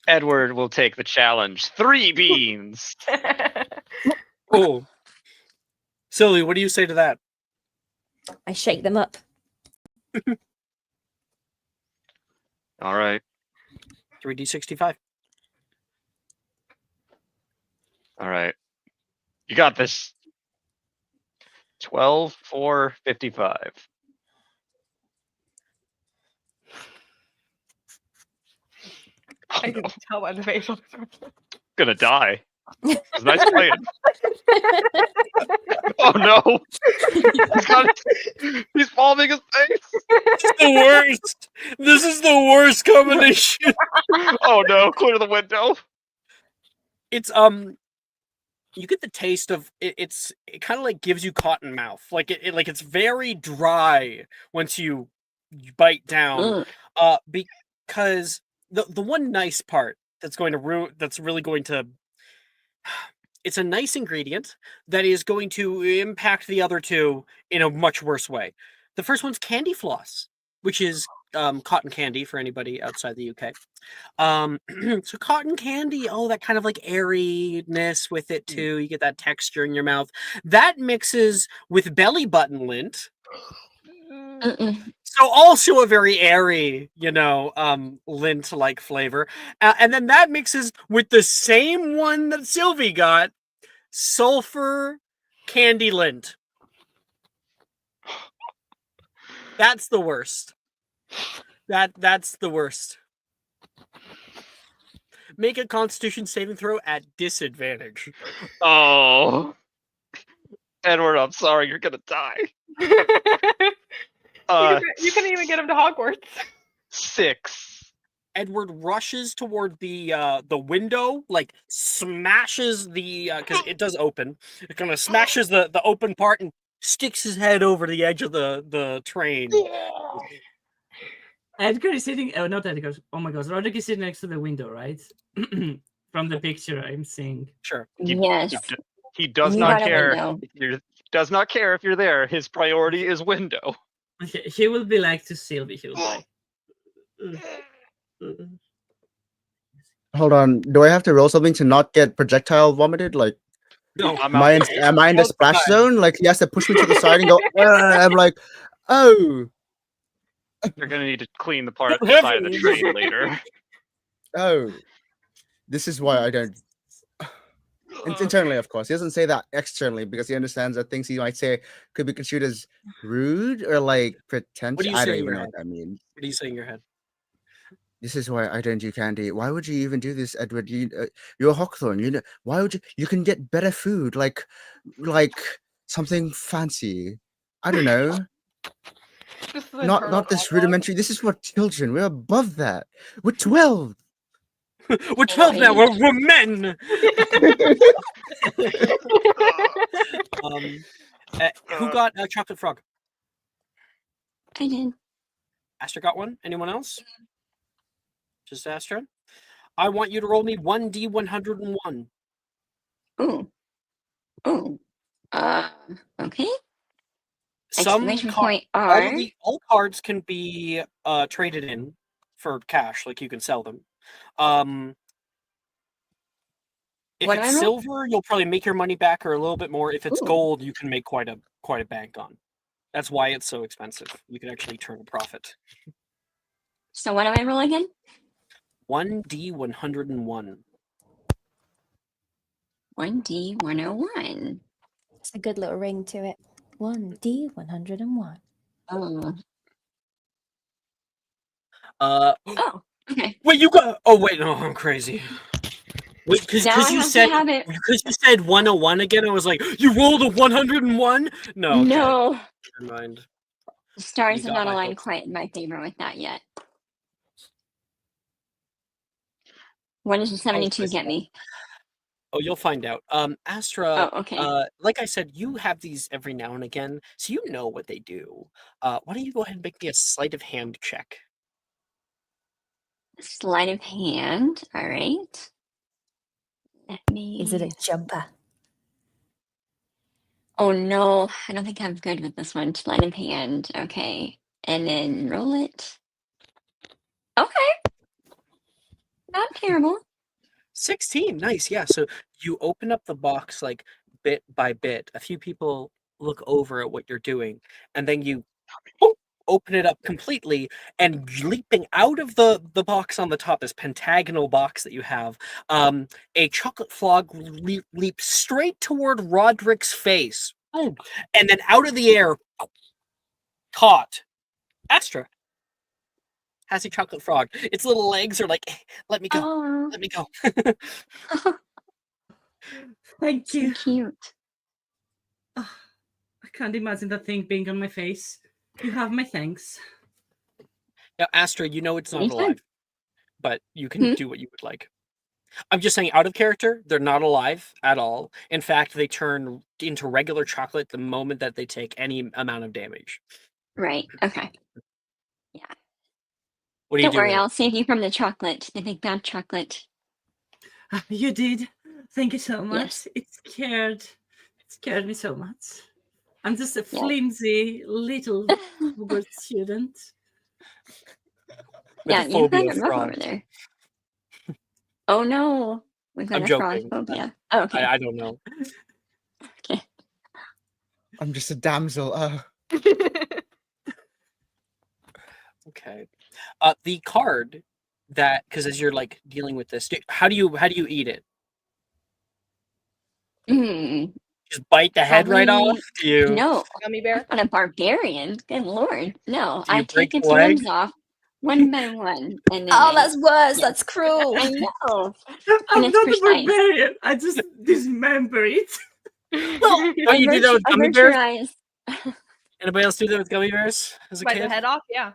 Edward will take the challenge. 3 beans. Oh. Sylvie, what do you say to that? I shake them up. All right. 3d65. All right. You got this. 12, 4, 55. I can tell by the facial expression. Gonna die. It was nice playing. Oh no! He's palming his face. This is the worst. This is the worst combination. Oh no! Clear the window. It's you get the taste of it. It kind of like gives you cotton mouth. Like it's very dry once you bite down. Because the one nice part that's really going to it's a nice ingredient that is going to impact the other two in a much worse way. The first one's candy floss, which is cotton candy for anybody outside the UK. So cotton candy, that kind of like airiness with it too. You get that texture in your mouth. That mixes with belly button lint. So also a very airy, lint-like flavor. And then that mixes with the same one that Sylvie got, sulfur candy lint. That's the worst. That's the worst. Make a Constitution saving throw at disadvantage. Oh. Edward, I'm sorry, you're gonna die. You couldn't even get him to Hogwarts. 6. Edward rushes toward the window, like smashes the because it does open. It kind of smashes the open part and sticks his head over the edge of the train. Edgar is sitting. Oh, not Edgar. Oh my gosh, Roderick is sitting next to the window, right? From the picture I'm seeing. Sure. Yes. He does not care. Does not care if you're there. His priority is window. He will be like to Sylvie. He will be like. Hold on. Do I have to roll something to not get projectile vomited? Like, No, am I in the splash zone? Like, he has to push me to the side and go. I'm like, oh. You're gonna need to clean the side of the train later. Oh, this is why I don't. Internally, of course, he doesn't say that externally because he understands that things he might say could be construed as rude or like pretentious. I don't even know what that means. What do you say in your head? This is why I don't do candy. Why would you even do this, Edward? You're a Hawkthorne. Why would you? You can get better food, like something fancy. I don't know. Not this rudimentary. This is for children. We're above that. We're 12. We're 12 now. We're men. Who got a chocolate frog? I did. Astra got one. Anyone else? Just Astra. I want you to roll me 1d101. Ooh. Ooh. Okay. Some Exclamation point all R. cards can be traded in for cash, like you can sell them. If What do it's I roll? silver, you'll probably make your money back or a little bit more. If it's Ooh. gold, you can make quite a bank on. That's why it's so expensive. You can actually turn a profit. So what do I roll again? 1d101. 1d101. It's a good little ring to it. 1d101. Oh. Oh, okay. wait, you got. Oh, wait, no, I'm crazy. Wait, because Now I you have to said have it. because you said 101 again, I was like, you rolled a 101? No, okay. No. Never mind. The stars You have got not my aligned hopes. quite in my favor with that yet. What does the 72 get me? Oh, you'll find out. Astra, Oh, okay. like I said, you have these every now and again, so you know what they do. Why don't you go ahead and make me a sleight of hand check? Sleight of hand. All right. Let me. Is it a jumper? Oh no, I don't think I'm good with this one. Sleight of hand. Okay. And then roll it. Okay. Not terrible. 16, nice, yeah. So you open up the box like bit by bit. A few people look over at what you're doing, and then you open it up completely, and leaping out of the box on the top, this pentagonal box that you have, a chocolate frog leaps straight toward Roderick's face, and then out of the air, caught. Astra has a chocolate frog. Its little legs are like, let me go, Oh, let me go. Thank so you. cute. Oh, I can't imagine that thing being on my face. You have my thanks. Now, Astra, you know it's not Anytime. alive, but you can do what you would like. I'm just saying, out of character, they're not alive at all. In fact, they turn into regular chocolate the moment that they take any amount of damage. Right. Okay. Yeah. What do you Don't do? worry, with it? I'll save you from the chocolate, the big bad chocolate. You did. Thank you so much. Yes. It scared me so much. I'm just a Yeah. flimsy little Hogwarts student. With Yeah, a you've got phobia it of rough over frogs. there. Oh no, we've got I'm a joking. frog phobia. Oh, okay. I don't know. Okay. I'm just a damsel. Oh. Okay. The card that, because as you're like dealing with this, how do you eat it? Just bite the head right off? Do you? No, Gummy I'm bear. not a barbarian. Good lord, no! Do you I break take the its limbs leg? off one by one, and then Oh, I. that's worse. Yeah. That's cruel. I know. I'm it's not precise. a barbarian. I just dismember it. Well, don't you do that with gummy bears? Virtualize. Anybody else do that with gummy bears as a Bite kid? the head off, yeah.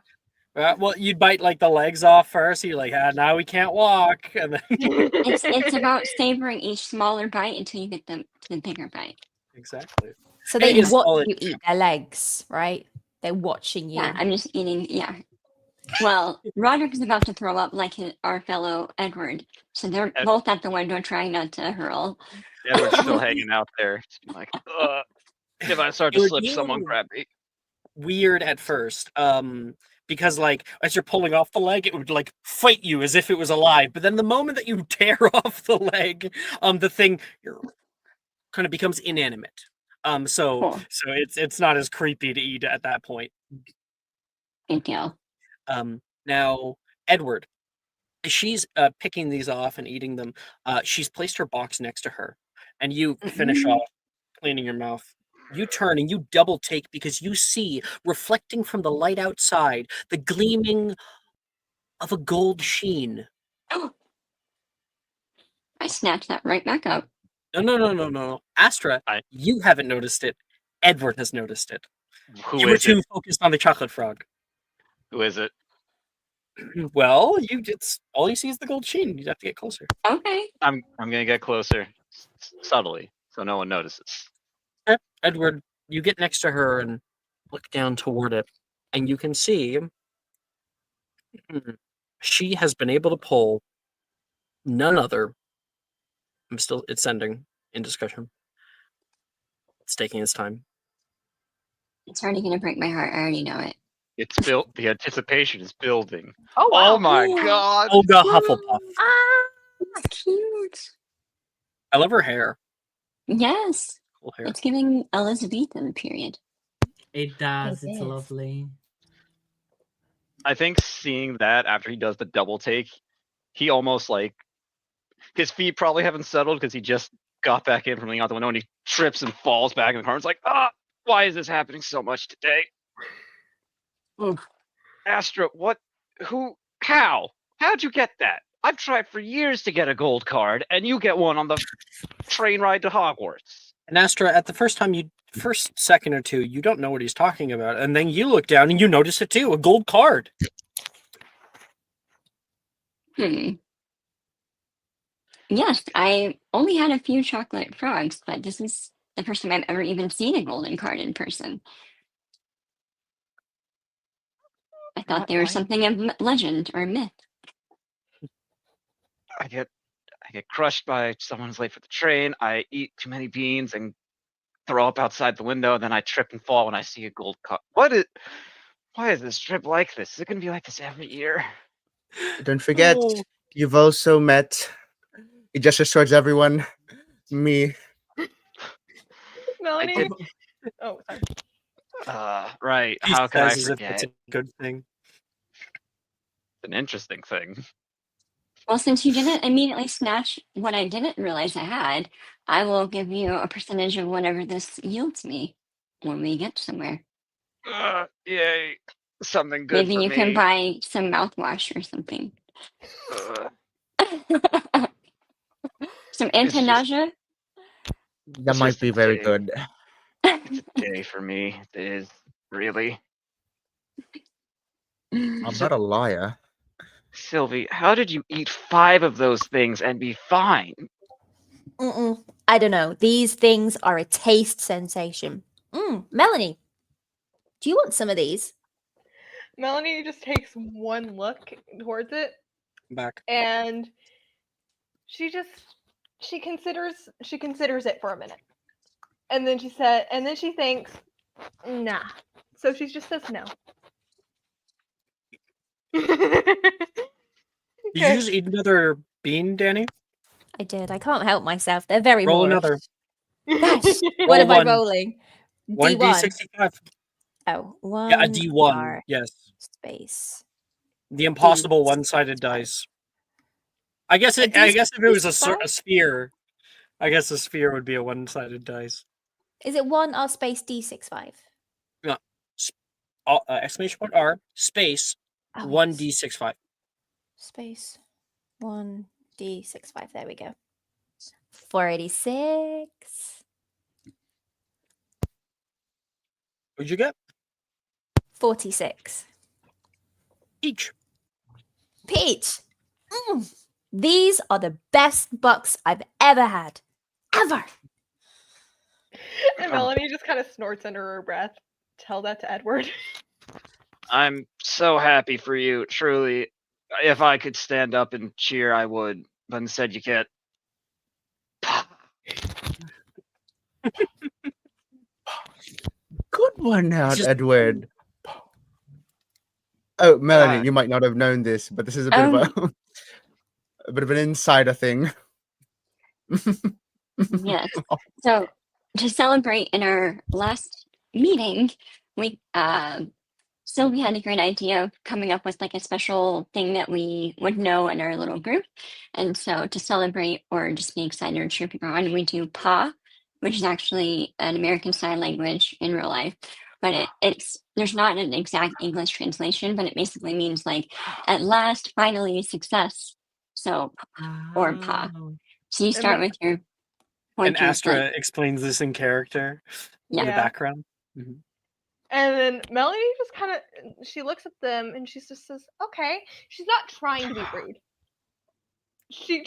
Well, you'd bite like the legs off first. You're like, now we can't walk, and then It's about savoring each smaller bite until you get to the bigger bite. exactly. So It they is watch solid. you eat their legs, right? They're watching you. Yeah, I'm just eating. Yeah. Well, Roderick is about to throw up like our fellow Edward, so they're both at the window trying not to hurl. Edward's still hanging out there. Just like, if I start It to would slip, be a someone little grab me. weird at first, because like as you're pulling off the leg, it would like fight you as if it was alive. But then the moment that you tear off the leg, the thing kind of becomes inanimate. So Cool. it's not as creepy to eat at that point. Thank you. Now Edward, she's picking these off and eating them. She's placed her box next to her, and you finish off cleaning your mouth. You turn and you double take because you see, reflecting from the light outside, the gleaming of a gold sheen. Oh, I snatched that right back up. No. Astra, you haven't noticed it. Edward has noticed it. Who You were is too it? focused on the chocolate frog. Who is it? Well, it's all you see is the gold sheen. You have to get closer. Okay. I'm gonna get closer, subtly, so no one notices. Edward, you get next to her and look down toward it, and you can see she has been able to pull none other. It's sending in discussion. It's taking its time. It's already gonna break my heart. I already know it. It's built. The anticipation is building. Oh wow. Oh my god! Olga Hufflepuff. That's cute. I love her hair. Yes. Cool hair. It's giving Elizabethan period. It does. It It's is. lovely. I think seeing that after he does the double take, he almost like his feet probably haven't settled because he just got back in from leaning out the window and he trips and falls back in the car. It's like, why is this happening so much today? Astra, what? Who? How? How'd you get that? I've tried for years to get a gold card, and you get one on the train ride to Hogwarts. And Astra, at the first second or two, you don't know what he's talking about, and then you look down and you notice it too—a gold card. Yes, I only had a few chocolate frogs, but this is the first time I've ever even seen a golden card in person. I thought they were something of legend or myth. I get crushed by someone who's late for the train. I eat too many beans and throw up outside the window, and then I trip and fall when I see a gold card. Why is this trip like this? Is it gonna be like this every year? Don't forget, you've also met. He gestures towards everyone. Me. Melanie. Oh, sorry. Right. He How could I says as if forget? it's a good thing. It's an interesting thing. Well, since you didn't immediately snatch what I didn't realize I had, I will give you a percentage of whatever this yields me when we get somewhere. Yay. Something good Maybe for you me. can buy some mouthwash or something. Some anti-nausea? That It's might just be a very day. good. It's a day for me. It is, really. I'm not a liar. Sylvie, how did you eat 5 of those things and be fine? I don't know. These things are a taste sensation. Melanie, do you want some of these? Melanie just takes one look towards it Back. and she considers it for a minute. And then she thinks, nah. So she just says no. Did you just eat another bean, Danny? I did. I can't help myself. They're very Roll Moorish. another. Gosh, Roll what am I one. rolling? 1d65. Oh, one. Yeah, a d1. R Yes. space. The impossible one-sided dice. I guess if it was a sphere, I guess a sphere would be a one-sided dice. Is it 1R space D65? No. Exclamation point R space 1d65. Space 1D65. There we go. 486. What'd you get? 46. Each. Peach. These are the best bucks I've ever had. Ever. And Melanie just kind of snorts under her breath. Tell that to Edward. I'm so happy for you, truly. If I could stand up and cheer, I would. But instead, you can't. Good one out, Edward. Oh, Melanie, you might not have known this, but this is a bit of a bit of an insider thing. Yes. So to celebrate in our last meeting, we Sylvie had a great idea of coming up with like a special thing that we would know in our little group. And so to celebrate or just be excited or cheer people on, we do PA, which is actually an American Sign Language in real life. But there's not an exact English translation, but it basically means like at last, finally, success. So or PA. So you start with your And Astra explains this in character in the background. And then Melanie just kind of, she looks at them and she just says, okay. She's not trying to be rude. She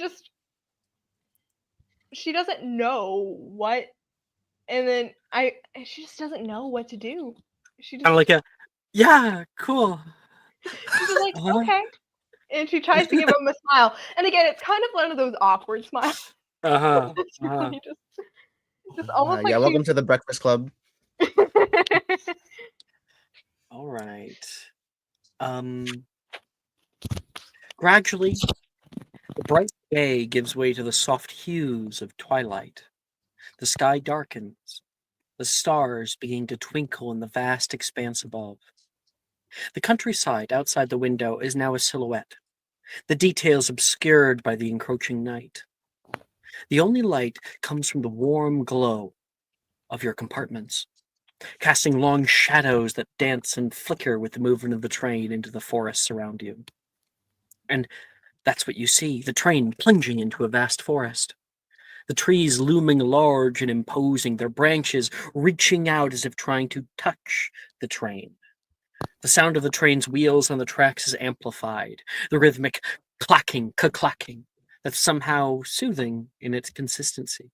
doesn't know what, and then she just doesn't know what to do. She just Kind of like a, yeah, cool. She's just like, okay. And she tries to give him a smile. And again, it's kind of one of those awkward smiles. It's really just almost like welcome to the Breakfast Club. All right. Gradually, the bright day gives way to the soft hues of twilight. The sky darkens. The stars begin to twinkle in the vast expanse above. The countryside outside the window is now a silhouette, the details obscured by the encroaching night. The only light comes from the warm glow of your compartments, casting long shadows that dance and flicker with the movement of the train into the forests around you. And that's what you see, the train plunging into a vast forest. The trees looming large and imposing, their branches reaching out as if trying to touch the train. The sound of the train's wheels on the tracks is amplified, the rhythmic clacking, clacking, that's somehow soothing in its consistency.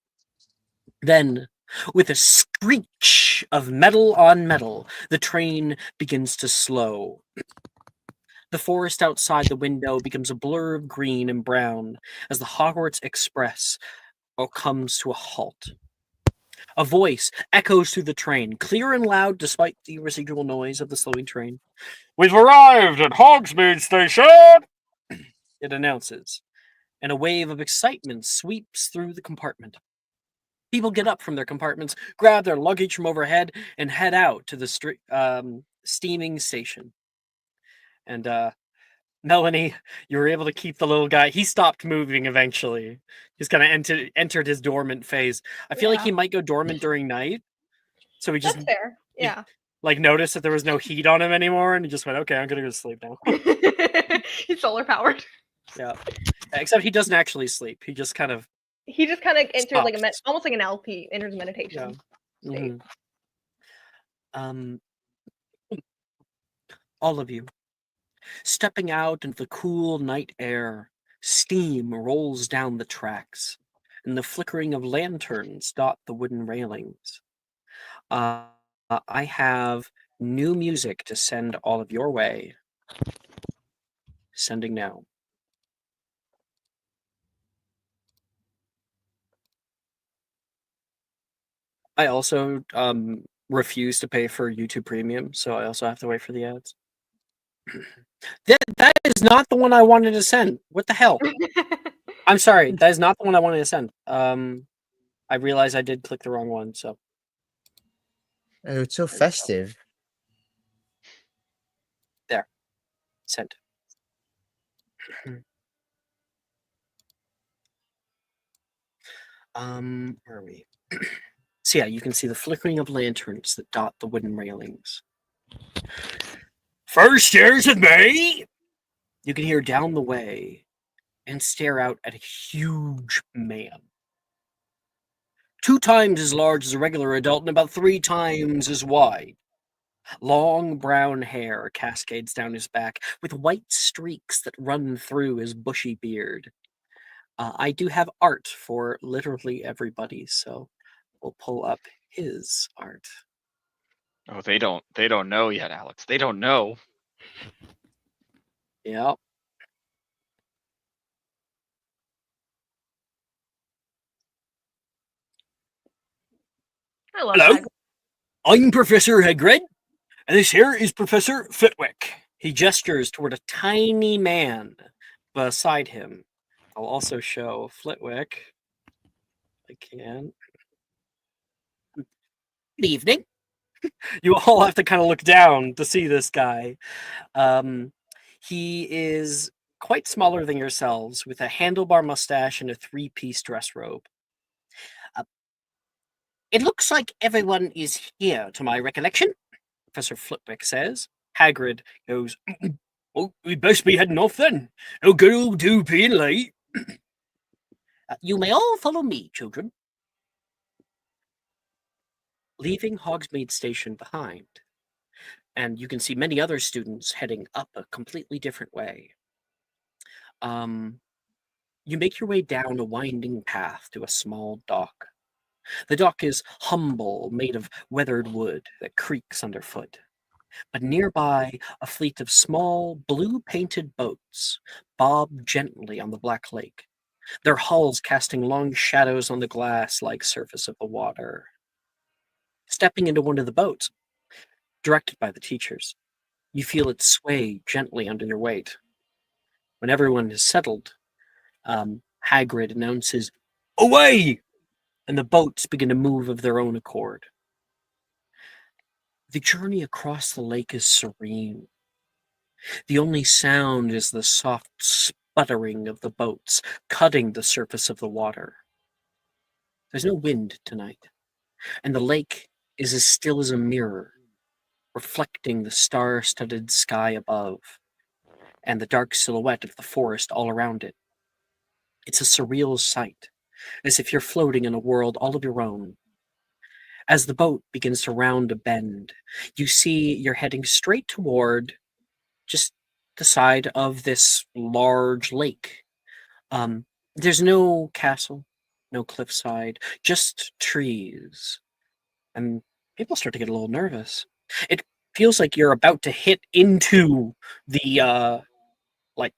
Then, with a screech of metal on metal, the train begins to slow. The forest outside the window becomes a blur of green and brown as the Hogwarts Express comes to a halt. A voice echoes through the train, clear and loud despite the residual noise of the slowing train. "We've arrived at Hogsmeade Station!" it announces, and a wave of excitement sweeps through the compartment. People get up from their compartments, grab their luggage from overhead, and head out to the steaming station. And Melanie, you were able to keep the little guy. He stopped moving eventually. He's kind of entered his dormant phase. I feel like he might go dormant during night. So he just That's fair. Yeah. Like noticed that there was no heat on him anymore, and he just went, okay, I'm gonna go to sleep now. He's solar powered. Yeah. Except he doesn't actually sleep. He just kind of enters like almost like an LP, enters meditation. Yeah. All of you stepping out into the cool night air, steam rolls down the tracks, and the flickering of lanterns dot the wooden railings. I have new music to send all of your way. Sending now. I also refuse to pay for YouTube Premium, so I also have to wait for the ads. That is not the one I wanted to send. What the hell? I'm sorry. That is not the one I wanted to send. I realized I did click the wrong one, so. Oh, it's so festive. There. Sent. Where are we? So yeah, you can see the flickering of lanterns that dot the wooden railings. First years with me! You can hear down the way and stare out at a huge man. 2 times as large as a regular adult and about 3 times as wide. Long brown hair cascades down his back with white streaks that run through his bushy beard. I do have art for literally everybody, so we'll pull up his art. Oh, they don't know yet, Alex. They don't know. Yep. I love Hello, Hagrid. I'm Professor Hagrid, and this here is Professor Flitwick. He gestures toward a tiny man beside him. I'll also show Flitwick. I can. Good evening. You all have to kind of look down to see this guy. He is quite smaller than yourselves, with a handlebar mustache and a 3-piece dress robe. It looks like everyone is here, to my recollection, Professor Flitwick says. Hagrid goes, "Oh, we'd best be heading off then. No good will do being late." You may all follow me, children. Leaving Hogsmeade Station behind, and you can see many other students heading up a completely different way. You make your way down a winding path to a small dock. The dock is humble, made of weathered wood that creaks underfoot. But nearby, a fleet of small, blue-painted boats bob gently on the black lake, their hulls casting long shadows on the glass-like surface of the water. Stepping into one of the boats, directed by the teachers, you feel it sway gently under your weight. When everyone is settled, Hagrid announces, "Away!" and the boats begin to move of their own accord. The journey across the lake is serene. The only sound is the soft sputtering of the boats cutting the surface of the water. There's no wind tonight, and the lake is as still as a mirror, reflecting the star-studded sky above and the dark silhouette of the forest all around it. It's a surreal sight, as if you're floating in a world all of your own. As the boat begins to round a bend, you see you're heading straight toward just the side of this large lake. There's no castle, no cliffside, just trees. And people start to get a little nervous. It feels like you're about to hit into the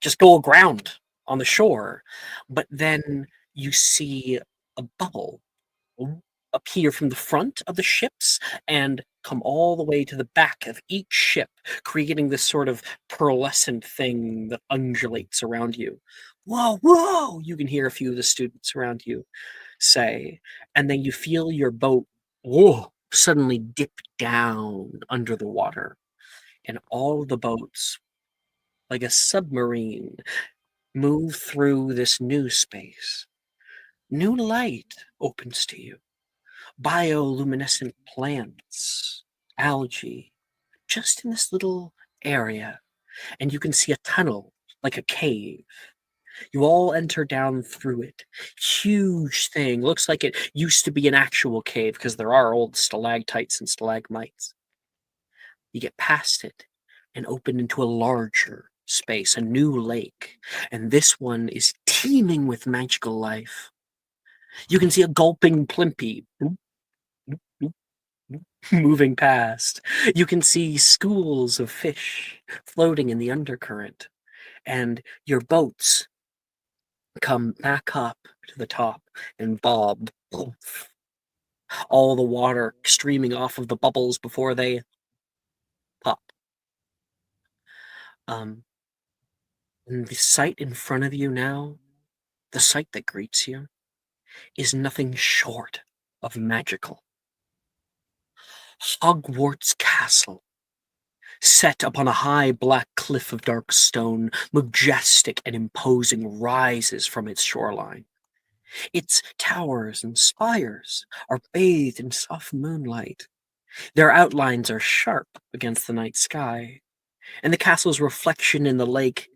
just go aground on the shore. But then you see a bubble appear from the front of the ships and come all the way to the back of each ship, creating this sort of pearlescent thing that undulates around you. Whoa, whoa! You can hear a few of the students around you say, and then you feel your boat, whoa, suddenly dip down under the water, and all the boats, like a submarine, move through this new space. New light opens to you. Bioluminescent plants, algae, just in this little area. And you can see a tunnel, like a cave. You all enter down through it. Huge thing. Looks like it used to be an actual cave because there are old stalactites and stalagmites. You get past it and open into a larger space, a new lake. And this one is teeming with magical life. You can see a gulping Plimpy moving past. You can see schools of fish floating in the undercurrent. And your boats come back up to the top and bob. All the water streaming off of the bubbles before they pop. And the sight in front of you now, the sight that greets you, is nothing short of magical. Hogwarts Castle, set upon a high black cliff of dark stone, majestic and imposing, rises from its shoreline. Its towers and spires are bathed in soft moonlight. Their outlines are sharp against the night sky, and the castle's reflection in the lake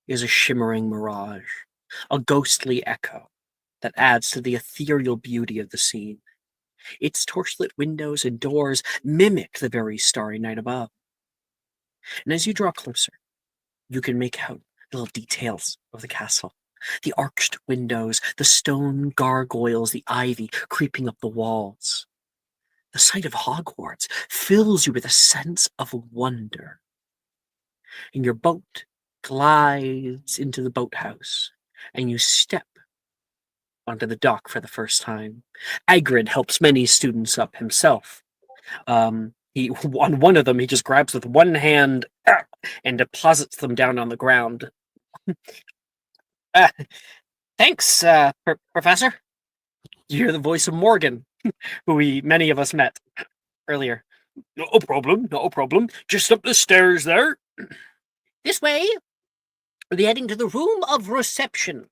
is a shimmering mirage, a ghostly echo that adds to the ethereal beauty of the scene. Its torchlit windows and doors mimic the very starry night above. And as you draw closer, you can make out little details of the castle. The arched windows, the stone gargoyles, the ivy creeping up the walls. The sight of Hogwarts fills you with a sense of wonder. And your boat glides into the boathouse, and you step onto the dock for the first time. Hagrid helps many students up himself. He on one of them, he just grabs with one hand and deposits them down on the ground. Thanks, Professor. You hear the voice of Morgan, who many of us met earlier. Not a problem. Just up the stairs there. This way. We'll be heading to the room of reception.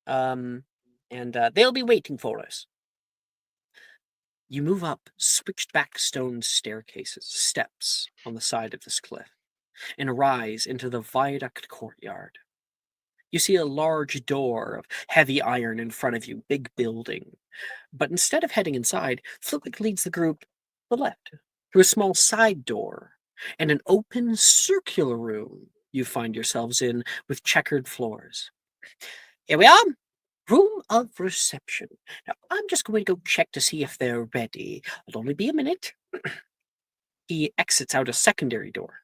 And they'll be waiting for us. You move up switched-back stone steps on the side of this cliff, and rise into the viaduct courtyard. You see a large door of heavy iron in front of you, big building. But instead of heading inside, Flitwick leads the group to the left, through a small side door and an open circular room you find yourselves in with checkered floors. Here we are. Room of reception. Now, I'm just going to go check to see if they're ready. It'll only be a minute. He exits out a secondary door.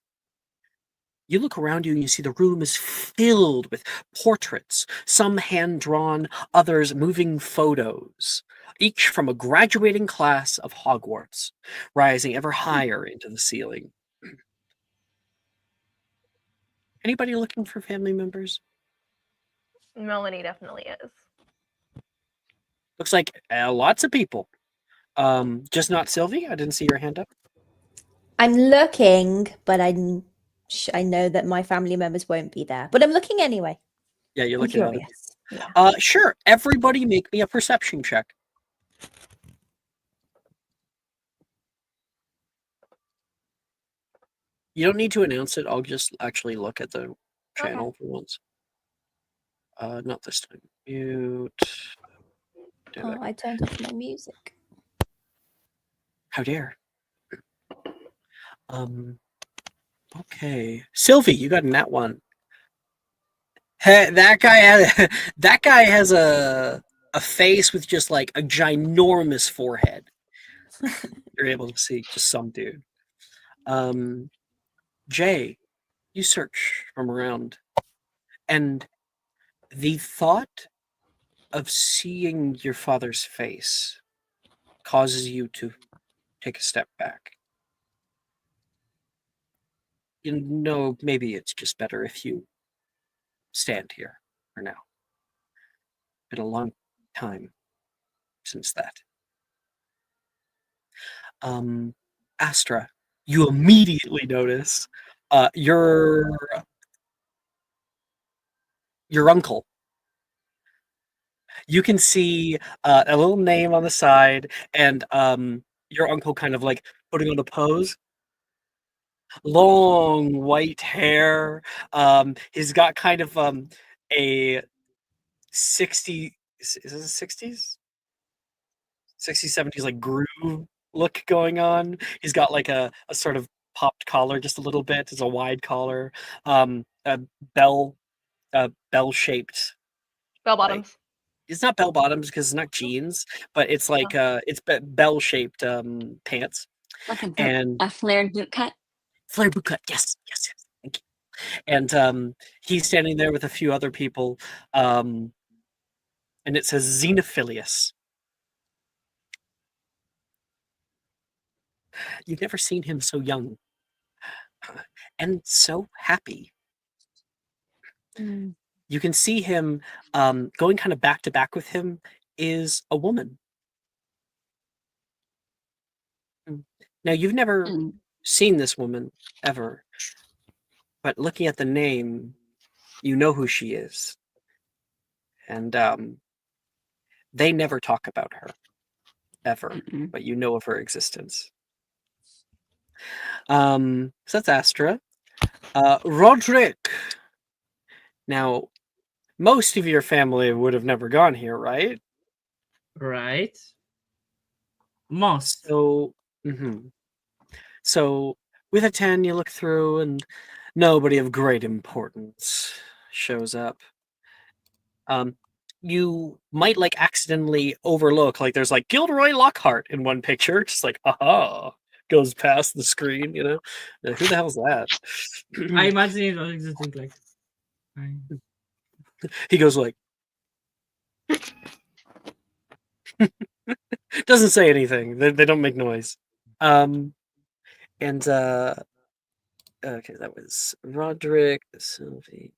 You look around you and you see the room is filled with portraits, some hand-drawn, others moving photos, each from a graduating class of Hogwarts, rising ever higher into the ceiling. Anybody looking for family members? Melanie definitely is. Looks like lots of people. Just not Sylvie? I didn't see your hand up. I'm looking, but I know that my family members won't be there. But I'm looking anyway. Yeah, you're I'm looking at other curious. people. Yeah. Sure. Everybody make me a perception check. You don't need to announce it. I'll just actually look at the channel for once. Not this time. Mute. Oh, I turned off my music. How dare. Okay. Sylvie, you got a nat one. Hey, that guy has a face with just like a ginormous forehead. You're able to see just some dude. Jay, you search from around, and the thought of seeing your father's face causes you to take a step back. You know, maybe it's just better if you stand here for now. Been a long time since that. Astra, you immediately notice your uncle. You can see a little name on the side, and your uncle kind of like putting on a pose. Long white hair. He's got kind of a 60s, is it 60s? 60s, 70s like groove look going on. He's got like a sort of popped collar just a little bit. It's a wide collar. A bell shaped. Bell bottoms. Like, it's not bell bottoms because it's not jeans, but it's like it's bell shaped pants. Like And a flared boot cut. Flared boot cut. Yes. Thank you. And he's standing there with a few other people, and it says Xenophilius. You've never seen him so young and so happy. You can see him going kind of back to back with him is a woman. Now, you've never seen this woman ever, but looking at the name, you know who she is. And they never talk about her, ever, but you know of her existence. So that's Astra. Roderick. Now, most of your family would have never gone here, right? Right. Most. So, So, with a 10, you look through, and nobody of great importance shows up. You might like accidentally overlook, like there's like Gilderoy Lockhart in one picture, just like, aha, goes past the screen, you know? Like, who the hell's that? I imagine it was existing like. He goes like, doesn't say anything. They don't make noise. Okay, that was Roderick, Sylvie,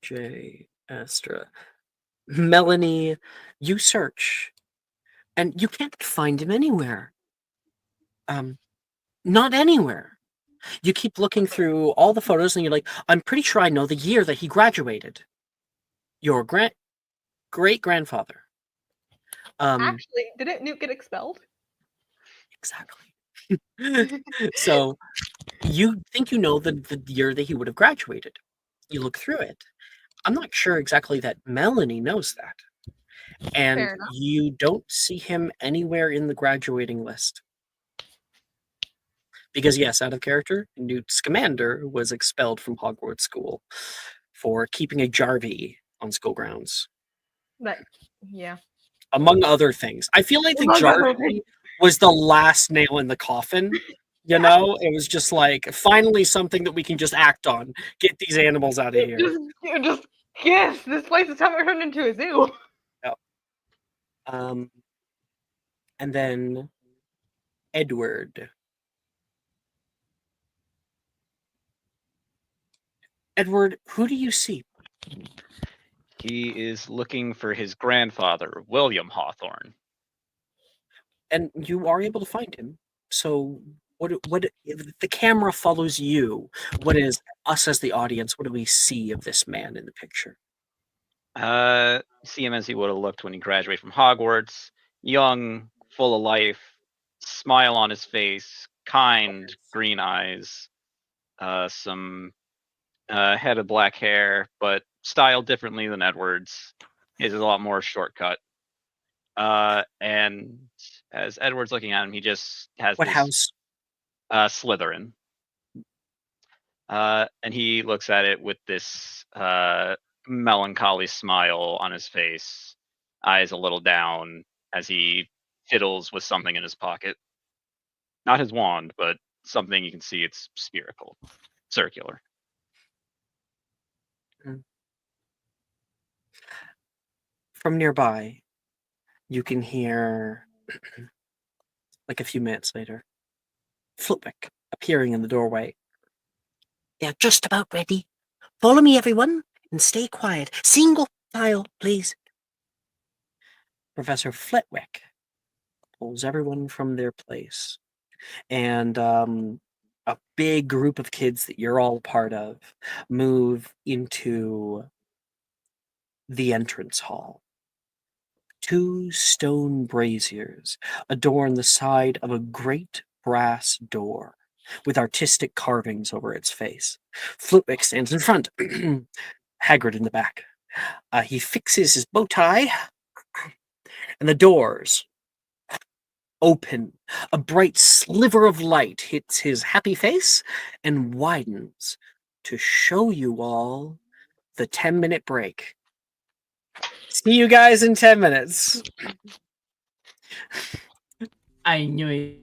Jay, Astra. Melanie, you search, and you can't find him anywhere. Not anywhere. You keep looking through all the photos, and you're like, I'm pretty sure I know the year that he graduated. Your great-grandfather. Actually, didn't Newt get expelled? Exactly. So you think you know the year that he would have graduated. You look through it. I'm not sure exactly that Melanie knows that. And you don't see him anywhere in the graduating list. Because yes, out of character, Newt Scamander was expelled from Hogwarts School for keeping a Jarvie on school grounds, But yeah. among other things. I feel like the Jarvie was the last nail in the coffin. You know, it was just like finally something that we can just act on. Get these animals out of here. Just yes, this place is turned into a zoo. Yep. And then Edward. Edward, who do you see? He is looking for his grandfather, William Hawthorne. And you are able to find him. So what if the camera follows you? What is us as the audience? What do we see of this man in the picture? See him as he would have looked when he graduated from Hogwarts. Young, full of life, smile on his face, kind, green eyes, some head of black hair, but styled differently than Edward's. His is a lot more shortcut. And as Edward's looking at him, he just has What this house? Slytherin. And he looks at it with this melancholy smile on his face, eyes a little down as he fiddles with something in his pocket. Not his wand, but something you can see it's spherical, circular. From nearby, you can hear, like a few minutes later, Flitwick appearing in the doorway. They're just about ready. Follow me, everyone, and stay quiet. Single file, please. Professor Flitwick pulls everyone from their place, and a big group of kids that you're all part of move into the entrance hall. 2 stone braziers adorn the side of a great brass door with artistic carvings over its face. Flitwick stands in front, Hagrid in the back. He fixes his bow tie, and the doors open. A bright sliver of light hits his happy face and widens to show you all the 10-minute break. See you guys in 10 minutes. I knew it.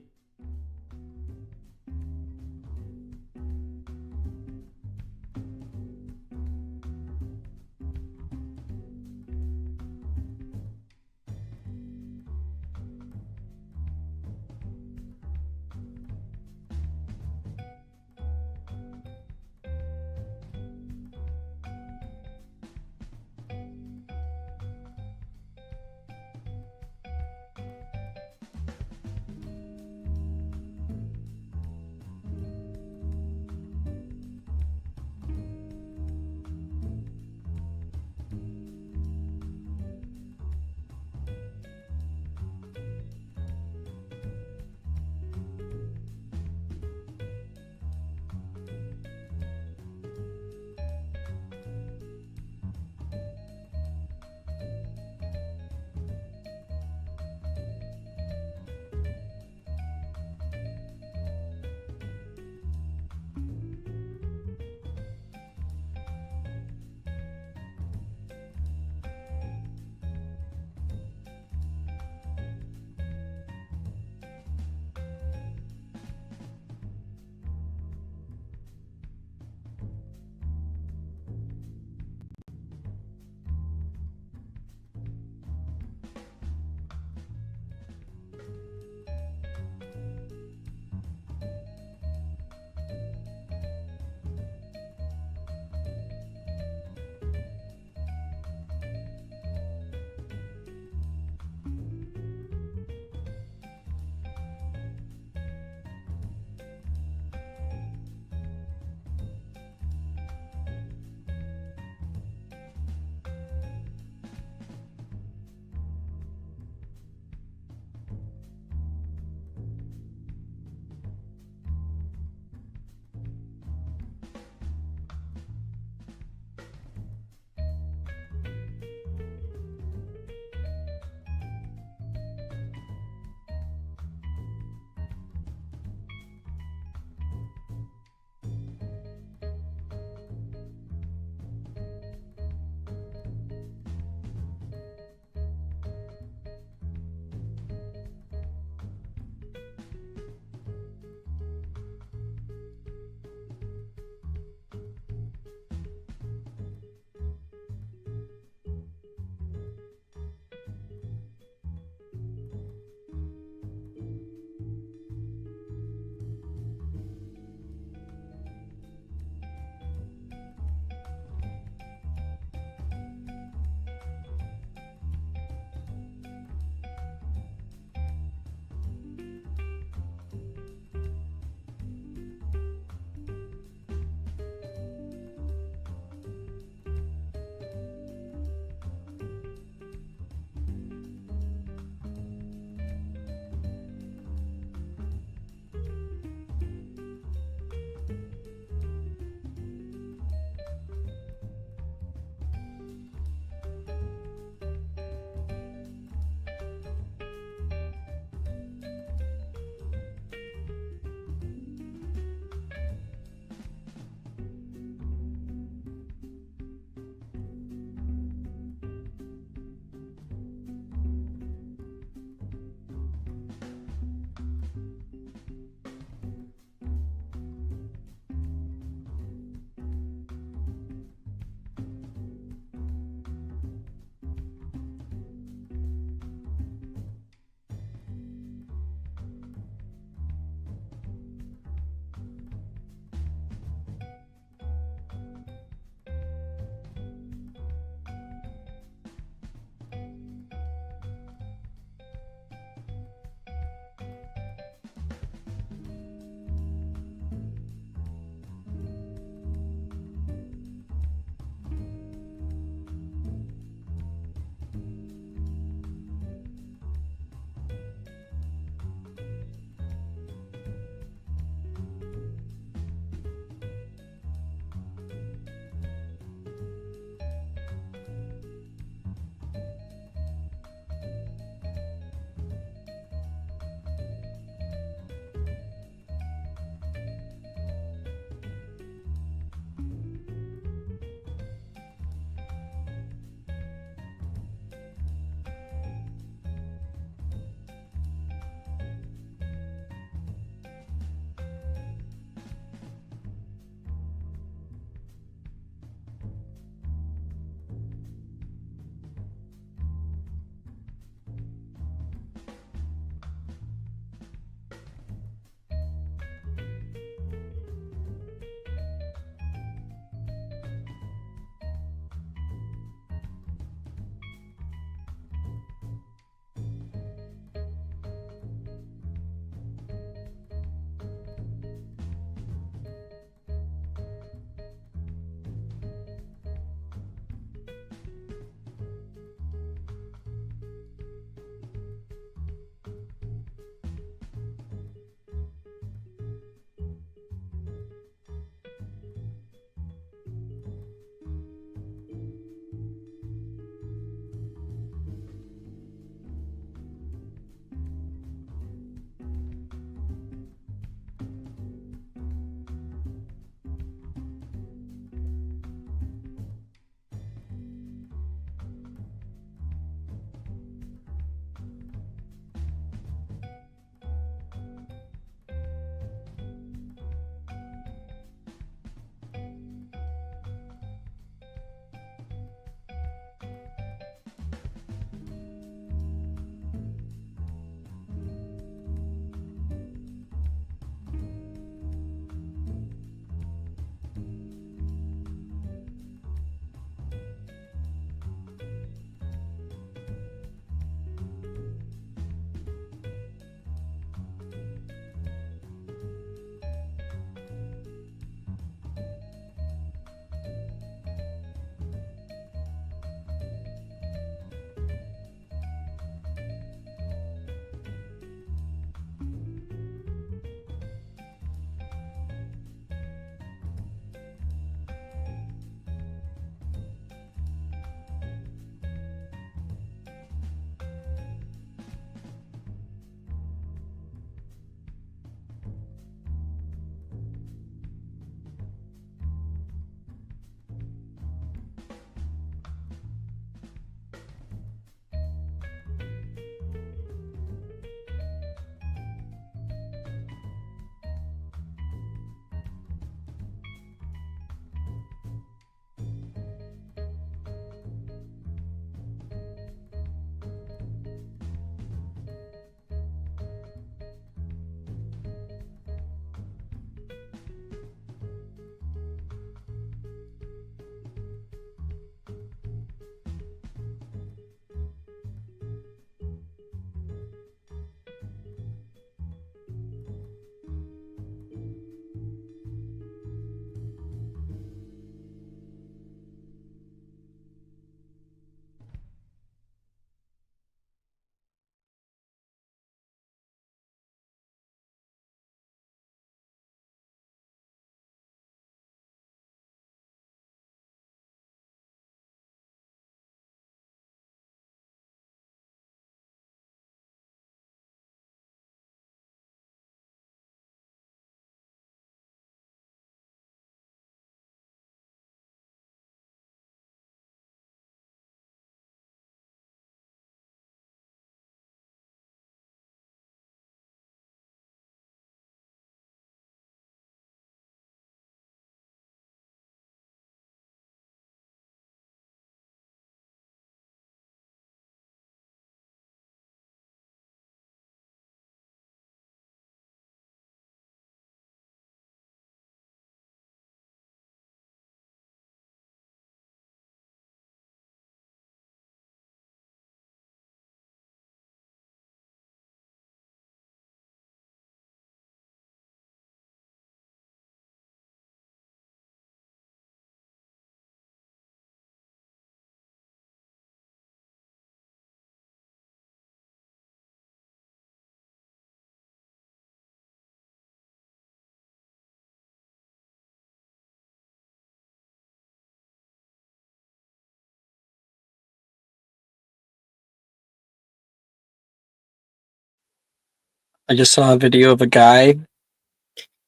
I just saw a video of a guy.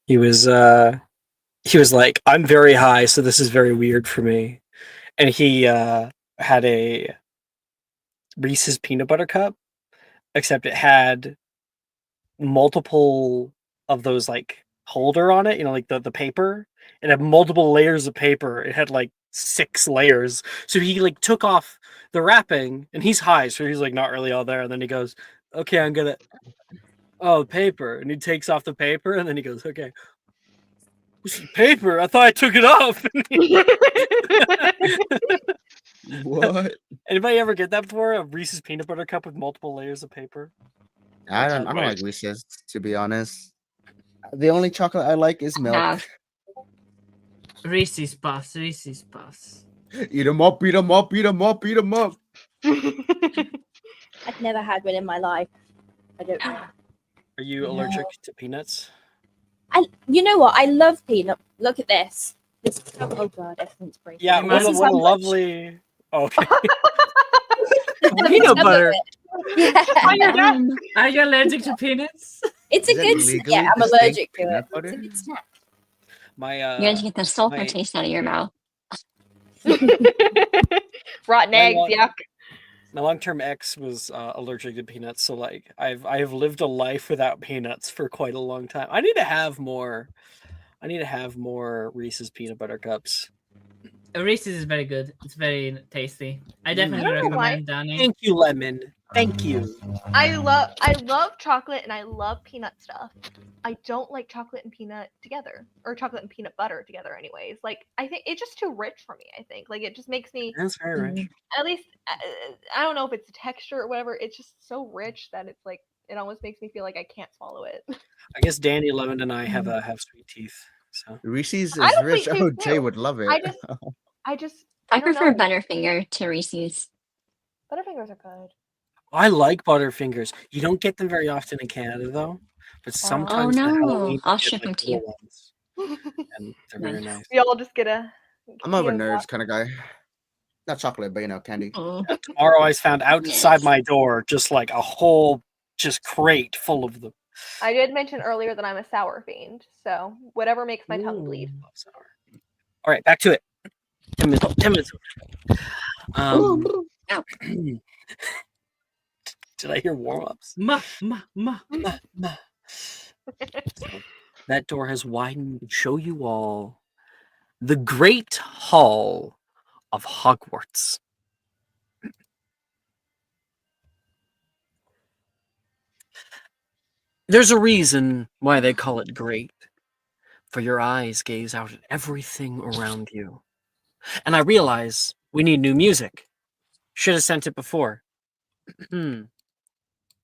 He was like, I'm very high, so this is very weird for me. And he had a Reese's peanut butter cup, except it had multiple of those like holder on it, you know, like the paper. It had multiple layers of paper. It had like 6 layers. So he like took off the wrapping, and he's high, so he's like not really all there. And then he goes, "Okay, I'm gonna paper," and he takes off the paper, and then he goes, "Okay, this is paper. I thought I took it off." What? Anybody ever get that before? A Reese's peanut butter cup with multiple layers of paper? I don't like Reese's, to be honest. The only chocolate I like is milk. have. Reese's Puffs. Reese's Puffs. Eat 'em up, eat 'em up, eat 'em up, eat 'em up. I've never had one in my life. I don't know. Are you allergic to peanuts? You know what? I love peanut. Look at this. Oh god, everything's breaking. Yeah, what This is a how much- lovely. Okay. Peanut butter. Yeah. Are you allergic to peanuts? It's a Is it good. legally Yeah, I'm distinct allergic to peanut it. It's butter? a good snack. My You have to get the sulfur my- taste out of your mouth. Rotten My eggs, long- yuck. my long-term ex was allergic to peanuts, so like I have lived a life without peanuts for quite a long time. I need to have more Reese's peanut butter cups. Reese's is very good. It's very tasty. I definitely I don't know why. recommend Danny. Thank you, Lemon. Thank you. I love chocolate and I love peanut stuff. I don't like chocolate and peanut together, or chocolate and peanut butter together. Anyways, like I think it's just too rich for me. I think like it just makes me, That's very rich. at least I don't know if it's the texture or whatever. It's just so rich that it's like it almost makes me feel like I can't swallow it. I guess Danny, Lemon, and I have sweet teeth. So Reese's I is love rich. sweet Oh, teeth, Jay too. would love it. I don't I prefer know. Butterfinger to Reese's. Butterfingers are good. I like Butterfingers. You don't get them very often in Canada, though. But sometimes the no. Halloween I'll you get, ship them to you. little ones, and they're very nice. We all just get a. I'm more of a Keo nerds kind of guy. Not chocolate, but candy. Oh. Tomorrow I found outside my door just like a whole crate full of them. I did mention earlier that I'm a sour fiend, so whatever makes my tongue bleed. Love sour. All right, back to it. 10 minutes. 10 minutes. Ow. Did I hear warm-ups? Ma. That door has widened to show you all the Great Hall of Hogwarts. There's a reason why they call it great. For your eyes gaze out at everything around you. And I realize we need new music. Should have sent it before.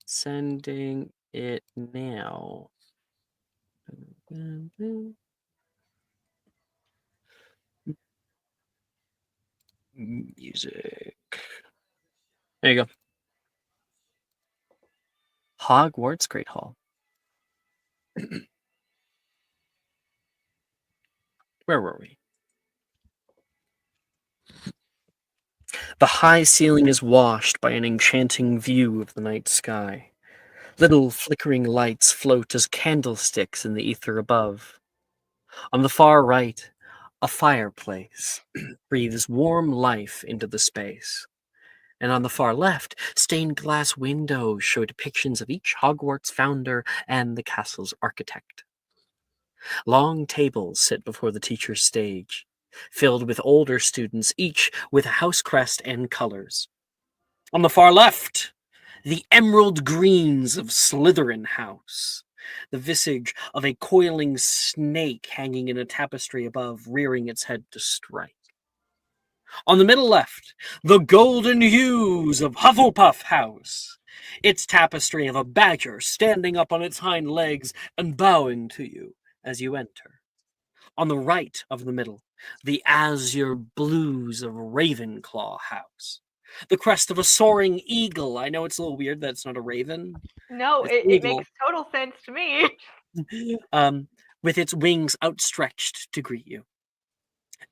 Sending it now. Music. There you go. Hogwarts Great Hall. Where were we? The high ceiling is washed by an enchanting view of the night sky. Little flickering lights float as candlesticks in the ether above. On the far right, a fireplace breathes warm life into the space. And on the far left, stained glass windows show depictions of each Hogwarts founder and the castle's architect. Long tables sit before the teacher's stage, filled with older students, each with a house crest and colors. On the far left, the emerald greens of Slytherin House, the visage of a coiling snake hanging in a tapestry above, rearing its head to strike. On the middle left, the golden hues of Hufflepuff House, its tapestry of a badger standing up on its hind legs and bowing to you as you enter. On the right of the middle, the azure blues of Ravenclaw House, the crest of a soaring eagle. I know it's a little weird that it's not a raven. No, It's it evil. makes total sense to me. With its wings outstretched to greet you.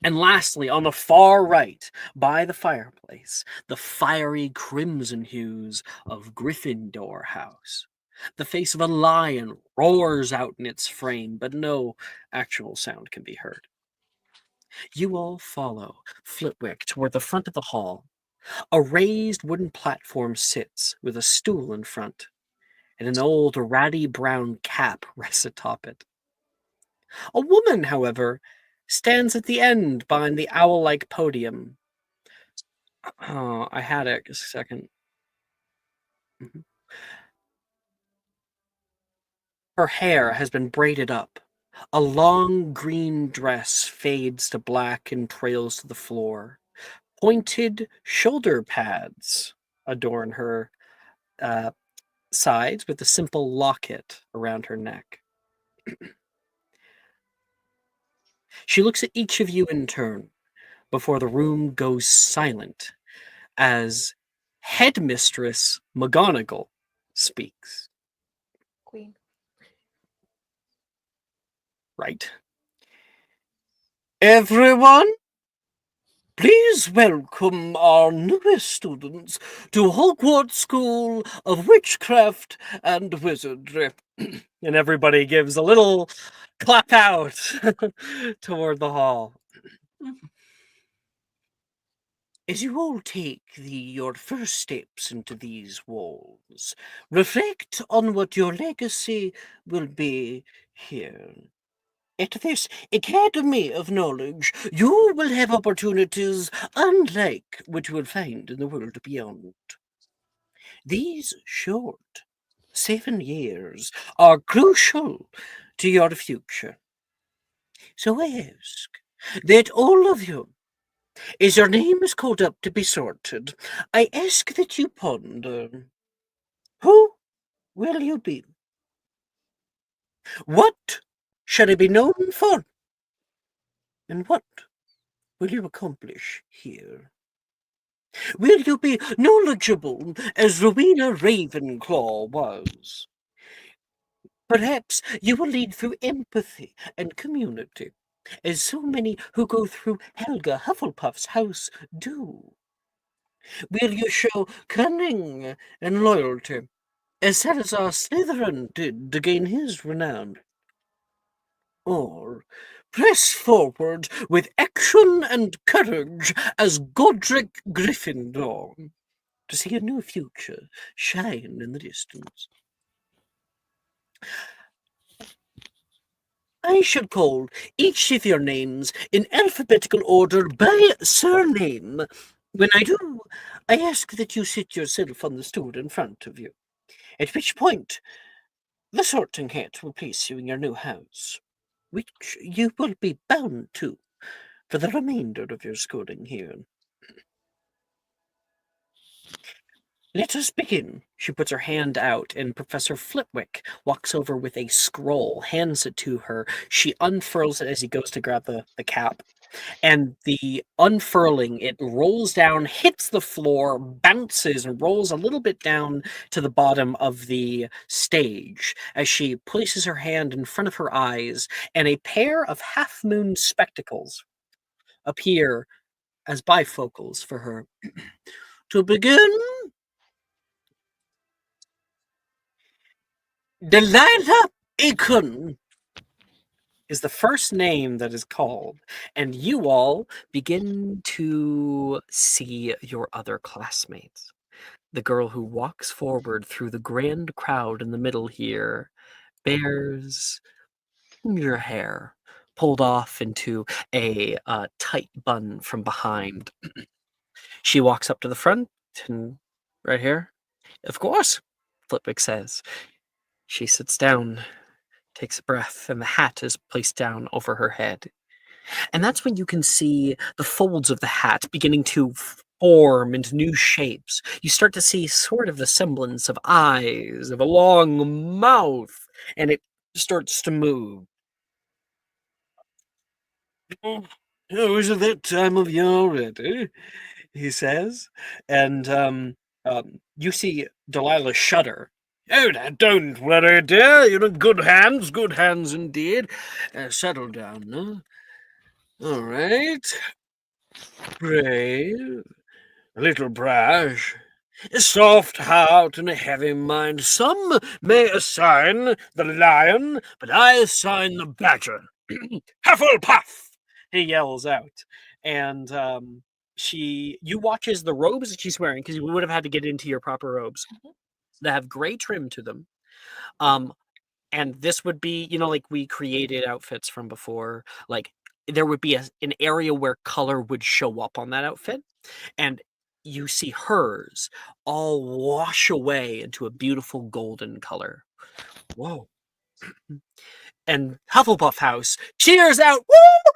And lastly, on the far right, by the fireplace, the fiery crimson hues of Gryffindor House, The face of a lion roars out in its frame, but no actual sound can be heard. You all follow Flitwick toward the front of the hall. A raised wooden platform sits with a stool in front, and an old ratty brown cap rests atop it. A woman, however, stands at the end behind the owl-like podium. Oh, I had it just a second. Her hair has been braided up. A long green dress fades to black and trails to the floor. Pointed shoulder pads adorn her sides with a simple locket around her neck. She looks at each of you in turn before the room goes silent as Headmistress McGonagall speaks. Queen. Right. Everyone, please welcome our newest students to Hogwarts School of Witchcraft and Wizardry. And everybody gives a little clap out toward the hall. As you all take your first steps into these walls, reflect on what your legacy will be here. At this Academy of Knowledge, you will have opportunities unlike what you will find in the world beyond. These short 7 years are crucial to your future. So I ask that all of you, as your name is called up to be sorted, I ask that you ponder, who will you be? What shall I be known for? And what will you accomplish here? Will you be knowledgeable as Rowena Ravenclaw was? Perhaps you will lead through empathy and community, as so many who go through Helga Hufflepuff's house do. Will you show cunning and loyalty, as Salazar Slytherin did to gain his renown? Or press forward with action and courage as Godric Gryffindor to see a new future shine in the distance? I should call each of your names in alphabetical order by surname. When I do, I ask that you sit yourself on the stool in front of you, at which point the sorting hat will place you in your new house, which you will be bound to for the remainder of your schooling here. Let us begin. She puts her hand out, and Professor Flitwick walks over with a scroll, hands it to her. She unfurls it as he goes to grab the cap. And the unfurling, it rolls down, hits the floor, bounces, and rolls a little bit down to the bottom of the stage as she places her hand in front of her eyes, and a pair of half-moon spectacles appear as bifocals for her. To begin, Delilah Aiken is the first name that is called, and you all begin to see your other classmates. The girl who walks forward through the grand crowd in the middle here bears your hair pulled off into a tight bun from behind. She walks up to the front and right here, of course, Flitwick says. She sits down, takes a breath, and the hat is placed down over her head. And that's when you can see the folds of the hat beginning to form into new shapes. You start to see sort of the semblance of eyes, of a long mouth, and it starts to move. Oh, is it that time of year already? He says. And you see Delilah shudder. Oh, now don't worry, dear. You're in good hands indeed. Settle down now. All right. Brave. A little brash. Soft heart and a heavy mind. Some may assign the lion, but I assign the badger. Hufflepuff! He yells out. And you watch as the robes that she's wearing, because you would have had to get into your proper robes, that have gray trim to them. And this would be, like we created outfits from before, like there would be an area where color would show up on that outfit, and you see hers all wash away into a beautiful golden color. Whoa. And Hufflepuff House cheers out, woo!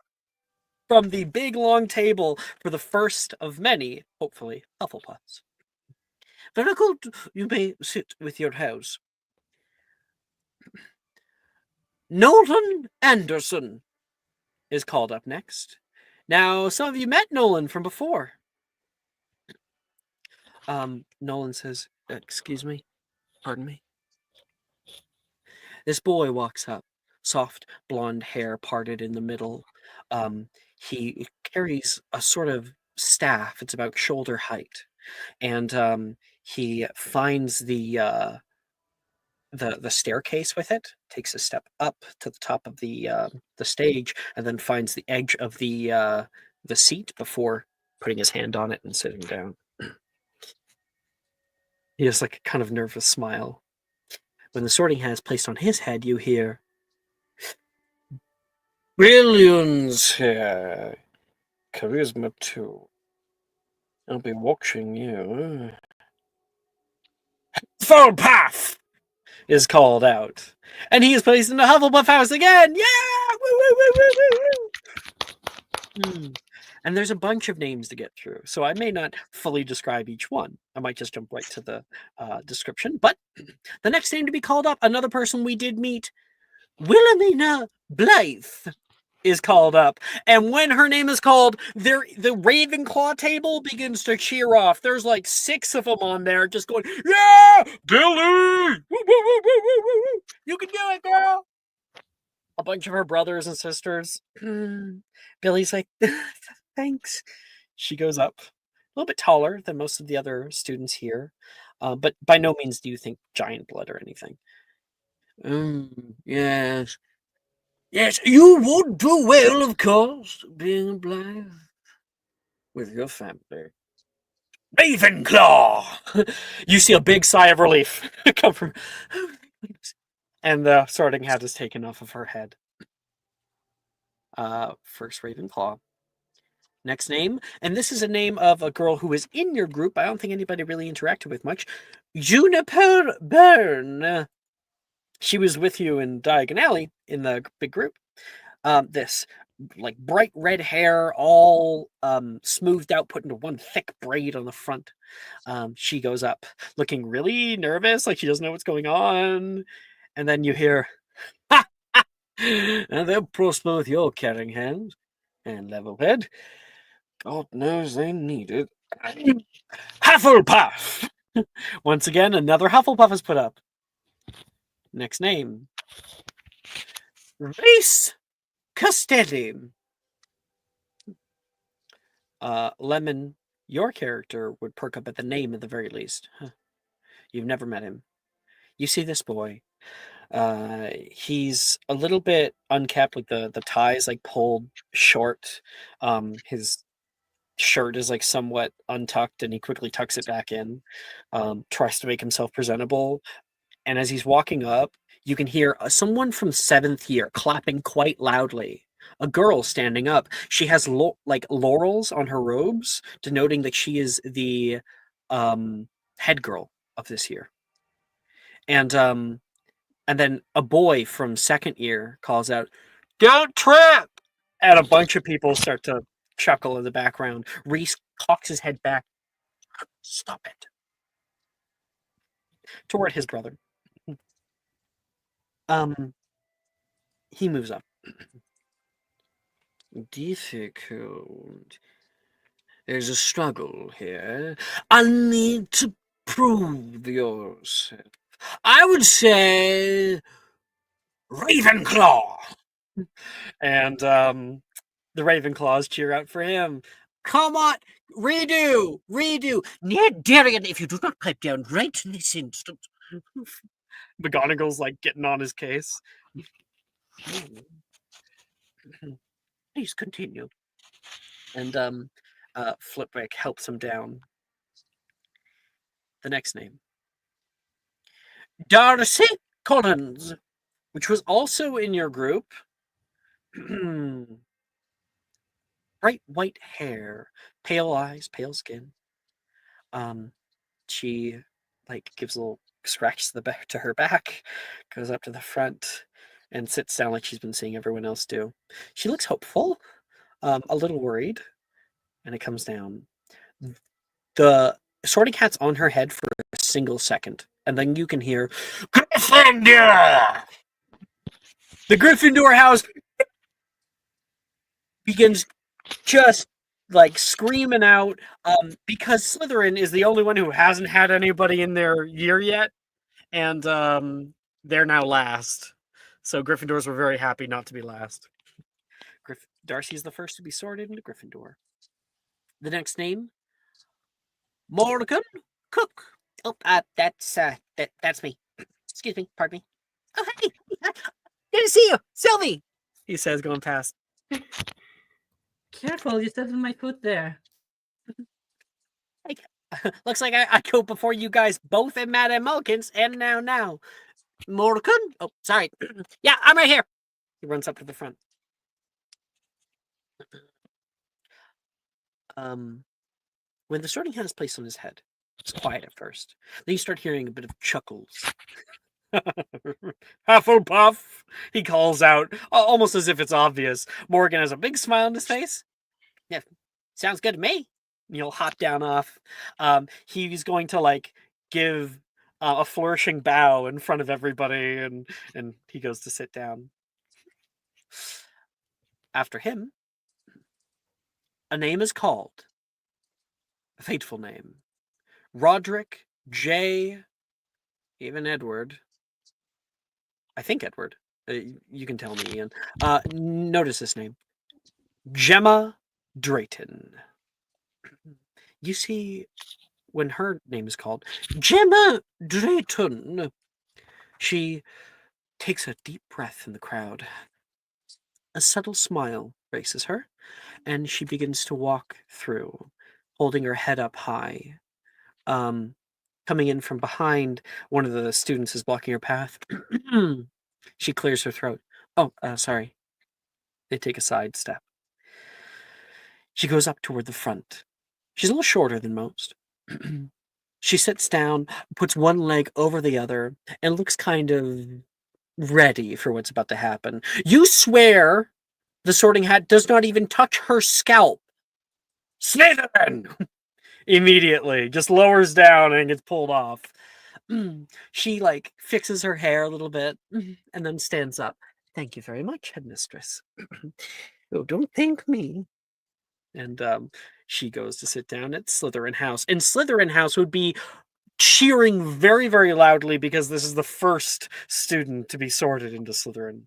From the big long table for the first of many, hopefully, Hufflepuffs. Very good. You may sit with your house. Nolan Anderson is called up next. Now, some of you met Nolan from before. Nolan says, excuse me, pardon me. This boy walks up, soft blonde hair parted in the middle. He carries a sort of staff. It's about shoulder height. And he finds the staircase with it, takes a step up to the top of the stage, and then finds the edge of the seat before putting his hand on it and sitting down. He has like a kind of nervous smile. When the Sorting Hat is placed on his head, you hear, "Billions here. Charisma too. I'll be watching you." Full path is called out, and he is placed in the Hufflepuff house again. Yeah! Woo, woo, woo, woo, woo, woo. And there's a bunch of names to get through, so I may not fully describe each one. I might just jump right to the description. But the next name to be called up, another person we did meet, Wilhelmina Blythe, is called up. And when her name is called, the Ravenclaw table begins to cheer off. There's like 6 of them on there just going, yeah, Billy! Woo, woo, woo, woo, woo, woo, woo. You can do it, girl! A bunch of her brothers and sisters. Billy's like, thanks. She goes up, a little bit taller than most of the other students here, but by no means do you think giant blood or anything. Yes. Yes, you would do well, of course, being a Blythe with your family. Ravenclaw! You see a big sigh of relief come from... And the Sorting Hat is taken off of her head. First Ravenclaw. Next name, and this is a name of a girl who is in your group. I don't think anybody really interacted with much. Juniper Byrne. She was with you in Diagon Alley in the big group. This like bright red hair, all smoothed out, put into one thick braid on the front. She goes up looking really nervous, like she doesn't know what's going on. And then you hear, ha, ha, and they'll prosper with your caring hand and level head. God knows they need it. Hufflepuff! Once again, another Hufflepuff is put up. Next name. Reese Castelli. Lemon, your character would perk up at the name at the very least. Huh. You've never met him. You see this boy. He's a little bit unkept, like the tie's like pulled short. His shirt is like somewhat untucked and he quickly tucks it back in, tries to make himself presentable. And as he's walking up, you can hear someone from 7th year clapping quite loudly. A girl standing up. She has like laurels on her robes, denoting that she is the head girl of this year. And then a boy from 2nd year calls out, "Don't trip!" And a bunch of people start to chuckle in the background. Reese cocks his head back. Stop it. Toward his brother. He moves up. Difficult. There's a struggle here. I need to prove yourself. I would say Ravenclaw. And the Ravenclaws cheer out for him. Come on, redo. Ned Darien, if you do not pipe down right this instant. McGonagall's like getting on his case. Please continue. And Flitwick helps him down. The next name. Darcy Collins, which was also in your group. Bright white hair, pale eyes, pale skin. She like gives a little scratch to the back to her back, goes up to the front, and sits down like she's been seeing everyone else do. She looks hopeful, a little worried, and it comes down. The sorting hat's on her head for a single second, and then you can hear Gryffindor! The Gryffindor house begins just like screaming out, because Slytherin is the only one who hasn't had anybody in their year yet, and they're now last. So Gryffindors were very happy not to be last. Darcy's the first to be sorted into Gryffindor. The next name, Morgan Cook. Oh, that's me. Excuse me, pardon me. Oh, hey, good to see you, Sylvie. He says, going past. Careful, you stepped on my foot there. Looks like I go before you guys both at Madame Mulkins, and now. Morgan? Oh, sorry. Yeah, I'm right here. He runs up to the front. When the sorting hat is placed on his head, it's quiet at first. Then you start hearing a bit of chuckles. Hufflepuff, he calls out, almost as if it's obvious. Morgan has a big smile on his face. Yeah, sounds good to me. You'll hop down off. He's going to like give a flourishing bow in front of everybody, and he goes to sit down. After him, a name is called. A fateful name. Roderick J. Even Edward. I think Edward. You can tell me, Ian. Notice this name. Gemma Drayton. You see, when her name is called Gemma Drayton, she takes a deep breath in the crowd. A subtle smile graces her, and she begins to walk through, holding her head up high. Coming in from behind, one of the students is blocking her path. She clears her throat. Oh, sorry. They take a side step. She goes up toward the front. She's a little shorter than most. She sits down, puts one leg over the other, and looks kind of ready for what's about to happen. You swear the sorting hat does not even touch her scalp. Slytherin! Immediately, just lowers down and gets pulled off. She like fixes her hair a little bit and then stands up. Thank you very much, headmistress. Oh, don't thank me. And she goes to sit down at Slytherin House. And Slytherin House would be cheering very, very loudly because this is the first student to be sorted into Slytherin.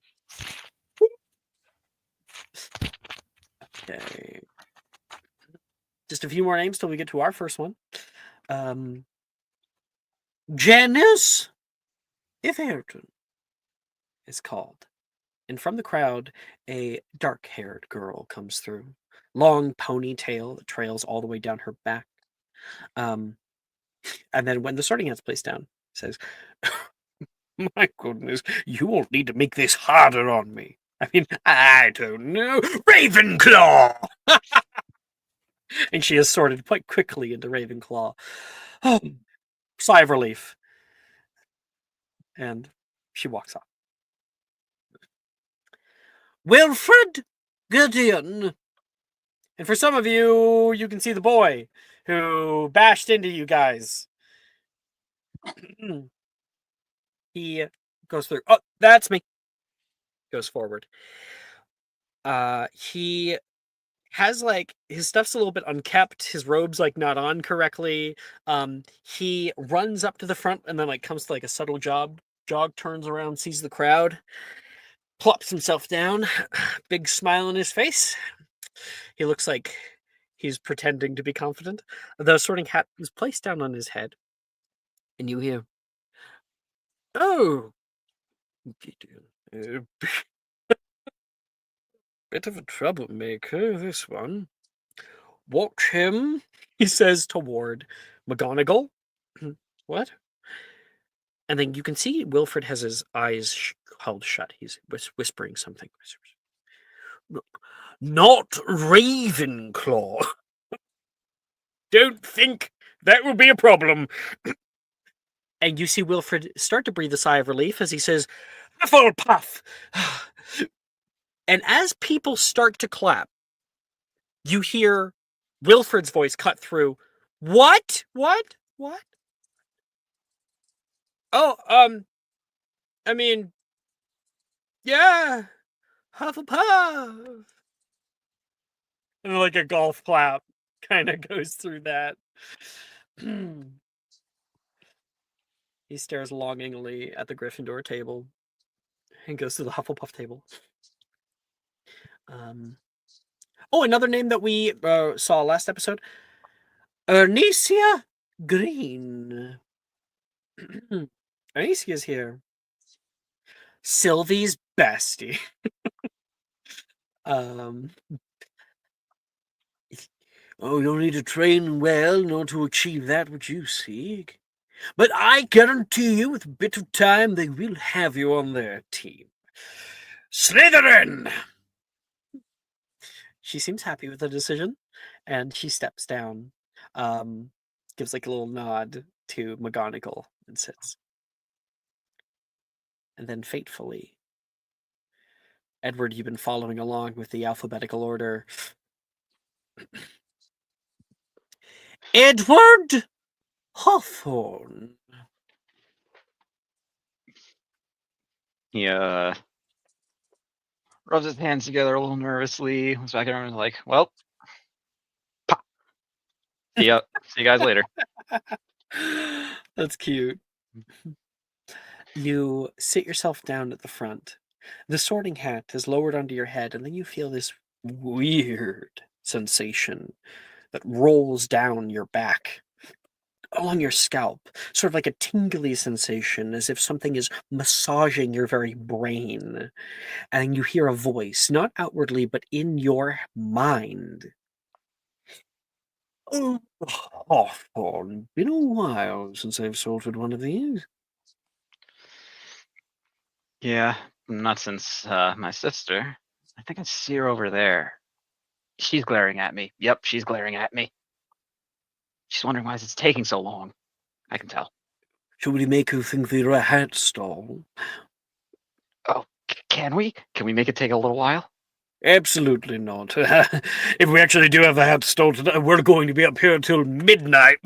Okay. Just a few more names till we get to our first one. Janice Everton is called. And from the crowd, a dark-haired girl comes through. Long ponytail that trails all the way down her back. And then when the sorting hat's placed down, says, my goodness, you won't need to make this harder on me. I mean, I don't know. Ravenclaw! And she is sorted quite quickly into Ravenclaw. Oh, sigh of relief. And she walks off. Wilfred Gideon. And for some of you, you can see the boy who bashed into you guys. He goes through. Oh, that's me. Goes forward. He has like his stuff's a little bit unkept. His robe's like not on correctly. He runs up to the front and then like comes to like a subtle jog, turns around, sees the crowd, plops himself down, big smile on his face. He looks like He's pretending to be confident. The sorting hat is placed down on his head, and you hear, "Oh, bit of a troublemaker, this one. Watch him," he says toward McGonagall. What? And then you can see Wilfred has his eyes held shut. He's whispering something. "Not Ravenclaw. Don't think that will be a problem." And you see Wilfred start to breathe a sigh of relief as he says, "Hufflepuff." And as people start to clap, you hear Wilfred's voice cut through. What? Oh, I mean, yeah, Hufflepuff. And like a golf clap kind of goes through that. He stares longingly at the Gryffindor table and goes to the Hufflepuff table. Oh, another name that we saw last episode. Ernisia Green. Ernisia's here. Sylvie's bestie. Oh, you'll need to train well in order to achieve that which you seek. But I guarantee you, with a bit of time, they will have you on their team. Slytherin! She seems happy with the decision, and she steps down, gives like a little nod to McGonagall and sits. And then fatefully, Edward, you've been following along with the alphabetical order. Edward Hawthorne. He rubs his hands together a little nervously, looks back at him and is like, "Well, pop. See you guys later." That's cute. You sit yourself down at the front. The sorting hat is lowered onto your head, and then you feel this weird sensation that rolls down your back, along your scalp, sort of like a tingly sensation, as if something is massaging your very brain. And you hear a voice, not outwardly, but in your mind. "Oh, Hawthorne, been a while since I've sorted one of these." Yeah, not since my sister. I think I see her over there. She's glaring at me. Yep, she's glaring at me. She's wondering why it's taking so long. I can tell. Should we make her think we're a hat stall? Oh, can we? Can we make it take a little while? Absolutely not. If we actually do have a hat stall tonight, we're going to be up here until midnight.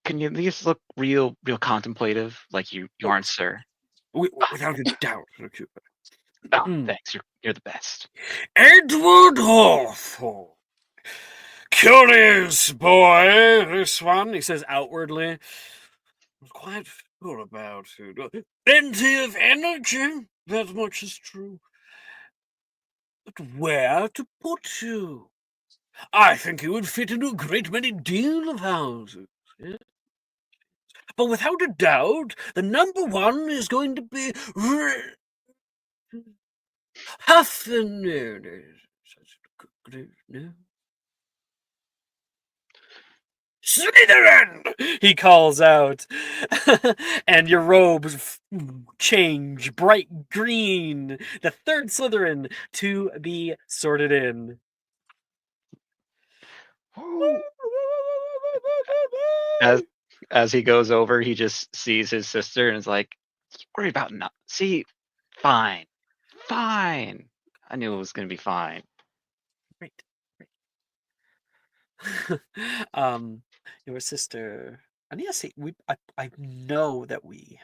Can you at least look real contemplative, like you aren't, sir? Without a doubt. Oh, thanks. You're the best. Edward Hawthorne. Curious boy, this one, he says outwardly. I'm quite sure about it. Plenty of energy, that much is true. But where to put you? I think you would fit into a great many deal of houses. Yeah? But without a doubt, the number one is going to be Hufflepuff. No. Slytherin! He calls out, and your robes change bright green. The third Slytherin to be sorted in. As he goes over, he just sees his sister and is like, "Worry about nothing. See, fine. I knew it was gonna be fine." Great. Your sister. I need to see. I know that we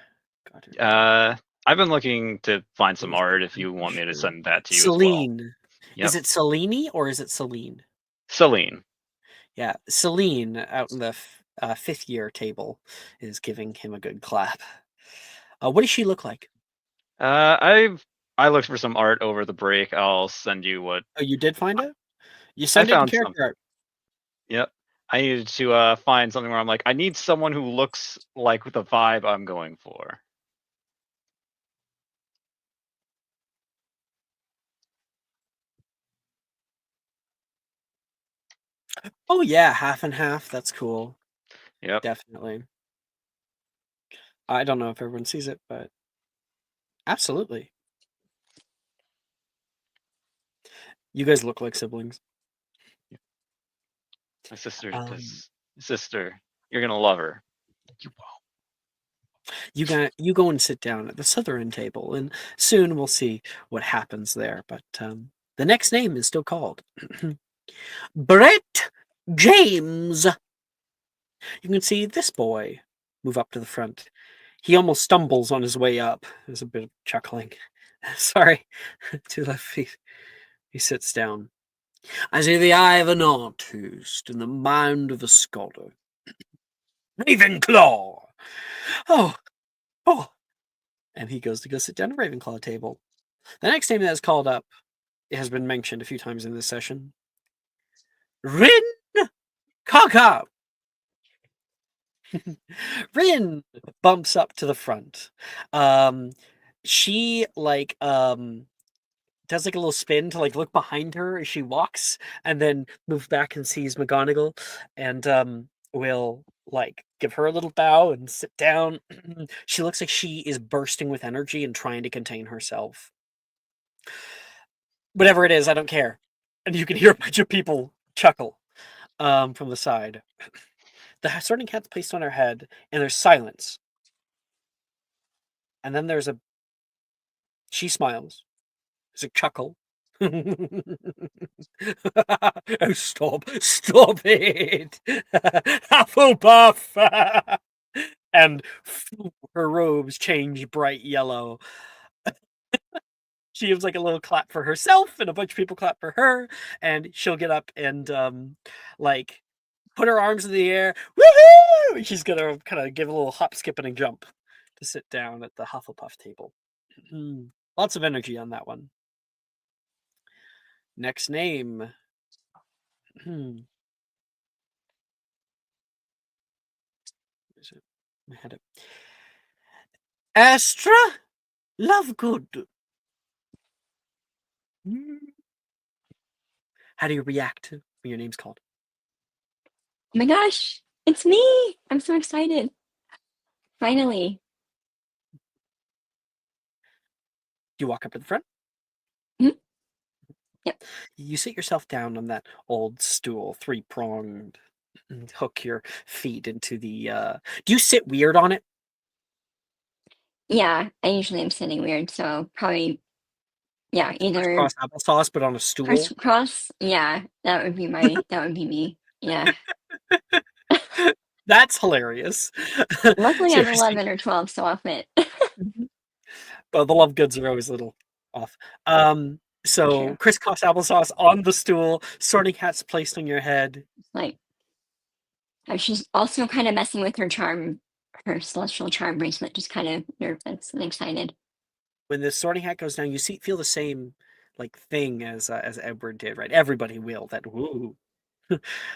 got her. I've been looking to find some art. If you want me to send that to you Celine. as well. Yep. Is it Celine or is it Celine? Celine. Yeah, Celine out in the fifth year table is giving him a good clap. What does she look like? I looked for some art over the break. I'll send you what. Oh, you did find it? You send it in found character something. art. Yep. I needed to find something where I'm like, I need someone who looks like the vibe I'm going for. Oh yeah, half and half. That's cool. Yep. Definitely. I don't know if everyone sees it, but absolutely. You guys look like siblings. My sister, Um, sister, you're gonna love her. You won't. You go and sit down at the southern table, and soon we'll see what happens there. But the next name is still called Brett James. You can see this boy move up to the front. He almost stumbles on his way up. There's a bit of chuckling. Sorry, 2 left feet. He sits down. I see the eye of an artist and the mind of a scholar. Ravenclaw! Oh, oh. And he goes to go sit down at Ravenclaw table. The next name that is called up, it has been mentioned a few times in this session. Rin Kaka! Rin bumps up to the front. She does like a little spin to like look behind her as she walks, and then moves back and sees McGonagall, and will like give her a little bow and sit down. She looks like she is bursting with energy and trying to contain herself. Whatever it is, I don't care. And you can hear a bunch of people chuckle from the side. The Sorting Hat's placed on her head, and there's silence. And then she smiles. There's a chuckle. Oh, stop it! Hufflepuff! And her robes change bright yellow. She gives like a little clap for herself, and a bunch of people clap for her, and she'll get up and like put her arms in the air. Woohoo! She's gonna kind of give a little hop, skip, and a jump to sit down at the Hufflepuff table. Lots of energy on that one. Next name. I had it. Astra Lovegood. How do you react when your name's called? Oh my gosh, it's me! I'm so excited. Finally. You walk up to the front? Mm-hmm. Yep. You sit yourself down on that old stool, 3-pronged, and hook your feet into the do you sit weird on it? Yeah, I usually am sitting weird, so probably either Crisscross applesauce, but on a stool. crisscross. Yeah, that would be me. Yeah. That's hilarious. Luckily, I'm 11 or 12, so I'll fit. Well, the love goods are always a little off. So True. crisscross applesauce on the stool, Sorting Hat's placed on your head. Like, she's also kind of messing with her celestial charm bracelet, just kind of nervous and excited. When the Sorting Hat goes down, you feel the same like thing as Edward did, right? Everybody will that woo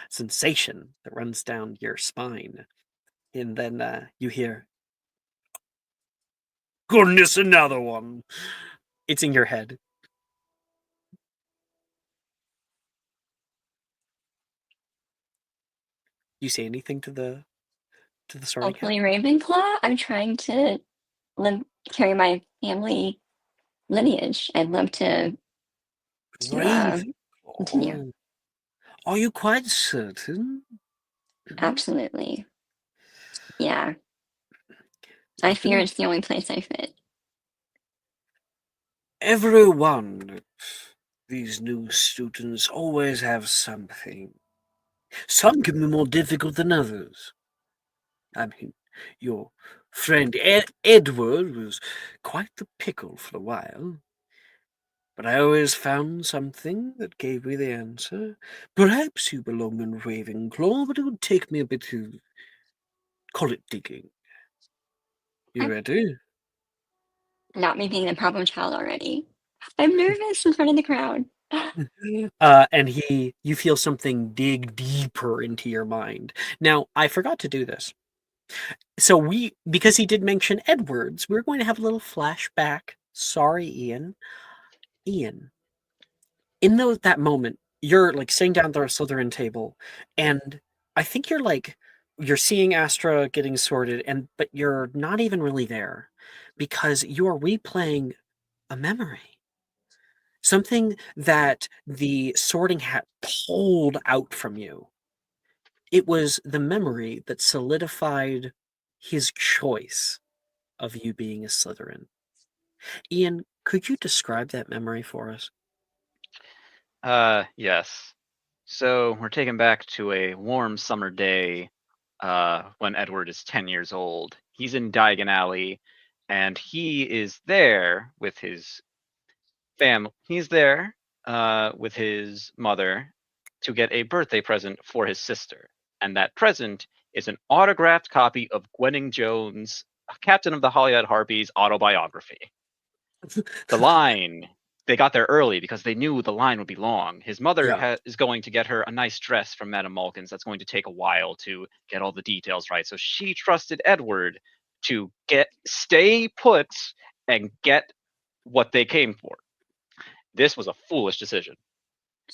sensation that runs down your spine, and then you hear, "Goodness, another one!" It's in your head. You say anything to the Sorting Hat? Hopefully, Ravenclaw. I'm trying to carry my family lineage. I'd love to continue. Are you quite certain? Absolutely. Yeah. I fear it's the only place I fit. Every one of these new students always have something. Some can be more difficult than others. I mean, your friend Edward was quite the pickle for a while. But I always found something that gave me the answer. Perhaps you belong in Ravenclaw, but it would take me a bit to call it digging. You ready? Not me being the problem child already. I'm nervous in front of the crowd. And you feel something dig deeper into your mind. Now, I forgot to do this. So because he did mention Edwards, we're going to have a little flashback. Sorry, Ian. Ian, in that moment, you're like sitting down at the Slytherin table, and I think you're seeing Astra getting sorted, but you're not even really there because you are replaying a memory. Something that the sorting hat pulled out from you. It was the memory that solidified his choice of you being a Slytherin. Ian, could you describe that memory for us? Yes. So we're taken back to a warm summer day when Edward is 10 years old. He's in Diagon Alley, and he is there with his family. He's there with his mother to get a birthday present for his sister. And that present is an autographed copy of Gwenning Jones, Captain of the Holyhead Harpies autobiography. The line, they got there early because they knew the line would be long. His mother is going to get her a nice dress from Madame Malkin's. That's going to take a while to get all the details right. So she trusted Edward to stay put and get what they came for. This was a foolish decision.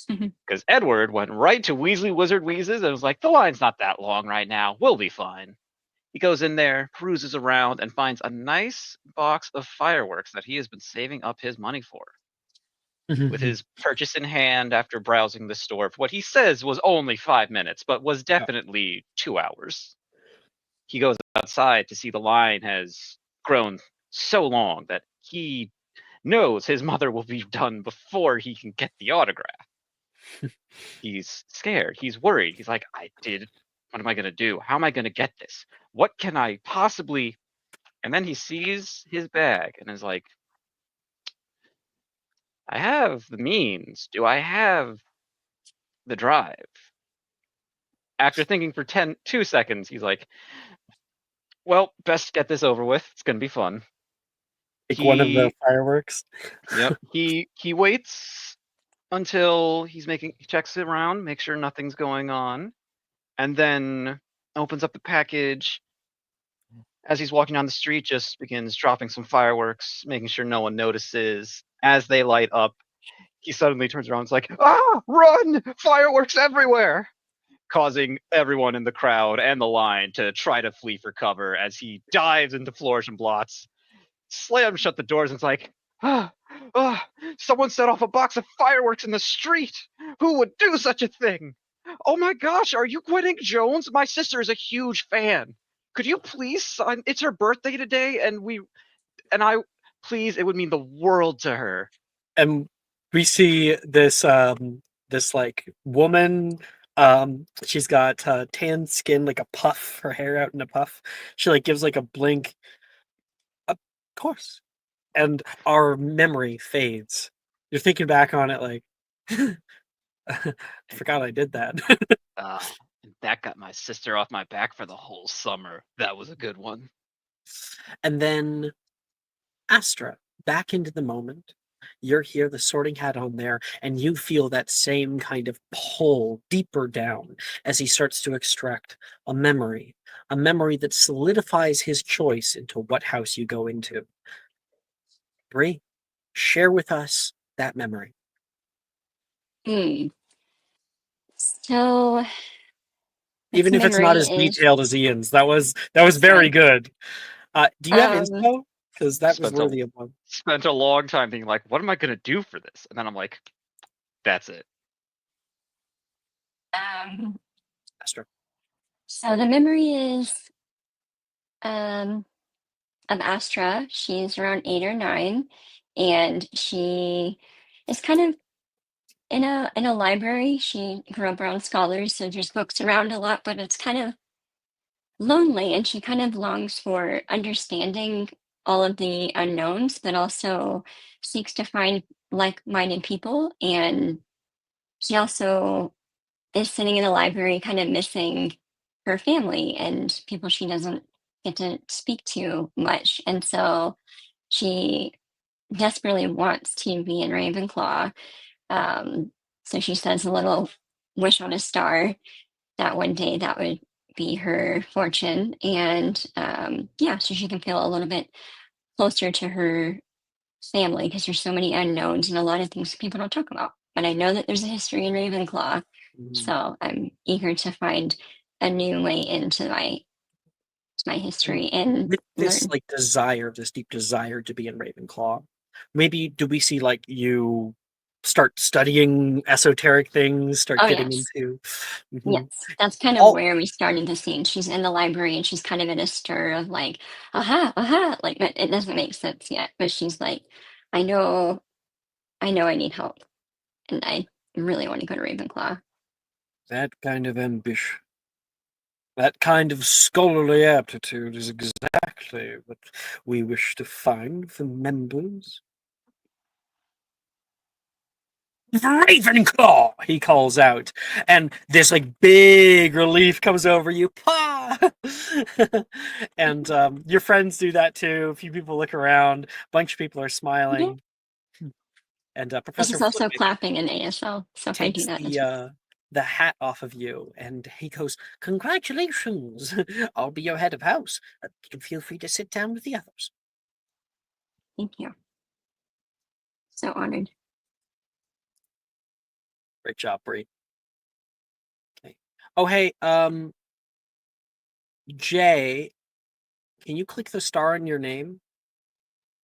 Because Edward went right to Weasley Wizard Wheezes and was like, the line's not that long right now. We'll be fine. He goes in there, cruises around, and finds a nice box of fireworks that he has been saving up his money for. With his purchase in hand after browsing the store for what he says was only 5 minutes, but was definitely 2 hours. He goes outside to see the line has grown so long that he knows his mother will be done before he can get the autograph. He's scared. He's worried. He's like, what am I going to do? How am I going to get this? What can I possibly... And then he sees his bag and is like, I have the means. Do I have the drive? After thinking for 2 seconds, he's like, well, best get this over with. It's going to be fun. One of the fireworks? Yep. He waits until he checks it around, makes sure nothing's going on, and then opens up the package. As he's walking down the street, just begins dropping some fireworks, making sure no one notices. As they light up, he suddenly turns around and is like, run! Fireworks everywhere! Causing everyone in the crowd and the line to try to flee for cover as he dives into floors and blots, slams shut the doors, and is like, someone set off a box of fireworks in the street! Who would do such a thing? Oh my gosh, are you Gwenning Jones? My sister is a huge fan. Could you please sign? It's her birthday today, please, it would mean the world to her. And we see this like woman. She's got tan skin, like a puff, her hair out in a puff. She like gives like a blink. Of course. And our memory fades. You're thinking back on it like, I forgot I did that. That got my sister off my back for the whole summer. That was a good one. And then Astra, back into the moment. You're here, the sorting hat on there, and you feel that same kind of pull deeper down as he starts to extract a memory that solidifies his choice into what house you go into. Bree, share with us that memory. So, even if it's not as detailed as Ian's, that was very good. Do you have inspo? Because that was worthy of one. Spent a long time thinking, like, what am I going to do for this? And then I'm like, that's it. Astra. So the memory is of Astra. She's around 8 or 9, and she is kind of in a library. She grew up around scholars, so there's books around a lot, but it's kind of lonely, and she kind of longs for understanding all of the unknowns, but also seeks to find like-minded people. And she also is sitting in the library kind of missing her family and people she doesn't get to speak to much. And so she desperately wants to be in Ravenclaw. So she says a little wish on a star that one day that would be her fortune. And so she can feel a little bit closer to her family because there's so many unknowns and a lot of things people don't talk about. But I know that there's a history in Ravenclaw, so I'm eager to find a new way into my history and With this learn. this deep desire to be in Ravenclaw, maybe do we see you start studying esoteric things, start Oh getting yes, into? yes, that's kind of where we started the scene. She's in the library and she's kind of in a stir of like, aha, aha, like it doesn't make sense yet, but she's like, I know, I need help, and I really want to go to Ravenclaw. That kind of ambition, that kind of scholarly aptitude is exactly what we wish to find for members. Ravenclaw! He calls out, and this big relief comes over you. Pa! And your friends do that too. A few people look around. A bunch of people are smiling. And This Professor is also Flitwick clapping in ASL, so if I do takes that, the hat off of you, and he goes, "Congratulations! I'll be your head of house. You can feel free to sit down with the others." thank you. So honored. Great job, Bree. Okay. Oh, hey, Jay, can you click the star in your name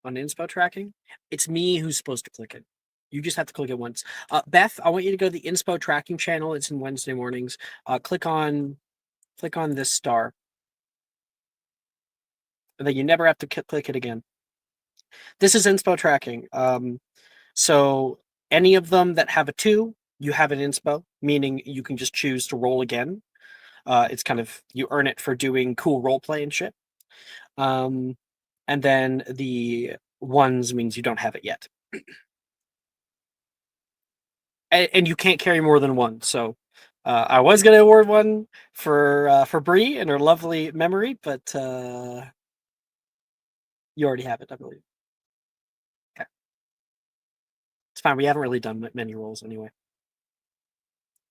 on inspo tracking? It's me who's supposed to click it. You just have to click it once. Beth, I want you to go to the inspo tracking channel. It's in Wednesday mornings. Click on this star. And then you never have to click it again. This is inspo tracking. So any of them that have a 2, you have an inspo, meaning you can just choose to roll again. It's kind of, you earn it for doing cool role play and shit. And then the 1s means you don't have it yet. And you can't carry more than 1. So I was going to award one for Bree and her lovely memory, but you already have it, I believe. Okay. It's fine. We haven't really done many rolls anyway.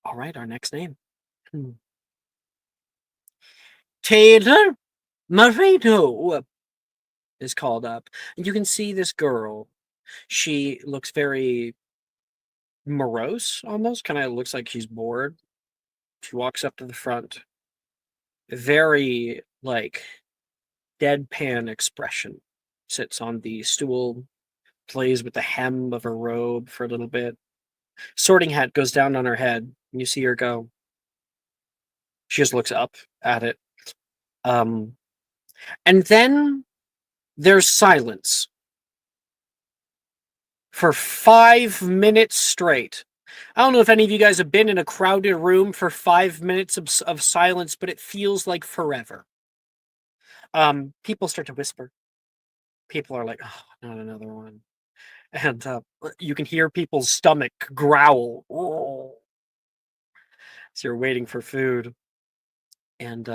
All right, our next name. Taylor Marino is called up. And you can see this girl. She looks very morose, almost. Kind of looks like she's bored. She walks up to the front. Very, deadpan expression. Sits on the stool, plays with the hem of her robe for a little bit. Sorting hat goes down on her head, and you see her go. She just looks up at it. And then there's silence for 5 minutes straight. I don't know if any of you guys have been in a crowded room for 5 minutes of silence, but it feels like forever. People start to whisper. People are like, "Oh, not another one." And you can hear people's stomach growl. Oh. So you're waiting for food. And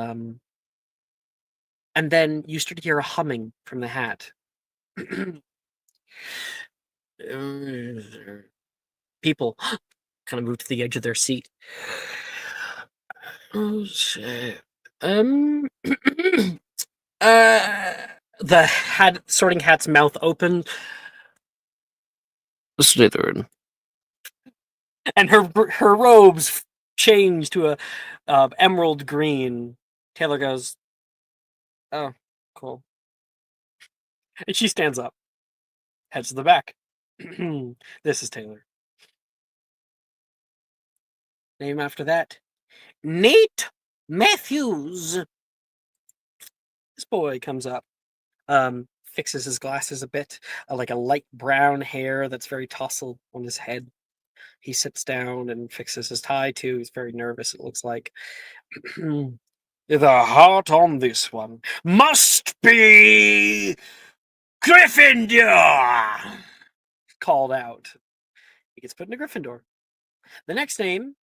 then you start to hear a humming from the hat. People kind of move to the edge of their seat. Oh shit. The sorting hat's mouth opened. Slytherin. And her robes change to a emerald green. Taylor goes, "Oh, cool." And she stands up, heads to the back. This is Taylor. Name after that, Nate Matthews. This boy comes up, fixes his glasses a bit, like a light brown hair that's very tousled on his head. He sits down and fixes his tie too. He's very nervous, it looks like. The heart on this one must be Gryffindor! Called out. He gets put in a Gryffindor. The next name,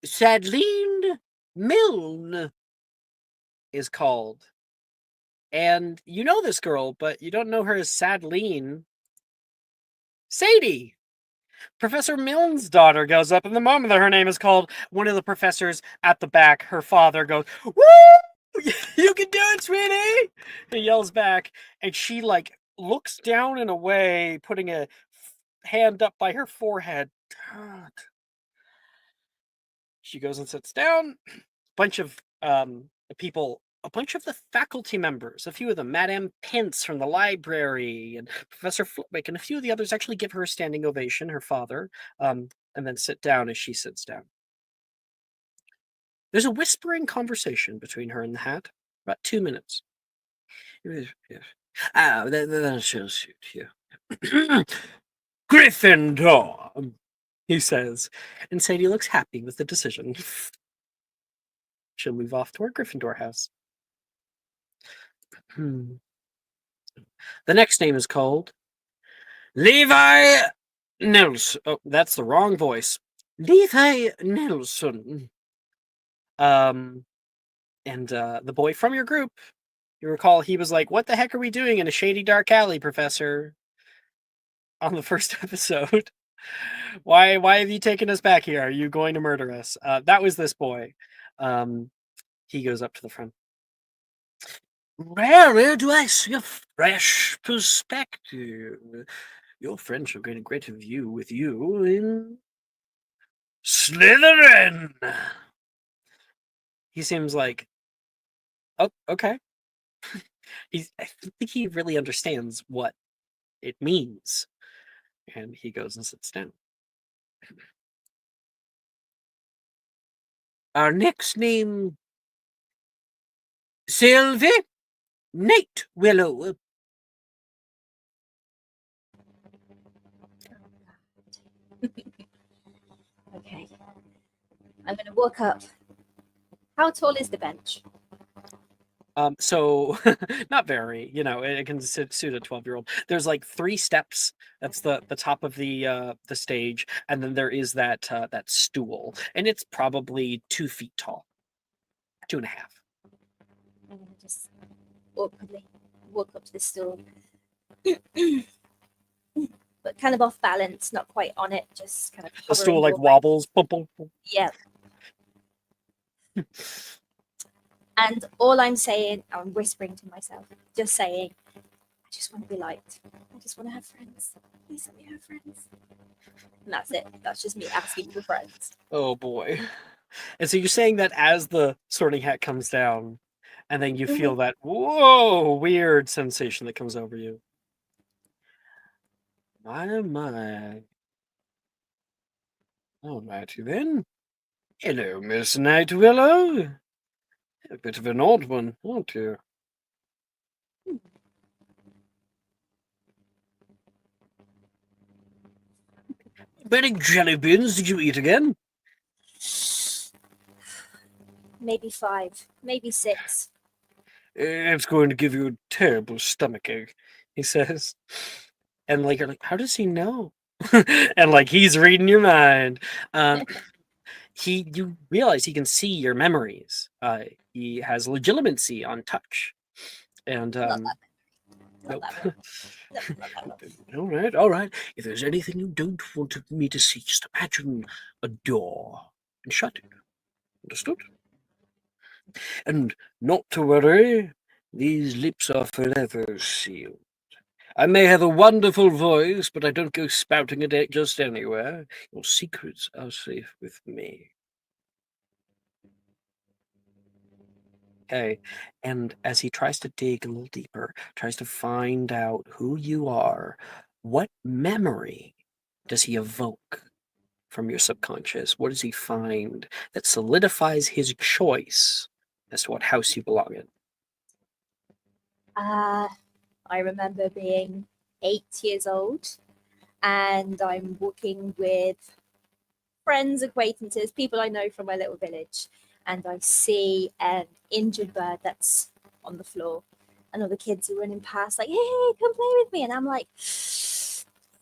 Sadleen Milne, is called. And you know this girl, but you don't know her as Sadleen. Sadie! Professor Milne's daughter goes up, and the moment that her name is called, one of the professors at the back, her father, goes, "Woo! You can do it, sweetie!" He yells back, and she like looks down in a way, putting a hand up by her forehead. She goes and sits down. Bunch of people, a bunch of the faculty members, a few of them, Madame Pence from the library, and Professor Flitwick, and a few of the others actually give her a standing ovation, her father, and then sit down as she sits down. There's a whispering conversation between her and the hat, about 2 minutes. Ah, that should suit you. Gryffindor, he says, and Sadie looks happy with the decision. She'll move off to her Gryffindor house. The next name is called Levi Nelson. Oh, that's the wrong voice. Levi Nelson. And the boy from your group, you recall, he was like, "What the heck are we doing in a shady dark alley, Professor?" On the first episode. Why have you taken us back here? Are you going to murder us? That was this boy. He goes up to the front. Rarely do I see a fresh perspective. Your friends shall gain a greater view with you in Slytherin. He seems like, oh, okay. I think he really understands what it means. And he goes and sits down. Our next name, Sylvie Nate Willow. Okay. I'm going to walk up. How tall is the bench? So not very, it can suit a 12-year-old. There's like 3 steps. That's the top of the stage, and then there is that stool, and it's probably 2 feet tall, 2.5. I'm going to just awkwardly walk up to the stool, but kind of off balance, not quite on it, just kind of. The stool like wobbles. Boom, boom, boom. Yeah. And all I'm saying, I'm whispering to myself, just saying, I just want to be liked. I just want to have friends. Please let me have friends. And that's it. That's just me asking for friends. Oh boy. And so you're saying that as the Sorting Hat comes down, and then you feel that, whoa, weird sensation that comes over you. My, oh my. Alrighty then. Hello, Miss Nightwillow. A bit of an odd one, aren't you? How many jelly beans did you eat again? Maybe 5, maybe 6. It's going to give you a terrible stomachache, he says. And like, you're like, how does he know? And like, he's reading your mind. You realize he can see your memories. He has legitimacy on touch. And nope. All right. If there's anything you don't want me to see, just imagine a door and shut it. Understood? And not to worry, these lips are forever sealed. I may have a wonderful voice, but I don't go spouting it just anywhere. Your secrets are safe with me. Okay, and as he tries to dig a little deeper, tries to find out who you are, what memory does he evoke from your subconscious? What does he find that solidifies his choice as to what house you belong in? I remember being 8 years old, and I'm walking with friends, acquaintances, people I know from my little village, and I see an injured bird that's on the floor, and all the kids are running past like, hey, come play with me, and I'm like,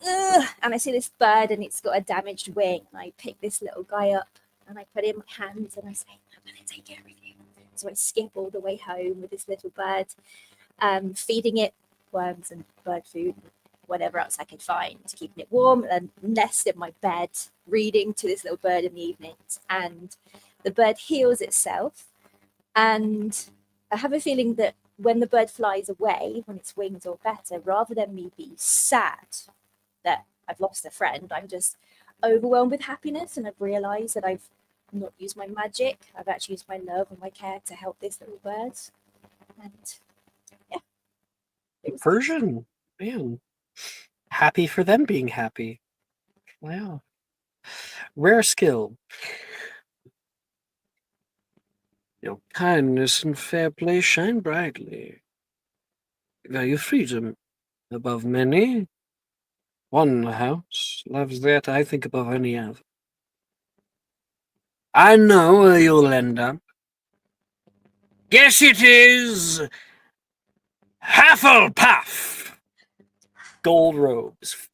ugh. And I see this bird and it's got a damaged wing, and I pick this little guy up and I put it in my hands and I say, I'm going to take care of you. So I skip all the way home with this little bird, feeding it worms and bird food, whatever else I could find, keeping it warm, and nest in my bed, reading to this little bird in the evenings. And the bird heals itself. And I have a feeling that when the bird flies away, when its wings are better, rather than me be sad that I've lost a friend, I'm just overwhelmed with happiness. And I've realized that I've not used my magic. I've actually used my love and my care to help this little bird. And yeah. Persian, man. Happy for them being happy. Wow. Rare skill. Your kindness and fair play shine brightly. Value freedom above many. One house loves that I think above any other. I know where you'll end up. Guess it is Hufflepuff. Gold robes.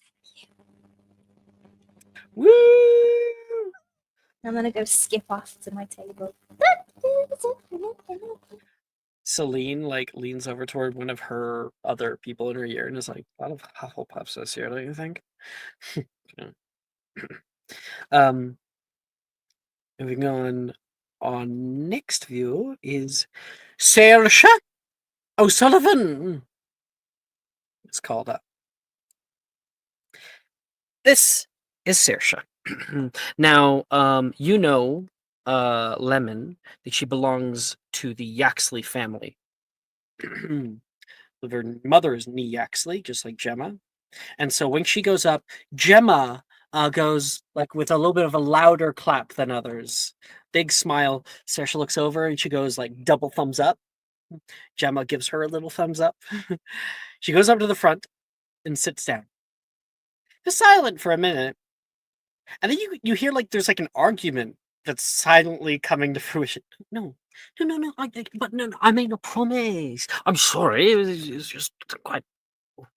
Woo! I'm gonna go skip off to my table. Celine leans over toward one of her other people in her ear and is like, a lot of Hufflepuffs this year, don't you think? Moving on next view is Saoirse O'Sullivan. It's called up. This is Saoirse. Now, Lemon, that she belongs to the Yaxley family. Her mother is Nee Yaxley, just like Gemma. And so when she goes up, Gemma goes with a little bit of a louder clap than others. Big smile. Saoirse looks over and she goes double thumbs up. Gemma gives her a little thumbs up. She goes up to the front and sits down. Just silent for a minute. And then you hear there's an argument that's silently coming to fruition. No, I made a promise. I'm sorry, it's just quite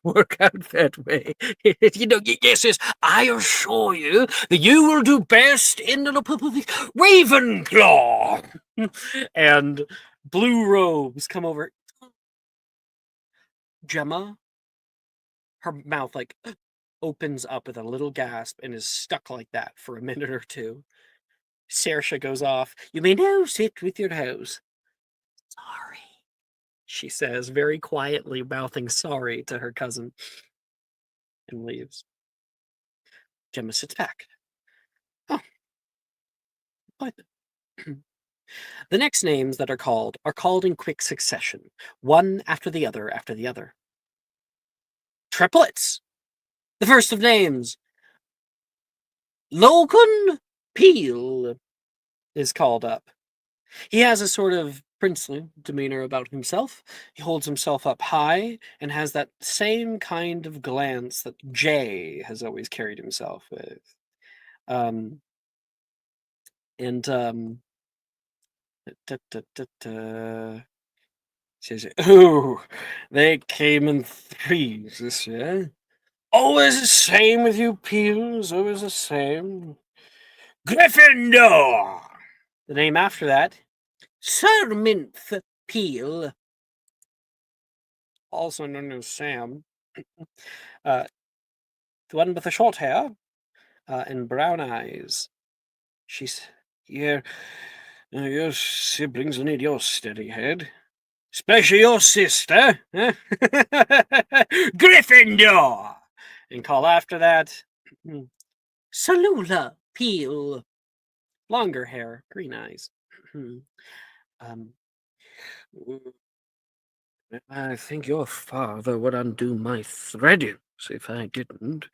work out that way. Yes, I assure you that you will do best in the Ravenclaw. And blue robes come over. Gemma, her mouth opens up with a little gasp and is stuck like that for a minute or two. Saoirse goes off. You may now sit with your house. Sorry, she says, very quietly mouthing sorry to her cousin, and leaves. Gemma sits back. Oh. What? The next names that are called in quick succession, one after the other after the other. Triplets. The first of names, Logan Peel, is called up. He has a sort of princely demeanor about himself. He holds himself up high and has that same kind of glance that Jay has always carried himself with. Says, oh, they came in threes this year. Always the same with you, Peels. Always the same. Gryffindor. The name after that, Sir Minth Peel, also known as Sam. The one with the short hair and brown eyes. She's here. Your siblings will need your steady head. Especially your sister. Gryffindor. And call after that, Salula Peel. Longer hair, green eyes. I think your father would undo my threadings if I didn't.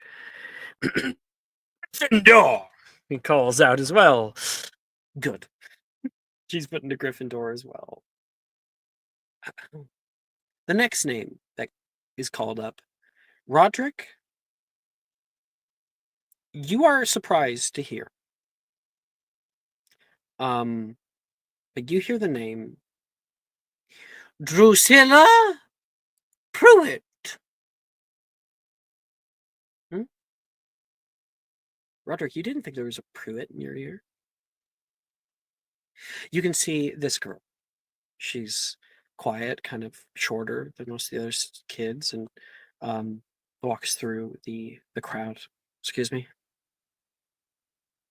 Gryffindor! He calls out as well. Good. She's put into Gryffindor as well. The next name that is called up, Roderick. You are surprised to hear. But you hear the name Drusilla Pruitt. Roderick, you didn't think there was a Pruitt in your ear? You can see this girl. She's quiet, kind of shorter than most of the other kids, and walks through the crowd. Excuse me.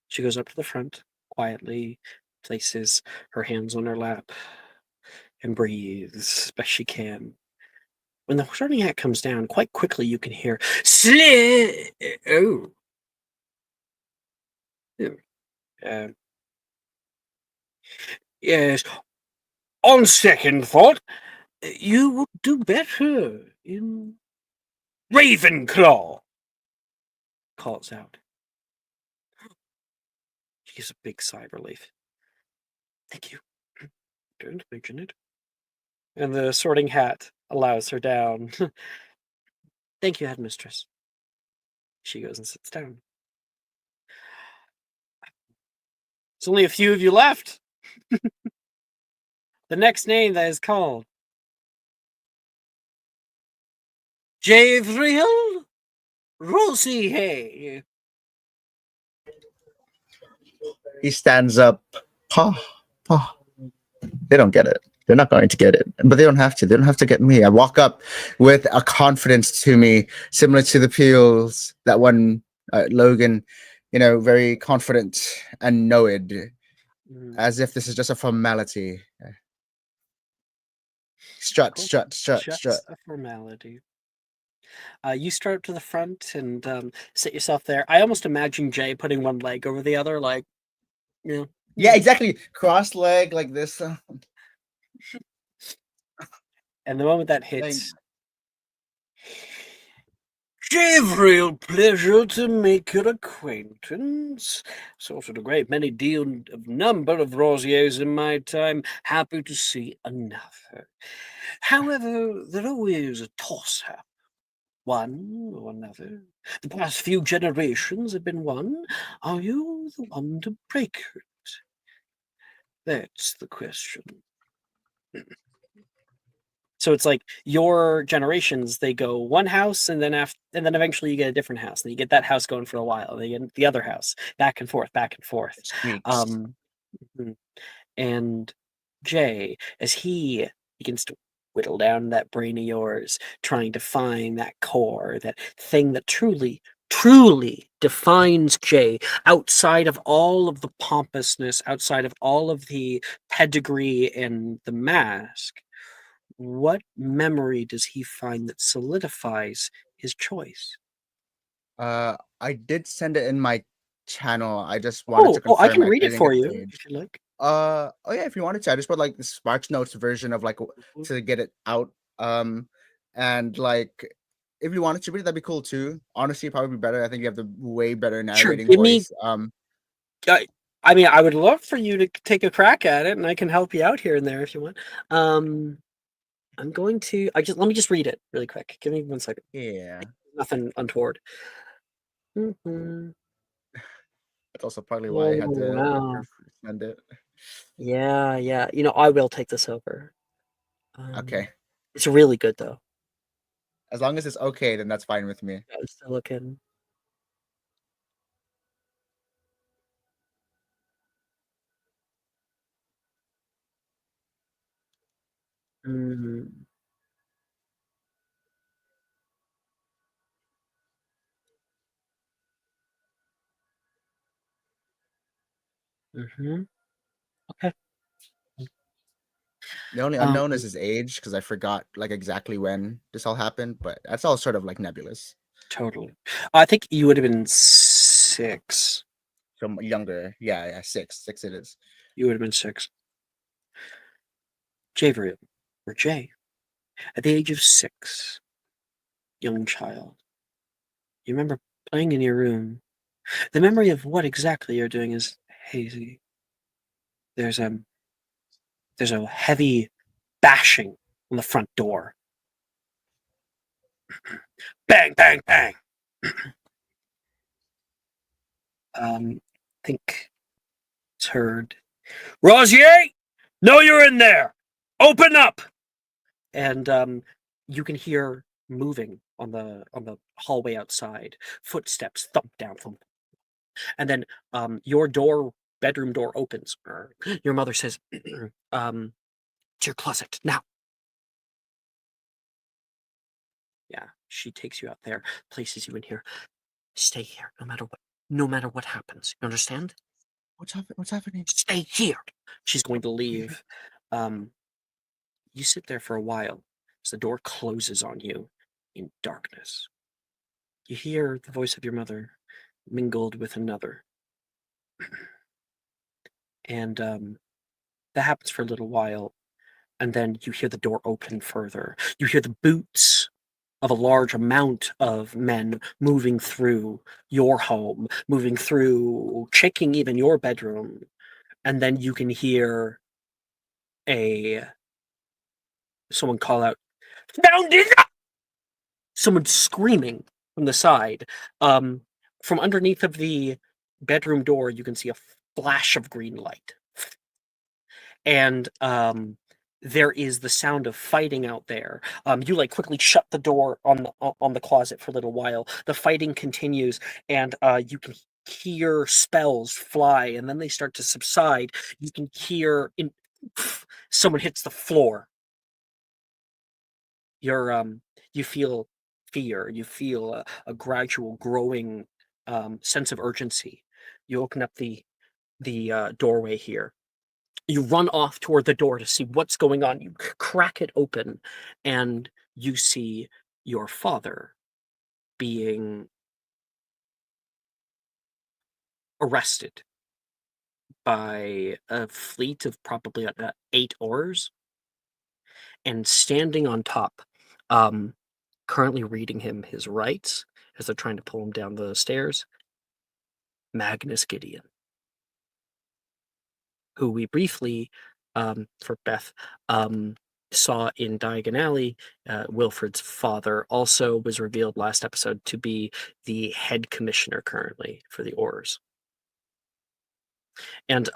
She goes up to the front, quietly places her hands on her lap, and breathes as best she can. When the sorting hat comes down, quite quickly you can hear "Slit." Oh. Yes. On second thought, you would do better in Ravenclaw. Calls out. She gives a big sigh of relief. Thank you. Don't mention it. And the sorting hat allows her down. Thank you, headmistress. She goes and sits down. There's only a few of you left. The next name that is called Javril Rosie. He stands up. Pa, pa. They don't get it. They're not going to get it, but they don't have to. They don't have to get me. I walk up with a confidence to me, similar to the Peels, that one Logan, very confident and knowed, as if this is just a formality. Strut. Just a formality. You start up to the front and sit yourself there. I almost imagine Jay putting one leg over the other, like, Yeah, exactly. Cross leg like this. And the moment that hits, Javril, pleasure to make your acquaintance. Sorted a great many deal of number of Rosiers in my time. Happy to see another. However, they're always a toss-up. One or another. The past few generations have been one. Are you the one to break it? That's the question. So it's like your generations, they go one house and then eventually you get a different house. And you get that house going for a while. Then you get the other house, back and forth. And Jay, as he begins to whittle down that brain of yours, trying to find that core, that thing that truly defines Jay, outside of all of the pompousness, outside of all of the pedigree and the mask, what memory does he find that solidifies his choice? I did send it in my channel. I just wanted to confirm. I can read it for you if you like. Oh yeah, if you wanted to. I just put like the Sparks Notes version of to get it out. And like if you wanted to read it, that'd be cool too. Honestly, probably better. I think you have the way better narrating voice. I mean, I would love for you to take a crack at it, and I can help you out here and there if you want. I'm going to. Let me just read it really quick. Give me 1 second. Yeah. Nothing untoward. That's also partly why I had to send it. Yeah. I will take this over. Okay. It's really good though. As long as it's okay, then that's fine with me. I'm still looking. Okay. The only unknown is his age, because I forgot exactly when this all happened, but that's all sort of nebulous. Totally. I think you would have been 6. So younger. Yeah, 6. 6 it is. You would have been 6. Javril, or Jay, at the age of 6, young child, you remember playing in your room. The memory of what exactly you're doing is hazy. There's a heavy bashing on the front door. Bang, bang, bang. Think it's heard. Rosier, know you're in there. Open up. And you can hear moving on the hallway outside. Footsteps thump down, thump. And then your bedroom door opens. Your mother says, to your closet now. Yeah, She takes you out there, places you in here. Stay here, no matter what happens. You understand? What's happening? Stay here. She's going to leave. You sit there for a while as the door closes on you in darkness. You hear the voice of your mother mingled with another. And that happens for a little while, and then you hear the door open further. You hear the boots of a large amount of men moving through your home, moving through, checking even your bedroom, and then you can hear someone call out, "Found it!" Someone screaming from the side. From underneath of the bedroom door, you can see a flash of green light. And there is the sound of fighting out there. You like quickly shut the door on the closet for a little while. The fighting continues, and you can hear spells fly, and then they start to subside. You can hear someone hits the floor. You feel fear. You feel a gradual growing sense of urgency. You open up the doorway here. You run off toward the door to see what's going on. You crack it open, and you see your father being arrested by a fleet of probably 8 oars, and standing on top, currently reading him his rights as they're trying to pull him down the stairs, Magnus Gideon, who we briefly, for Beth, saw in Diagon Alley. Wilfred's father also was revealed last episode to be the head commissioner currently for the oars. And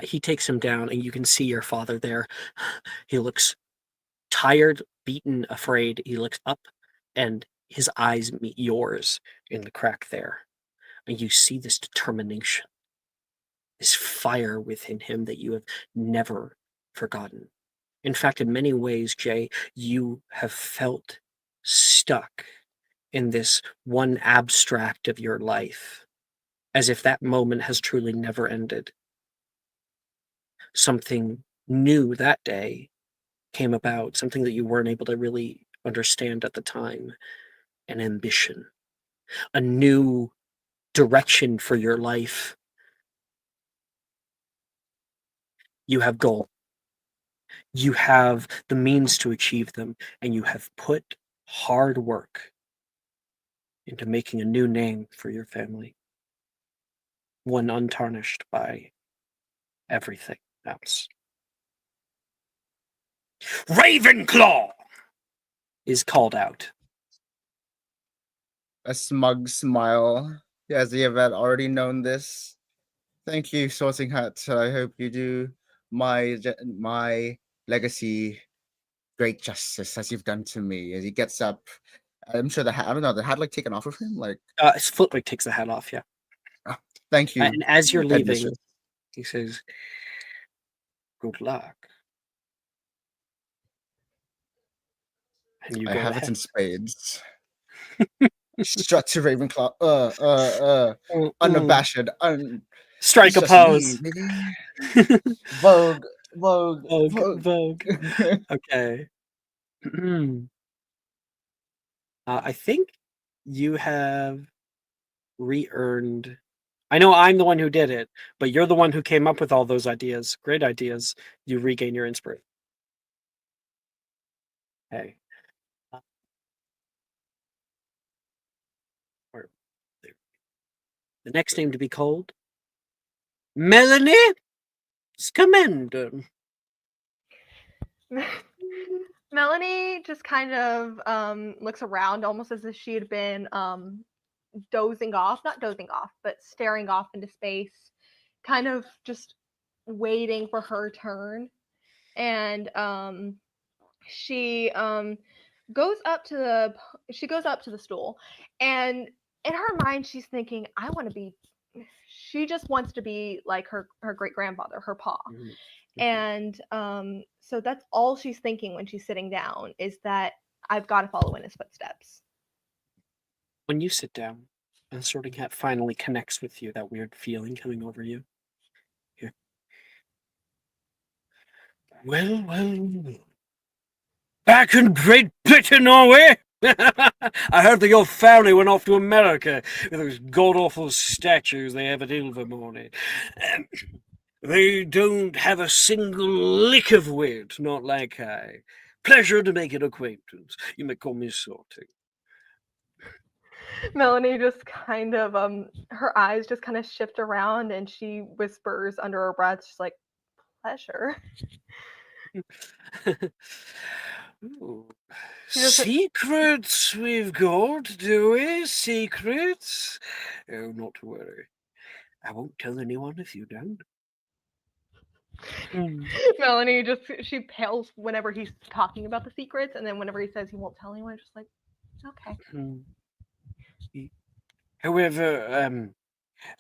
he takes him down, and you can see your father there. He looks tired, beaten, afraid. He looks up, and his eyes meet yours in the crack there. And you see this determination, this fire within him that you have never forgotten. In fact, in many ways, Jay, you have felt stuck in this one abstract of your life, as if that moment has truly never ended. Something new that day came about, something that you weren't able to really understand at the time, an ambition, a new direction for your life. You have goals. You have the means to achieve them, and you have put hard work into making a new name for your family, one untarnished by everything else. Ravenclaw is called out. A smug smile, as you have already known this. Thank you, Sorting Hat. I hope you do my legacy great justice as you've done to me. As he gets up, I'm sure the hat. I don't know. The hat like taken off of him. Like Flitwick takes the hat off. Yeah. Thank you. And as you're leaving, Headmistress. he says, "Good luck." And you I go have ahead. it in spades. Strut to Ravenclaw. Unabashed. Strike a It's just pose. me, baby. Vogue. Vogue. Okay. I think you have re-earned. I know I'm the one who did it, but you're the one who came up with all those ideas. Great ideas. You regain your inspiration. Okay. The next name to be called, Melanie Scamander. Melanie just kind of looks around almost as if she had been not dozing off, but staring off into space, kind of just waiting for her turn. And she goes up to the stool, and in her mind she's thinking, she just wants to be like her great grandfather, her pa. And so that's all she's thinking when she's sitting down, is that I've got to follow in his footsteps. When you sit down and the Sorting Hat finally connects with you, that weird feeling coming over you. Here. Well, back in Great Britain, Norway. I heard that your family went off to America with those god-awful statues they have at Ilvermorny. They don't have a single lick of wit, not like I. Pleasure to make an acquaintance. You may call me Sorting. Melanie just kind of her eyes just kind of shift around and she whispers under her breath, she's like, pleasure. Ooh. Just Secrets we've got, do we? Secrets? Oh, not to worry. I won't tell anyone if you don't. Melanie she pales whenever he's talking about the secrets, and then whenever he says he won't tell anyone, just like, okay. However,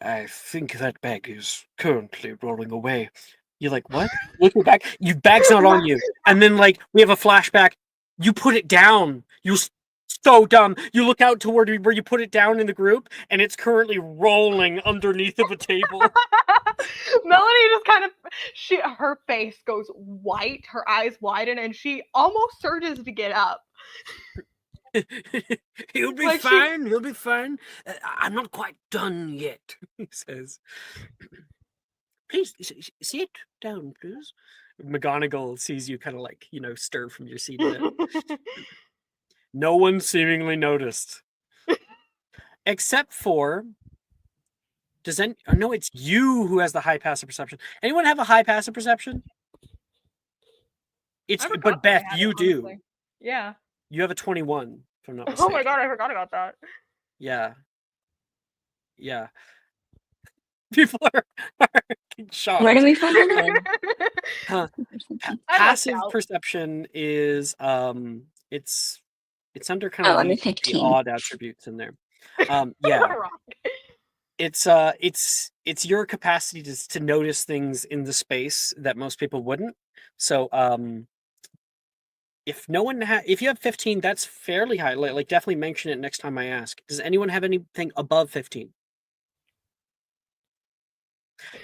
I think that bag is currently rolling away. You're like, what? Look at back. Your bag's not on you. And then, like, we have a flashback. You put it down. You're so dumb. You look out toward where you put it down in the group, and it's currently rolling underneath of a table. Melanie just kind of, her face goes white, her eyes widen, and she almost surges to get up. He'll be fine. He'll be fine. I'm not quite done yet, he says. Please sit down, please. McGonagall sees you kind of like, stir from your seat a bit. No one seemingly noticed. Except for... No, it's you who has the high passive perception. Anyone have a high passive perception? But Beth, you do. Honestly. Yeah. You have a 21, if I'm not mistaken. Oh my god, I forgot about that. Yeah. People are shocked. Where do we find that? Passive perception is it's under kind of the odd attributes in there. Yeah. It's your capacity to notice things in the space that most people wouldn't. So if you have 15, that's fairly high. Like definitely mention it next time I ask. Does anyone have anything above 15?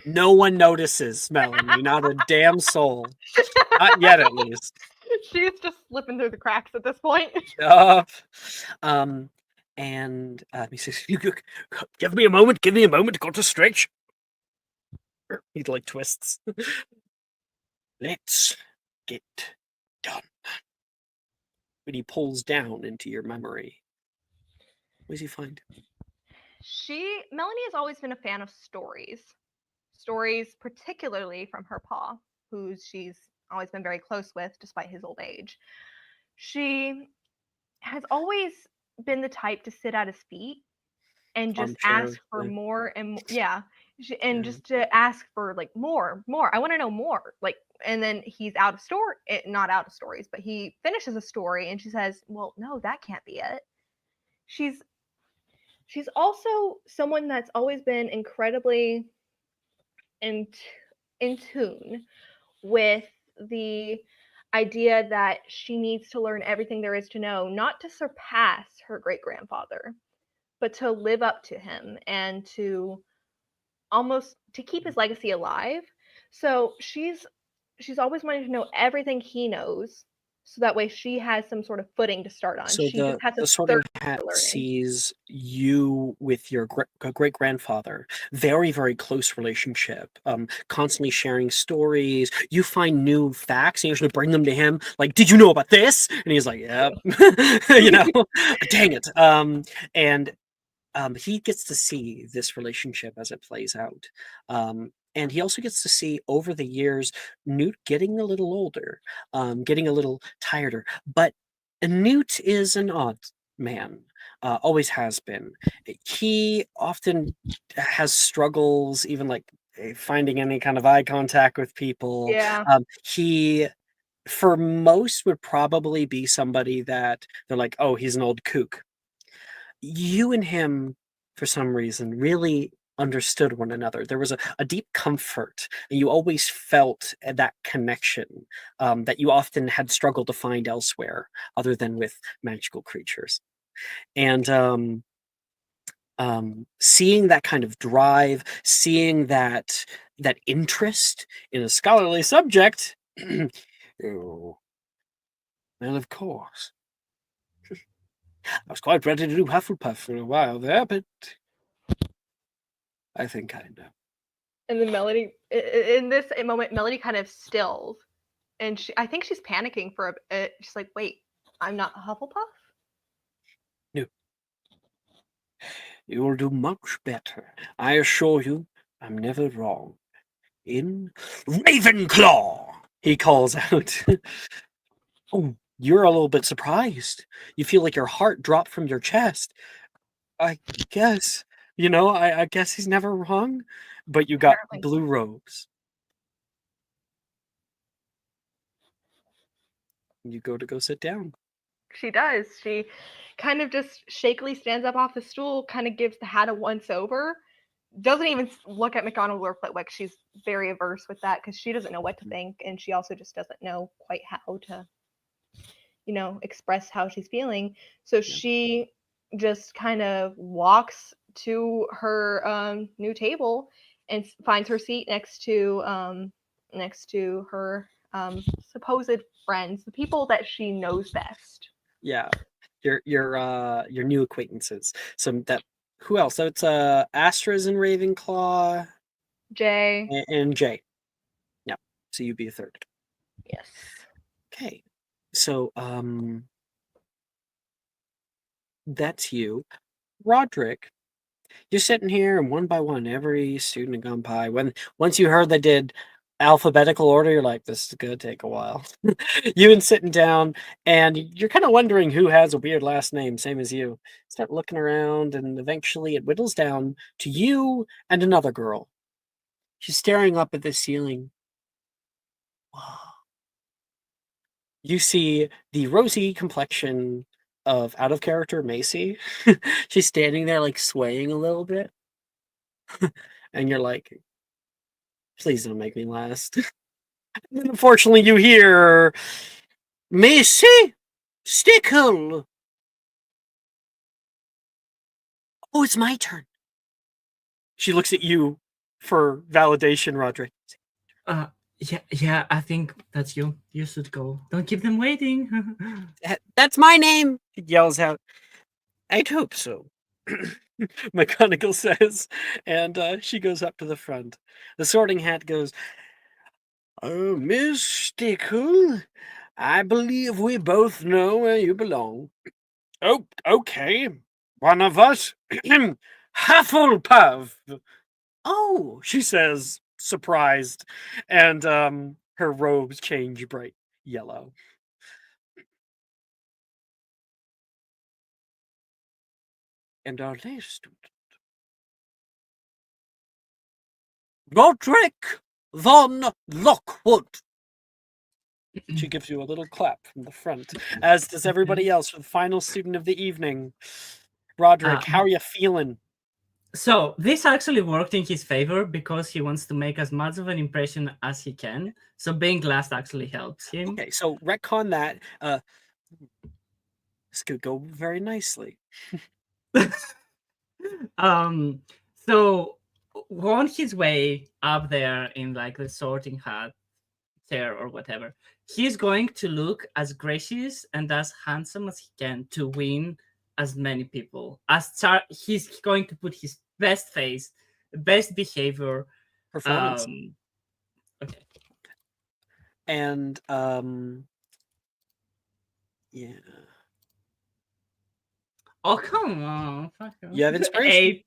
No one notices, Melanie. Not a damn soul. Not yet, at least. She's just slipping through the cracks at this point. And he says, give me a moment to go to stretch. He like twists. Let's get done. When he pulls down into your memory, what does he find? Melanie has always been a fan of stories. Stories particularly from her pa, who she's always been very close with despite his old age. She has always been the type to sit at his feet and just ask for more and just to ask for like more. I want to know more. Like, and then he's not out of stories, but he finishes a story and she says, well, no, that can't be it. She's also someone that's always been incredibly in tune with the idea that she needs to learn everything there is to know, not to surpass her great-grandfather, but to live up to him and to keep his legacy alive. So she's always wanted to know everything he knows, so that way she has some sort of footing to start on. So she just has the Sorting Hat sees you with your great-grandfather. Very, very close relationship. Constantly sharing stories. You find new facts and you usually bring them to him. Like, did you know about this? And he's like, yeah. Dang it. And he gets to see this relationship as it plays out. And he also gets to see over the years Newt getting a little older, getting a little tireder. But Newt is an odd man, always has been. He often has struggles, even like finding any kind of eye contact with people. Yeah. He, for most, would probably be somebody that they're like, oh, he's an old kook. You and him, for some reason, really understood one another. There was a deep comfort, and you always felt that connection that you often had struggled to find elsewhere other than with magical creatures. And seeing that kind of drive, seeing that interest in a scholarly subject, oh, well, of course. I was quite ready to do Hufflepuff for a while there, but I think I know. And then Melody, in this moment, Melody kind of stills, and I think she's panicking for a bit. She's like, "Wait, I'm not Hufflepuff." No, you will do much better. I assure you, I'm never wrong. In Ravenclaw, he calls out. Oh, you're a little bit surprised. You feel like your heart dropped from your chest. I guess, I guess he's never wrong, but you got Apparently. blue robes. You go sit down. She does. She kind of just shakily stands up off the stool, kind of gives the hat a once over, doesn't even look at McGonagall or Flitwick. She's very averse with that because she doesn't know what to think, and she also just doesn't know quite how to, express how she's feeling. So she just kind of walks to her new table and finds her seat next to her supposed friends, the people that she knows best. Yeah, your new acquaintances. Who else? So it's Astra's in Ravenclaw. Jay. And Jay. Yeah. So you'd be a third. Yes. Okay. So that's you. Roderick, you're sitting here, and one by one, every student had gone by. Once you heard they did alphabetical order, you're like, this is gonna take a while. You've been sitting down, and you're kind of wondering who has a weird last name, same as you. Start looking around, and eventually it whittles down to you and another girl. She's staring up at the ceiling. Wow. You see the rosy complexion of out of character Macy. She's standing there like swaying a little bit. And you're like, please don't make me last. And then unfortunately you hear Macy Stickle. Oh, it's my turn. She looks at you for validation, Roderick. Yeah, I think that's you. You should go. Don't keep them waiting. That's my name, he yells out. I'd hope so. McGonagall says, and she goes up to the front. The Sorting Hat goes, "Oh, Miss Stickle, I believe we both know where you belong." "Oh, okay. One of us. Hufflepuff." "Oh," she says, surprised, and her robes change bright yellow. "And our latest student, Roderick von Lockwood." She gives you a little clap from the front, as does everybody else for the final student of the evening. Roderick, how are you feeling? So this actually worked in his favor because he wants to make as much of an impression as he can. So being last actually helps him. Okay, so retcon that. This could go very nicely. So on his way up there in like the Sorting Hat chair or whatever, he's going to look as gracious and as handsome as he can to win as many people. He's going to put his best face, best behavior, Performance. Okay. And yeah. Oh, come on. You have inspiration. 8.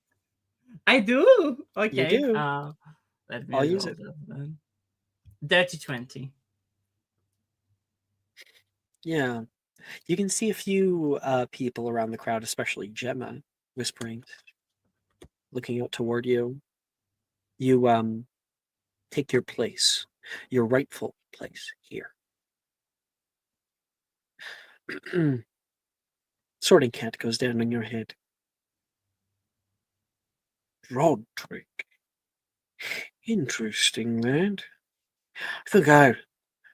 I do. Okay. You do. Let me I'll use it. Then. Dirty 20. Yeah. You can see a few people around the crowd, especially Gemma, whispering, looking out toward you. You take your place, your rightful place here. Sorting Cat goes down on your head. Roderick. Interesting, that. I think I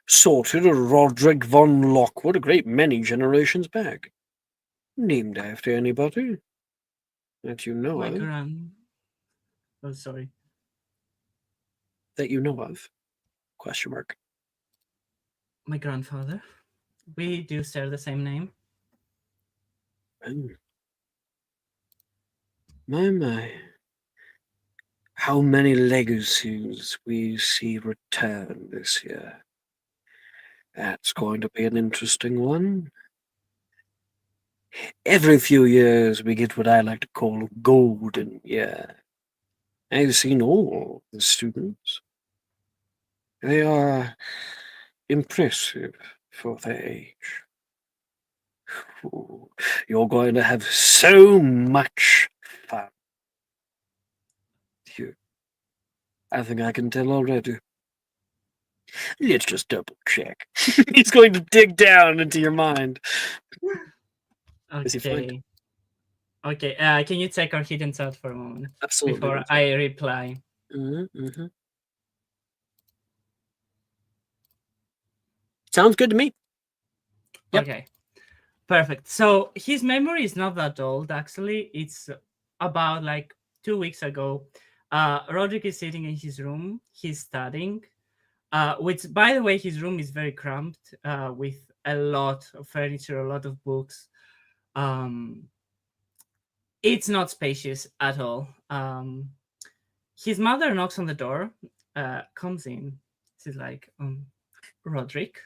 sorted a Roderick von Lockwood a great many generations back. Named after anybody that you know My of? Oh, sorry. That you know of? Question mark. My grandfather. We do share the same name. Oh. My. How many legacies we see return this year. That's going to be an interesting one. Every few years we get what I like to call a golden year. I've seen all the students. They are impressive for their age. Ooh, you're going to have so much fun. I think I can tell already. Let's just double check. He's going to dig down into your mind. Is he fine? Okay. Okay. Can you check our hidden chat for a moment Absolutely. before I reply? Mm-hmm. Sounds good to me. Yep. Okay. Perfect. So his memory is not that old, actually. It's about like 2 weeks ago. Roderick is sitting in his room. He's studying. Which, by the way, his room is very cramped with a lot of furniture, a lot of books. It's not spacious at all. His mother knocks on the door, comes in. She's like, Roderick.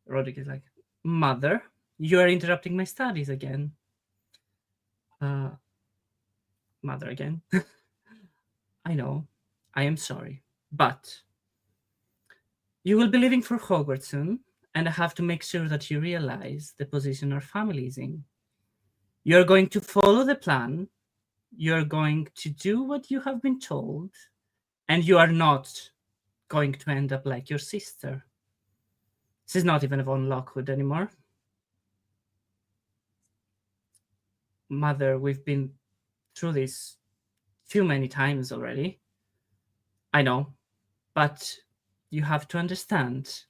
Roderick is like, Mother, you are interrupting my studies again. Mother again. I know. I am sorry. But you will be leaving for Hogwarts soon, and I have to make sure that you realize the position our family is in. You're going to follow the plan. You're going to do what you have been told, and you are not going to end up like your sister. She's not even a von Lockwood anymore. Mother, we've been through this too many times already. I know, but you have to understand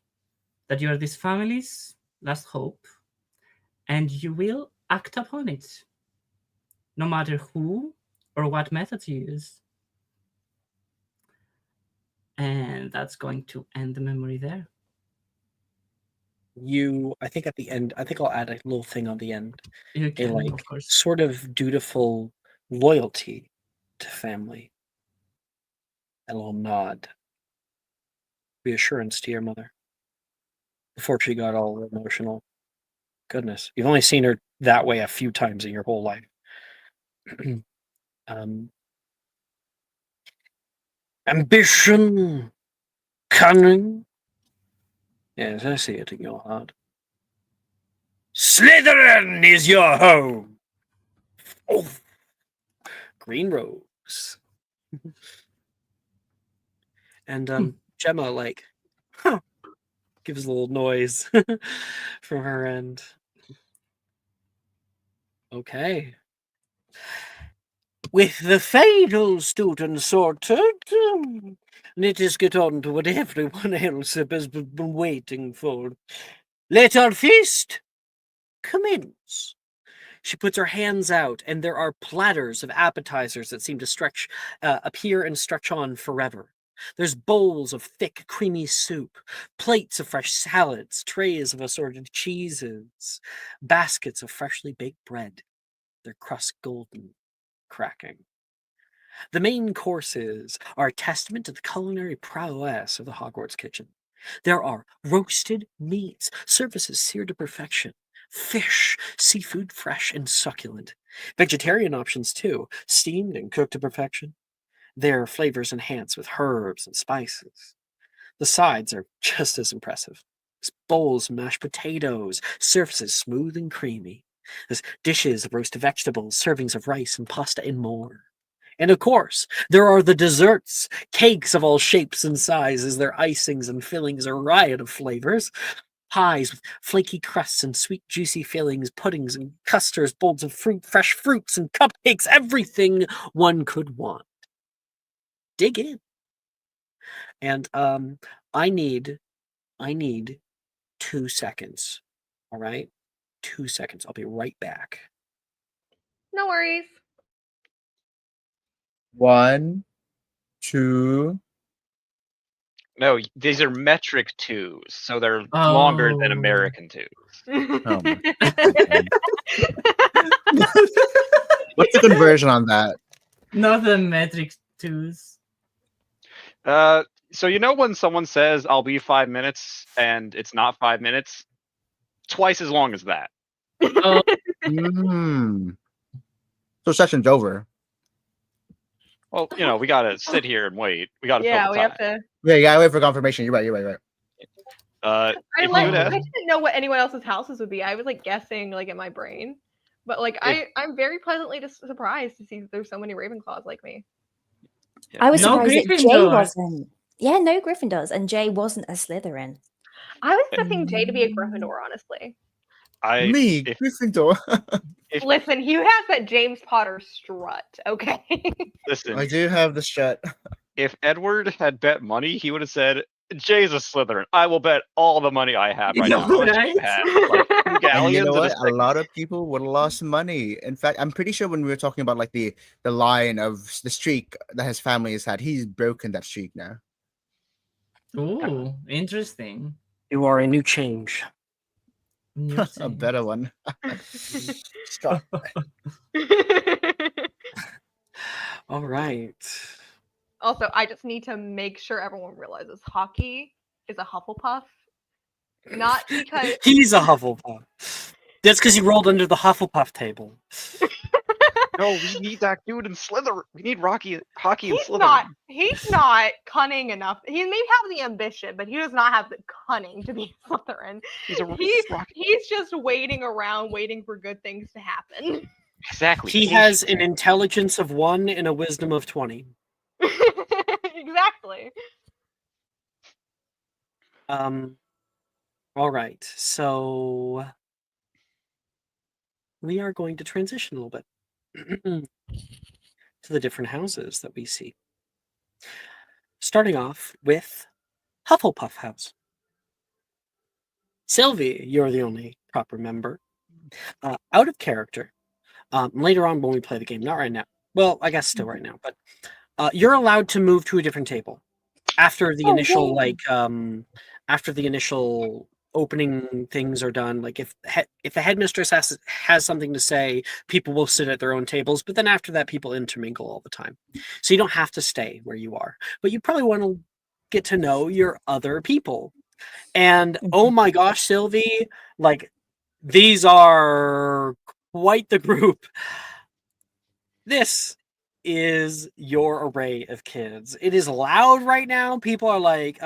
that you are this family's last hope, and you will act upon it, no matter who or what methods you use. And that's going to end the memory there. I think at the end, I think I'll add a little thing on the end. You can, like of course. sort of dutiful loyalty to family. A little nod. Reassurance to your mother. Before she got all emotional. Goodness, you've only seen her that way a few times in your whole life. Ambition, cunning. Yes, I see it in your heart. Slytherin is your home. Oh, green rose. And Gemma gives a little noise from her end. Okay. With the fatal student sorted, let us get on to what everyone else has been waiting for. Let our feast commence. She puts her hands out, and there are platters of appetizers that seem to appear and stretch on forever. There's bowls of thick, creamy soup, plates of fresh salads, trays of assorted cheeses, baskets of freshly baked bread, their crust golden, cracking. The main courses are a testament to the culinary prowess of the Hogwarts kitchen. There are roasted meats, surfaces seared to perfection, fish, seafood fresh and succulent, vegetarian options too, steamed and cooked to perfection. Their flavors enhanced with herbs and spices. The sides are just as impressive. There's bowls of mashed potatoes, surfaces smooth and creamy. There's dishes of roasted vegetables, servings of rice and pasta, and more. And of course, there are the desserts, cakes of all shapes and sizes, their icings and fillings, a riot of flavors. pies with flaky crusts and sweet, juicy fillings, puddings and custards, bowls of fresh fruits and cupcakes, everything one could want. Dig in. And I need 2 seconds. All right? 2 seconds. I'll be right back. No worries. 1, 2. No, these are metric twos, so they're longer than Oh. American twos. Oh my What's the conversion on that? Not the metric twos. So you know when someone says I'll be 5 minutes and it's not 5 minutes? Twice as long as that. Oh, So session's over. Well, we gotta sit here and wait. We gotta Yeah, fill we the have time. to. Yeah, you gotta wait for confirmation. You're right. I If you had I asked, didn't know what anyone else's houses would be. I was like guessing like in my brain, but like I'm very pleasantly surprised to see that there's so many Ravenclaws like me. I was No surprised that Jay Gryffindor. wasn't. Yeah, no Gryffindors, and Jay wasn't a Slytherin. I was expecting Jay to be a Gryffindor, honestly. Me, if Gryffindor. Listen, he has that James Potter strut, okay? listen, I do have the strut. if Edward had bet money, he would have said, Jay's a Slytherin. I will bet all the money I have right now. How much do you have? Like, 2 And galleons you know and what? a A lot of people would have lost money. In fact, I'm pretty sure when we were talking about like the line of the streak that his family has had, he's broken that streak now. Ooh, interesting. You are a new change. A better one. Stop. All right. Also, I just need to make sure everyone realizes hockey is a Hufflepuff. Not because He's a Hufflepuff. That's because he rolled under the Hufflepuff table. No, we need that dude in Slytherin. We need hockey in he's Slytherin. he's not cunning enough. He may have the ambition, but he does not have the cunning to be Slytherin. He's just waiting around, waiting for good things to happen. Exactly. He has an intelligence of 1 and a wisdom of 20. Exactly. All right. So we are going to transition a little bit to the different houses that we see. Starting off with Hufflepuff House. Sylvie, you're the only proper member. Out of character. Later on when we play the game, not right now. Well, I guess still right now, but you're allowed to move to a different table after the initial after the initial opening things are done. Like if the headmistress has something to say, people will sit at their own tables, but then after that people intermingle all the time. So you don't have to stay where you are, but you probably want to get to know your other people. And oh my gosh, Sylvie, like these are quite the group. This is your array of kids. It is loud right now. People are like,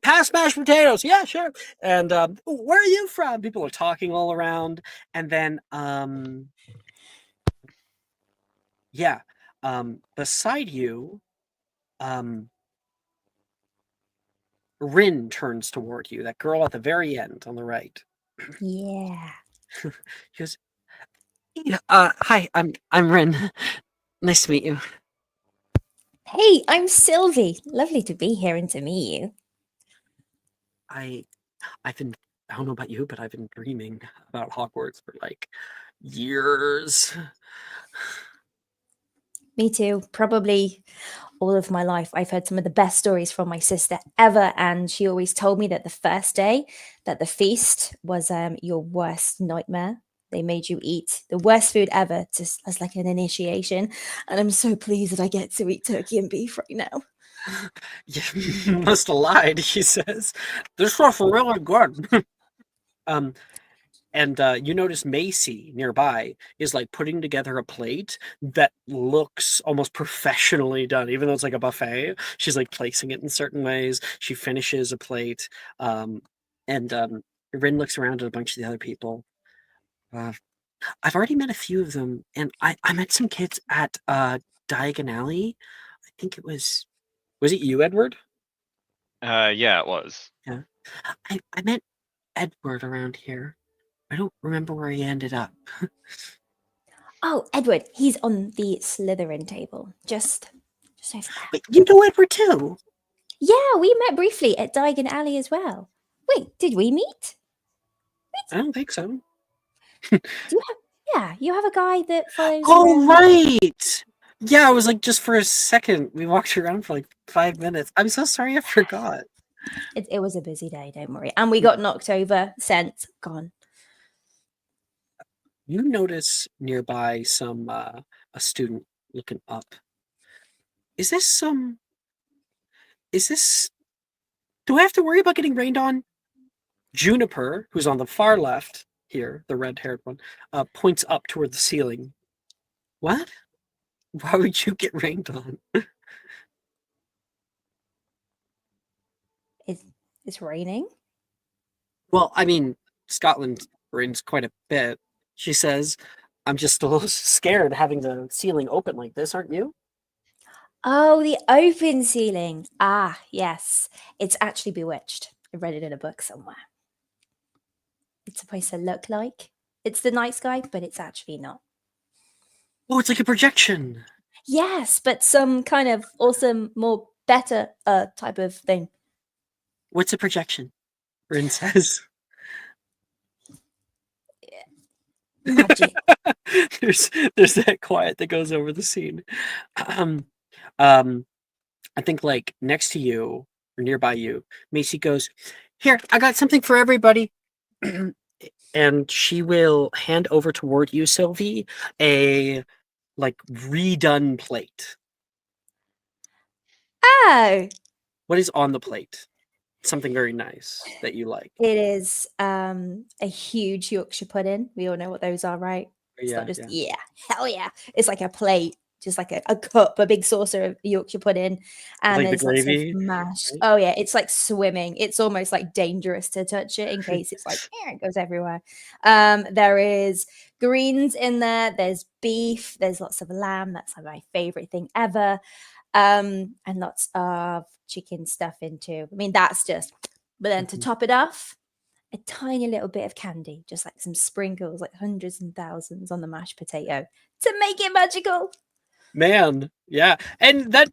pass mashed potatoes. Yeah, sure. And where are you from? People are talking all around. And then, beside you, Rin turns toward you, that girl at the very end on the right. Yeah. She goes, hi, I'm Rin. Nice to meet you. Hey, I'm Sylvie. Lovely to be here and to meet you. I don't know about you, but I've been dreaming about Hogwarts for like years. Me too. Probably all of my life. I've heard some of the best stories from my sister ever, and she always told me that the first day that the feast was your worst nightmare. They made you eat the worst food ever as like an initiation, and I'm so pleased that I get to eat turkey and beef right now. You must have lied, he says. This was really good. And you notice Macy nearby is like putting together a plate that looks almost professionally done, even though it's like a buffet. She's like placing it in certain ways. She finishes a plate. And Rin looks around at a bunch of the other people. I've already met a few of them, and I met some kids at Diagon Alley. I think it was it you, Edward? Yeah, it was. Yeah. I met Edward around here. I don't remember where he ended up. Oh, Edward, he's on the Slytherin table. Just over there. But you know Edward too. Yeah, we met briefly at Diagon Alley as well. Wait, did we meet? I don't think so. You have a guy that follows. Oh, right. Yeah, I was like, just for a second. We walked around for like 5 minutes. I'm so sorry, I forgot. It was a busy day, don't worry. And we got knocked over, sent, gone. You notice nearby some a student looking up. Is this do I have to worry about getting rained on? Juniper, who's on the far left here, the red-haired one, points up toward the ceiling. What? Why would you get rained on? It's raining. Well, I mean, Scotland rains quite a bit. She says, I'm just a little scared having the ceiling open like this, aren't you? Oh, the open ceiling. Ah, yes. It's actually bewitched. I read it in a book somewhere. It's supposed to look like it's the night sky, but it's actually not. Oh, it's like a projection. Yes, but some kind of awesome, more better type of thing. What's a projection? Rin says. Magic. there's that quiet that goes over the scene. I think like next to you or nearby you, Macy goes, "Here, I got something for everybody." And she will hand over toward you, Sylvie, a like redone plate. Oh, What is on the plate? Something very nice that you like. it is a huge Yorkshire pudding. We all know what those are, right? It's not just hell yeah. It's like a plate, just like a cup, a big saucer of Yorkshire pudding, and Like the there's lots of gravy, mash. right? Oh yeah, it's like swimming. It's almost like dangerous to touch it in case it's like it goes everywhere. There is greens in there. There's beef. There's lots of lamb. That's like my favorite thing ever. And lots of chicken stuff into. I mean, that's just. But then to top it off, a tiny little bit of candy, just like some sprinkles, like hundreds and thousands on the mashed potato to make it magical. Man, yeah. And that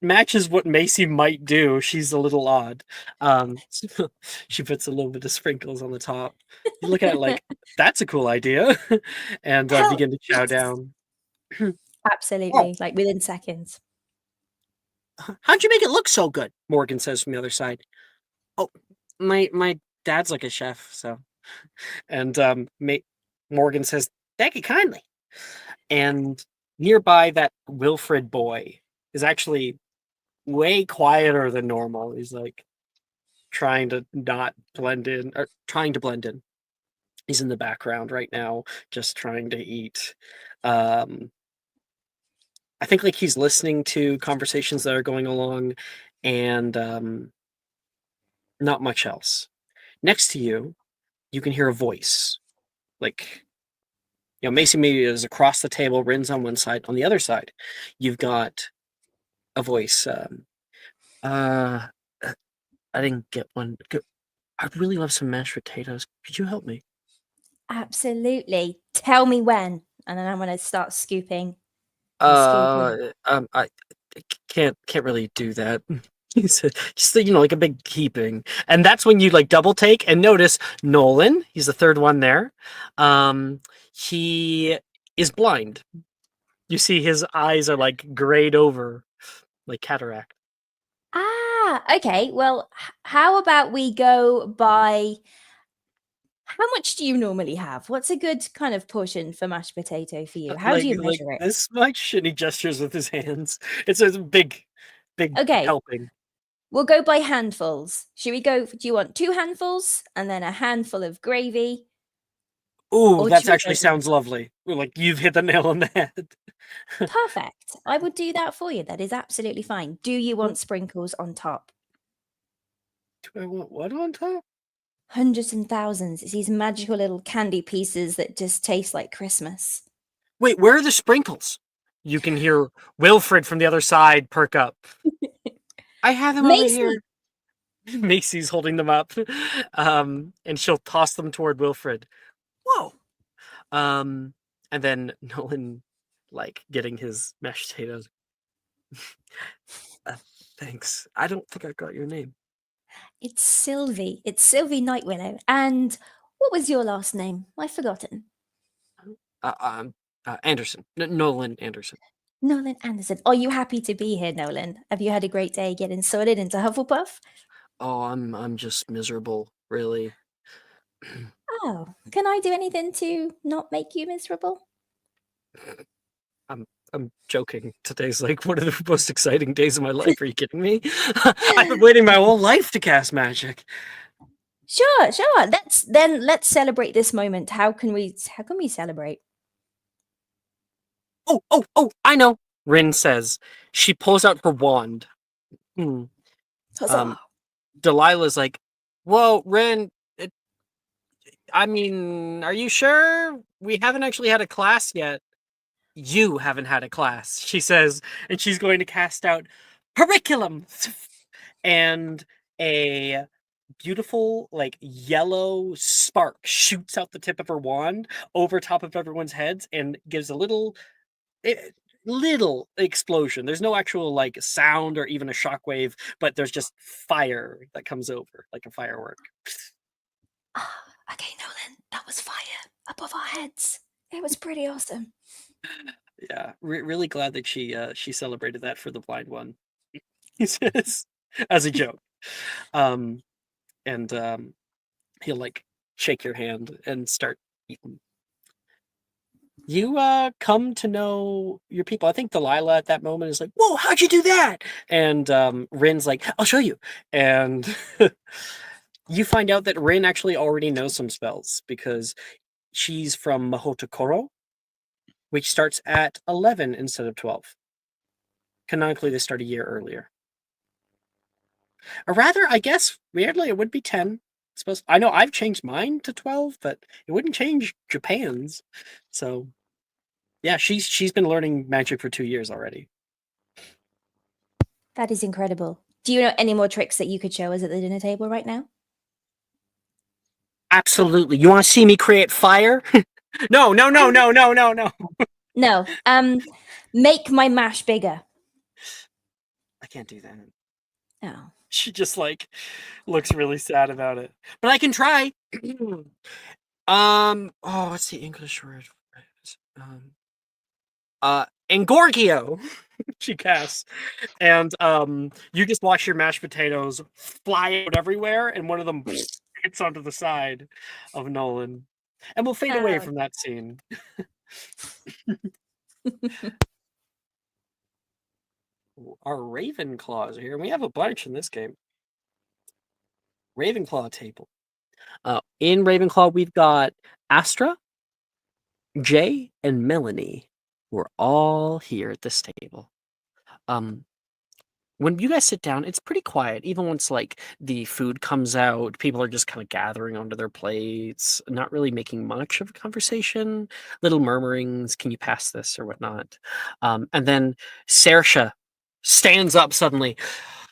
matches what Macy might do. She's a little odd. So she puts a little bit of sprinkles on the top. You look at it like, that's a cool idea. And begin to chow down. Absolutely, like within seconds. How'd you make it look so good? Morgan says from the other side. Oh, my dad's like a chef, so. And Morgan says, "Thank you kindly." And nearby, that Wilfred boy is actually way quieter than normal. He's like trying to not blend in, or trying to blend in. He's in the background right now, just trying to eat. I think like he's listening to conversations that are going along, and not much else. Next to you, you can hear a voice. Like, Macy maybe is across the table, Rin's on one side. On the other side, you've got a voice. I didn't get one. I'd really love some mashed potatoes. Could you help me? Absolutely. Tell me when, and then I'm gonna start scooping. I can't really do that. He's just like a big heaping, and that's when you like double take and notice Nolan. He's the third one there. He is blind. You see his eyes are like grayed over, like cataract. Ah, okay. Well, how about we go by? How much do you normally have? What's a good kind of portion for mashed potato for you? How do you measure it? This much, and he gestures with his hands. It's a big Okay. helping. We'll go by handfuls. Should we go? Do you want 2 handfuls and then a handful of gravy? Ooh, that actually sounds lovely. Like you've hit the nail on the head. Perfect. I would do that for you. That is absolutely fine. Do you want sprinkles on top? Do I want what on top? Hundreds and thousands. It's these magical little candy pieces that just taste like Christmas. Wait, where are the sprinkles? You can hear Wilfred from the other side perk up. I have them over here. Macy's holding them up. And she'll toss them toward Wilfred. Whoa. And then Nolan, like, getting his mashed potatoes. Thanks. I don't think I got your name. It's Sylvie. It's Sylvie Nightwillow. And what was your last name? I've forgotten. Anderson. Nolan Anderson. Nolan Anderson. Are you happy to be here, Nolan? Have you had a great day getting sorted into Hufflepuff? Oh, I'm just miserable, really. Oh, can I do anything to not make you miserable? I'm joking. Today's like one of the most exciting days of my life. Are you kidding me? I've been waiting my whole life to cast magic. Sure. Let's celebrate this moment. How can we celebrate? Oh, I know. Rin says. She pulls out her wand. Huzzah. Delilah's like, whoa, Rin, I mean, are you sure? We haven't actually had a class yet. You haven't had a class, she says, and she's going to cast out curriculum. And a beautiful, like, yellow spark shoots out the tip of her wand over top of everyone's heads and gives a little explosion. There's no actual, like, sound or even a shockwave, but there's just fire that comes over like a firework. Okay, Nolan, that was fire above our heads. It was pretty awesome. Yeah, really glad that she celebrated that for the blind one. He says, as a joke. And he'll, like, shake your hand and start eating. You come to know your people. I think Delilah at that moment is like, whoa, how'd you do that? And Rin's like, I'll show you. And you find out that Rin actually already knows some spells because she's from Mahotokoro, which starts at 11 instead of 12. Canonically, they start a year earlier. Or rather, I guess, weirdly, it would be 10. I know I've changed mine to 12, but it wouldn't change Japan's. So, yeah, she's been learning magic for 2 years already. That is incredible. Do you know any more tricks that you could show us at the dinner table right now? Absolutely. You want to see me create fire? No. No. Make my mash bigger. I can't do that. Oh. She just, like, looks really sad about it. But I can try. What's the English word for it? Engorgio. She casts. And you just watch your mashed potatoes fly out everywhere, and one of them hits onto the side of Nolan. And we'll fade away from that scene. Our Ravenclaws are here. We have a bunch in this game. Ravenclaw table. In Ravenclaw, we've got Astra, Jay, and Melanie, who are all here at this table. When you guys sit down, it's pretty quiet. Even once, like, the food comes out, people are just kind of gathering onto their plates, not really making much of a conversation. Little murmurings, can you pass this or whatnot? And then Saoirse stands up suddenly.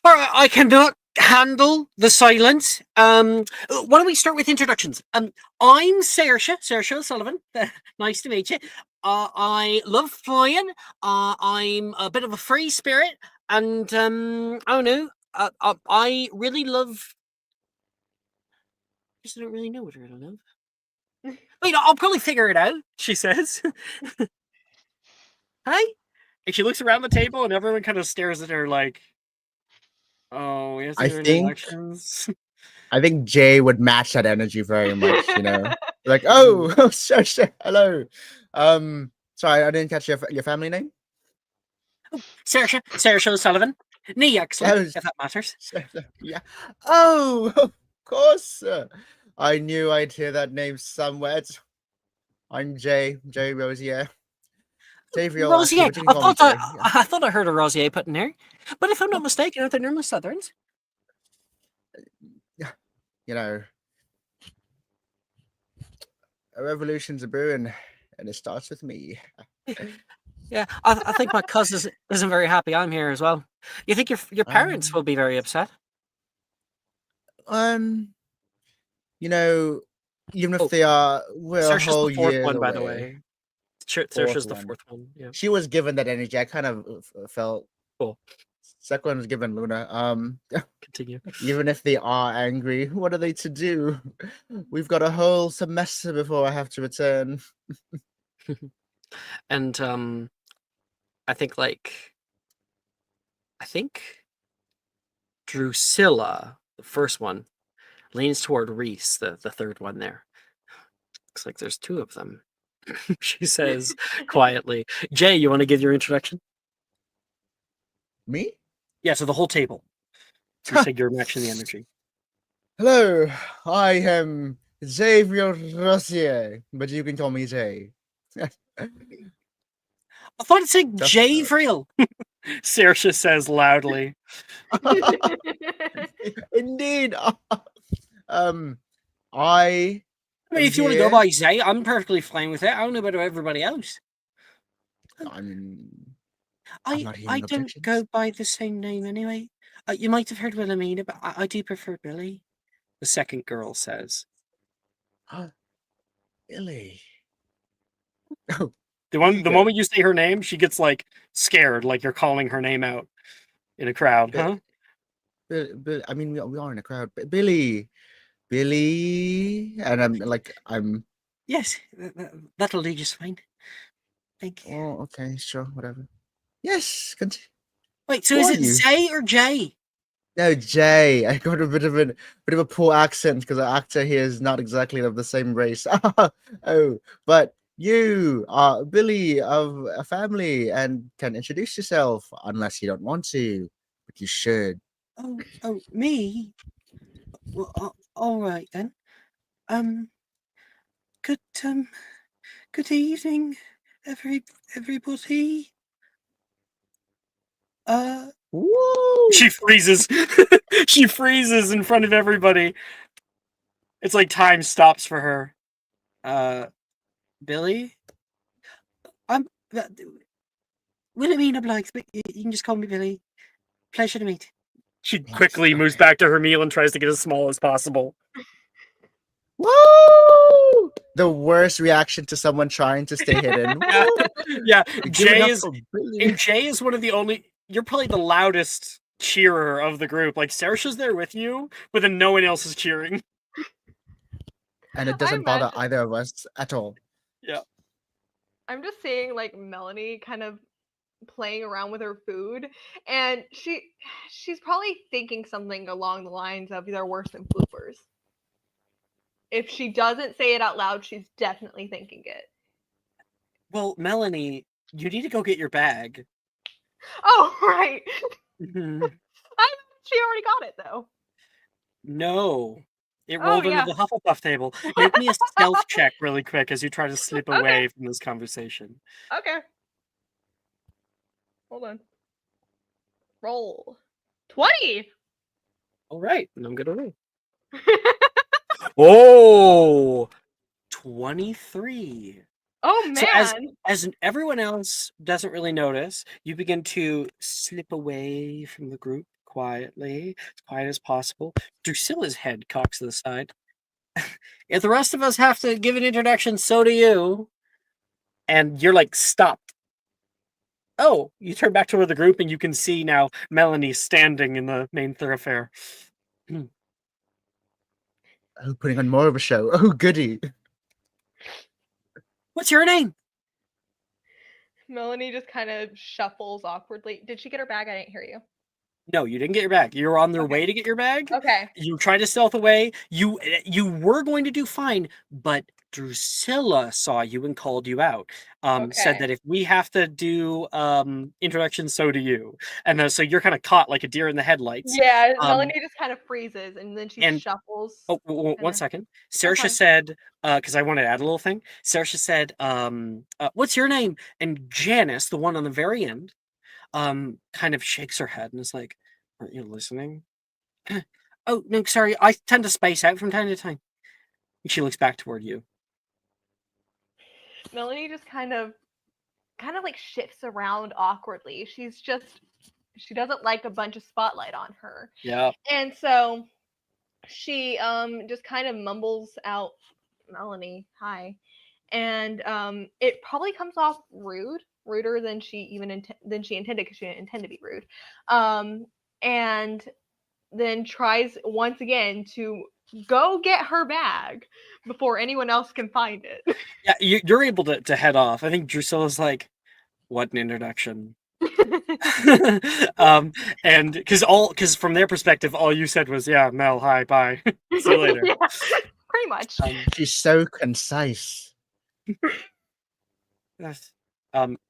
All right, I cannot handle the silence. Why don't we start with introductions? I'm Saoirse O'Sullivan. Nice to meet you. I love flying. I'm a bit of a free spirit. And, I don't know, I really love... I just don't really know what I don't know. Wait, I'll probably figure it out, she says. Hi? And she looks around the table and everyone kind of stares at her like, oh, we have to do introductions. I think Jay would match that energy very much, you know? Like, oh, sure, hello. Sorry, I didn't catch your family name? Saoirse O'Sullivan. Nee, actually, if that matters. Yeah. Oh, of course. I knew I'd hear that name somewhere. I'm Jay Rosier. Rosier. I thought I heard a Rosier put in there. But if I'm not mistaken, aren't they normally Southerns? You know, a revolution's a brewing, and it starts with me. Yeah, I think my cousin isn't very happy I'm here as well. You think your parents will be very upset? You know, even if Oh, we're a Saoirse's whole the fourth year one, by the away. way. Saoirse's the fourth one. Yeah. She was given that energy. I kind of felt Cool. Second one was given Luna. Continue. Even if they are angry, what are they to do? We've got a whole semester before I have to return. And I think Drusilla, the first one, leans toward Reese, the third one there. Looks like there's two of them. She says quietly, Jay, you want to give your introduction? Me? Yeah, so the whole table. You said you're matching the energy. Hello, I am Xavier Rossier, but you can call me Jay. I thought it said Jay Vril. Saoirse says loudly. Indeed. I mean, if you want to go by Zay, I'm perfectly fine with it. I don't know about everybody else. I mean, I don't go by the same name anyway. You might have heard Wilhelmina, but I do prefer Billy. The second girl says. Billy. The moment you say her name, she gets like scared, like you're calling her name out in a crowd, huh? I mean, we are in a crowd. Billy, and I'm. Yes, that'll do just fine. Thank you. Oh, okay, sure, whatever. Yes, continue. Wait, so is it Zay or Jay? No, Jay. I got a bit of a poor accent because our actor here is not exactly of the same race. Oh, but you are Billy of a family and can introduce yourself unless you don't want to, but you should. Oh, me? Well, all right then. Good evening, everybody. Woo! She freezes. She freezes in front of everybody. It's like time stops for her. Billy? Wilhelmina Blanks, but you can just call me Billy. Pleasure to meet. She quickly moves back to her meal and tries to get as small as possible. Woo! The worst reaction to someone trying to stay hidden. Yeah. Jay is one of the only. You're probably the loudest cheerer of the group. Like Saoirse's there with you, but then no one else is cheering. And it doesn't bother either of us at all. Yeah. I'm just seeing like Melanie kind of playing around with her food, and she's probably thinking something along the lines of they're worse than bloopers. If she doesn't say it out loud, she's definitely thinking it. Well, Melanie, you need to go get your bag. Oh, right. Mm-hmm. She already got it, though. No. It rolled under the Hufflepuff table. Make me a stealth check really quick as you try to slip away from this conversation. Okay. Hold on. Roll. 20! All right. And I'm going to roll. Oh! 23. Oh, man! So as everyone else doesn't really notice, you begin to slip away from the group quietly, as quiet as possible. Drusilla's head cocks to the side. If the rest of us have to give an introduction, so do you. And you're like, stopped. Oh, you turn back toward the group and you can see now Melanie standing in the main thoroughfare. Oh, putting on more of a show. Oh, goody. What's your name? Melanie just kind of shuffles awkwardly. Did she get her bag? I didn't hear you. No, you didn't get your bag. You were on their way to get your bag. Okay. You tried to stealth away. You were going to do fine, but Drusilla saw you and called you out. Said that if we have to do introductions, so do you. And so you're kind of caught like a deer in the headlights. Yeah, Melanie just kind of freezes and then she shuffles. Oh, 1 second. Saoirse said, because I wanted to add a little thing. Saoirse said, what's your name? And Janice, the one on the very end, kind of shakes her head and is like, aren't you listening? Oh, no, sorry. I tend to space out from time to time. And she looks back toward you. Melanie just kind of like shifts around awkwardly. She doesn't like a bunch of spotlight on her. Yeah. And so she just kind of mumbles out, Melanie, hi. And it probably comes off ruder than she intended, because she didn't intend to be rude. And then tries once again to go get her bag before anyone else can find it. Yeah, you're able to head off. I think Drusilla's like, what an introduction. And because from their perspective, all you said was, yeah, Mel, hi, bye. See you later. Yeah, pretty much. She's so concise.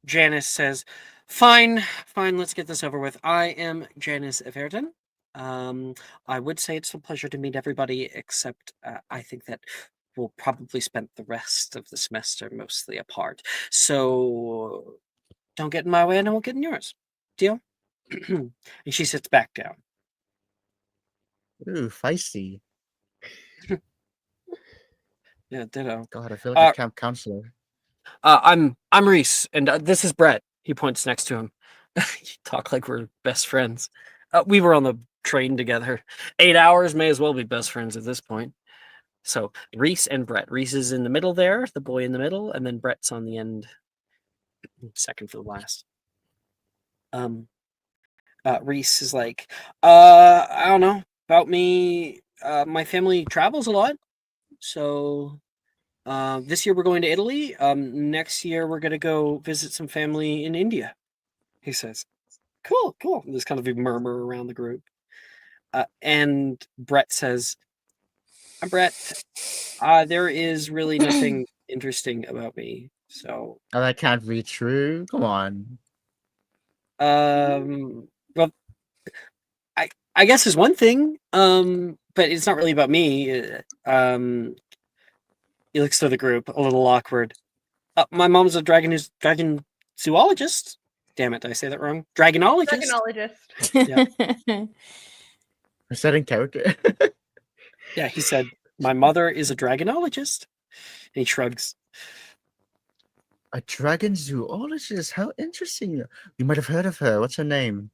Janice says, fine, let's get this over with. I am Janice Everton. I would say it's a pleasure to meet everybody, except I think that we'll probably spend the rest of the semester mostly apart. So don't get in my way and I won't get in yours. Deal? And she sits back down. Ooh, feisty. Yeah, ditto. God, I feel like a camp counselor. I'm Reese, and this is Brett. He points next to him. You talk like we're best friends. We were on the train together. 8 hours, may as well be best friends at this point. So Reese and Brett. Reese is in the middle there, the boy in the middle, and then Brett's on the end, second for the last. Reese is like, I don't know about me. My family travels a lot, so this year we're going to Italy. Next year we're gonna go visit some family in India. He says, "Cool." There's kind of a murmur around the group, and Brett says, "I'm Brett. There is really nothing interesting about me. So, Oh, that can't be true. Come on. well, I guess there's one thing, but it's not really about me. He looks to the group, a little awkward. My mom's a dragon zoologist. Damn it, did I say that wrong? Dragonologist. Yeah. Is that in character? Yeah, he said, my mother is a dragonologist. And he shrugs. A dragon zoologist? How interesting. You might have heard of her. What's her name?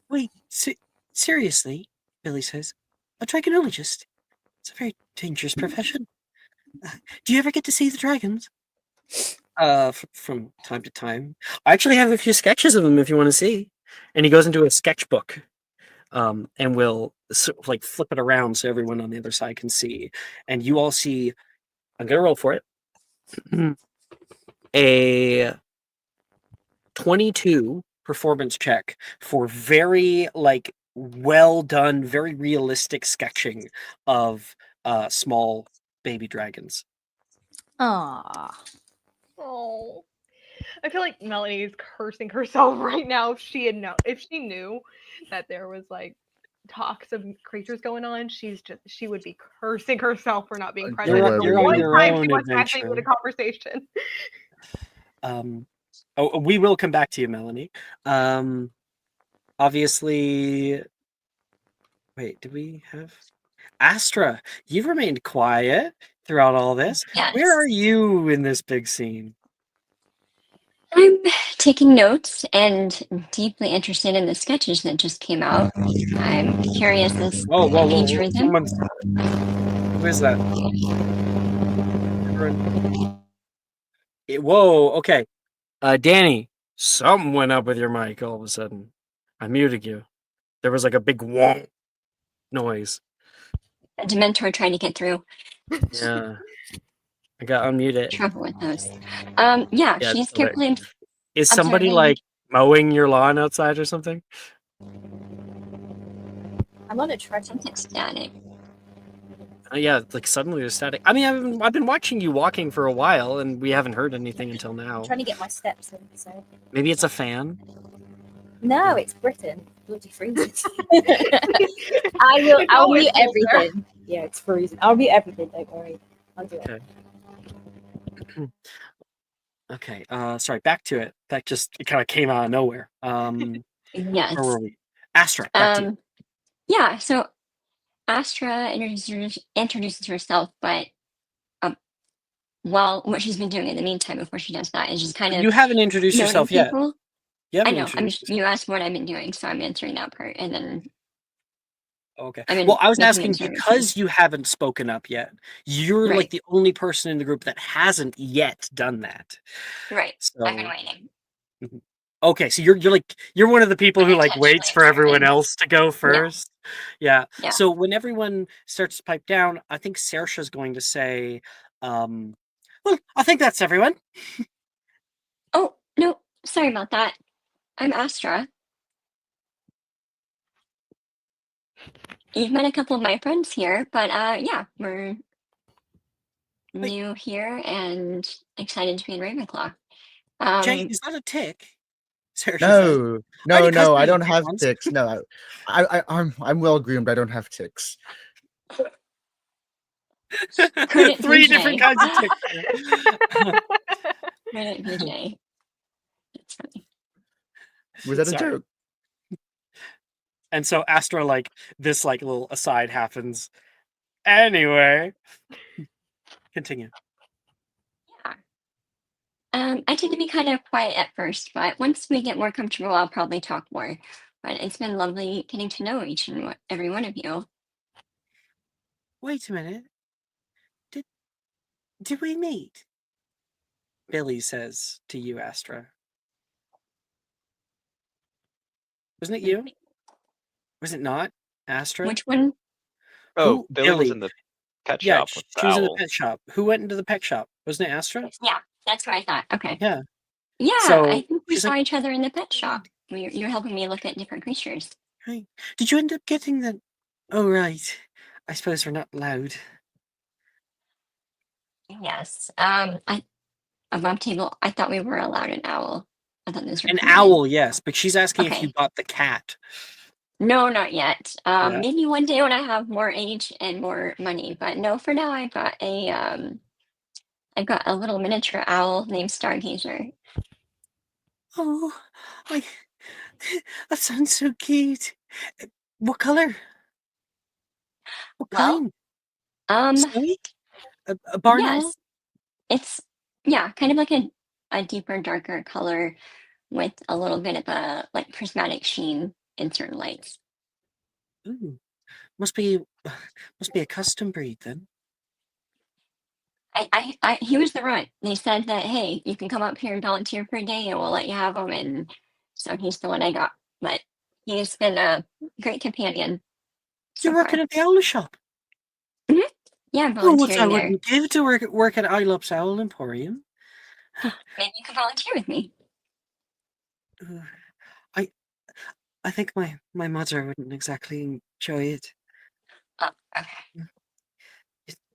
Wait, seriously? Billy says. A dragonologist? It's a very dangerous profession. Do you ever get to see the dragons? From time to time. I actually have a few sketches of them if you want to see. And he goes into a sketchbook, and will like flip it around so everyone on the other side can see. And you all see, I'm gonna roll for it. A 22 performance check for very well done, very realistic sketching of small baby dragons. Aww. Oh, I feel like Melanie is cursing herself right now. If she knew that there was talks of creatures going on, she would be cursing herself for not being present. You're on your own Actually with a conversation. We will come back to you, Melanie. Obviously, wait, did we have Astra? You've remained quiet throughout all this. Yes. Where are you in this big scene? I'm taking notes and deeply interested in the sketches that just came out. I'm curious as Whoa. plagiarism. Who is that? Whoa, okay. Danny, something went up with your mic all of a sudden. I muted you. There was like a big wonk noise. A Dementor trying to get through. Yeah. I got unmuted. Trouble with those. Yeah, she's okay. carefully. Is somebody observing. mowing your lawn outside or something? I'm on a treadmill. Something static. Yeah, suddenly there's static. I mean, I've been watching you walking for a while, and we haven't heard anything until now. I'm trying to get my steps in. So. Maybe it's a fan. No, it's Britain. Bloody freezing. I'll mute everything. Yeah, it's freezing. I'll mute everything. Don't worry. I'll do it. Okay. Sorry. Back to it. That just kind of came out of nowhere. Yes. Where were we? Astra. Back to you. Yeah. So Astra introduces herself, but what she's been doing in the meantime before she does that is just kind of. You haven't introduced yourself yet. I know. You asked what I've been doing, so I'm answering that part, and then Okay. I mean, Well, I was making asking observations. because you haven't spoken up yet. You're like Right. the only person in the group that hasn't yet done that. Right. I've been So waiting. okay, so you're one of the people who like waits Unintentionally for everyone observing. else to go first. Yeah. Yeah. So when everyone starts to pipe down, I think Saoirse's going to say, well, I think that's everyone. Oh, no, sorry about that. I'm Astra. You've met a couple of my friends here, but yeah, we're new here and excited to be in Ravenclaw. Jay, is that a tick? Saoirse says. No, Already no, cussed no. me I a don't tick have once. ticks. No, I'm well groomed. I don't have ticks. Couldn't be 3 different Jay. kinds of ticks. Couldn't be Jay. That's funny. Was that a Sorry. joke? And so Astra, like, this like little aside happens. Anyway. Continue. Yeah. I tend to be kind of quiet at first, but once we get more comfortable, I'll probably talk more. But it's been lovely getting to know each and every one of you. Wait a minute. Did we meet? Billy says to you, Astra. Wasn't it you? Was it not, Astra? Which one? Oh, Who? Billy was Billy. in the pet Yeah, shop with the she was in the owl. pet shop. Who went into the pet shop? Wasn't it Astra? Yeah, that's what I thought. Okay. Yeah. Yeah, So I think we she's saw like, each other in the pet shop. You're helping me look at different creatures. right. Did you end up getting the? Oh right. I suppose we're not allowed. Yes. Above table. I thought we were allowed an owl. I thought those were An permitted. owl, yes, but she's asking if you Okay. bought the cat. No, not yet. Yeah. Maybe one day when I have more age and more money. But no, for now I've got a little miniature owl named Stargazer. Oh, I. That sounds so cute. What color? What Well, kind? Snowy? A barn owl? yes, it's kind of like a deeper, darker color with a little bit of a like prismatic sheen in certain lights. Ooh, must be a custom breed then. He was the runt. They said that, hey, you can come up here and volunteer for a day and we'll let you have him. And so he's the one I got. But he's been a great companion so You're working far. at the owl shop. Yeah, I'm Oh, what I volunteering there. wouldn't give to work at Ilop's Owl Emporium. Maybe you can volunteer with me. I think my mother wouldn't exactly enjoy it. Oh, okay.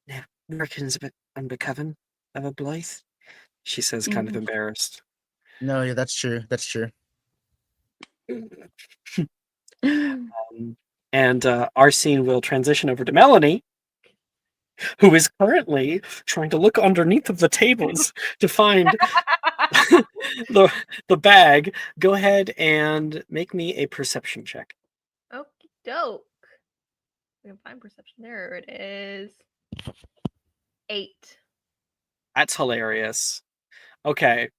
Yeah, working's a bit unbecoming of a Blythe, she says, kind of embarrassed. No, yeah, that's true. That's true. And our scene will transition over to Melanie, who is currently trying to look underneath of the tables to find the bag. Go ahead and make me a perception check. Okie doke. We can find perception. There it is. 8. That's hilarious. Okay.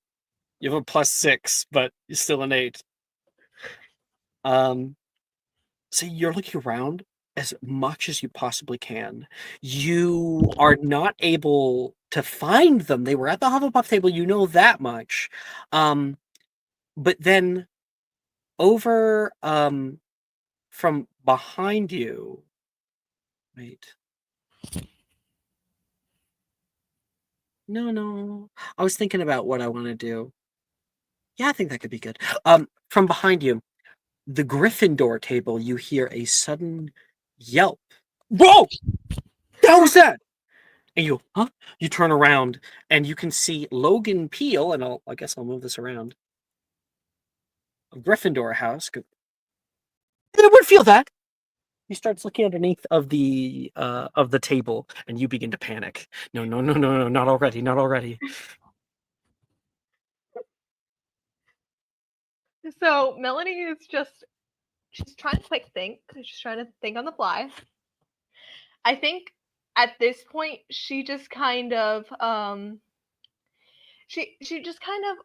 You have a +6, but you're still an 8. So you're looking around as much as you possibly can. You are not able to find them. They were at the Hufflepuff table, you know that much. But then over from behind you. Wait. No. I was thinking about what I want to do. Yeah, I think that could be good. From behind you, the Gryffindor table, you hear a sudden yelp. Whoa! How was that? And you, huh? You turn around and you can see Logan Peel, and I guess I'll move this around. A Gryffindor house. I would feel that. He starts looking underneath of the table, and you begin to panic. No, not already. So Melanie is she's trying to quick think. She's trying to think on the fly. I think at this point she just kind of she just kind of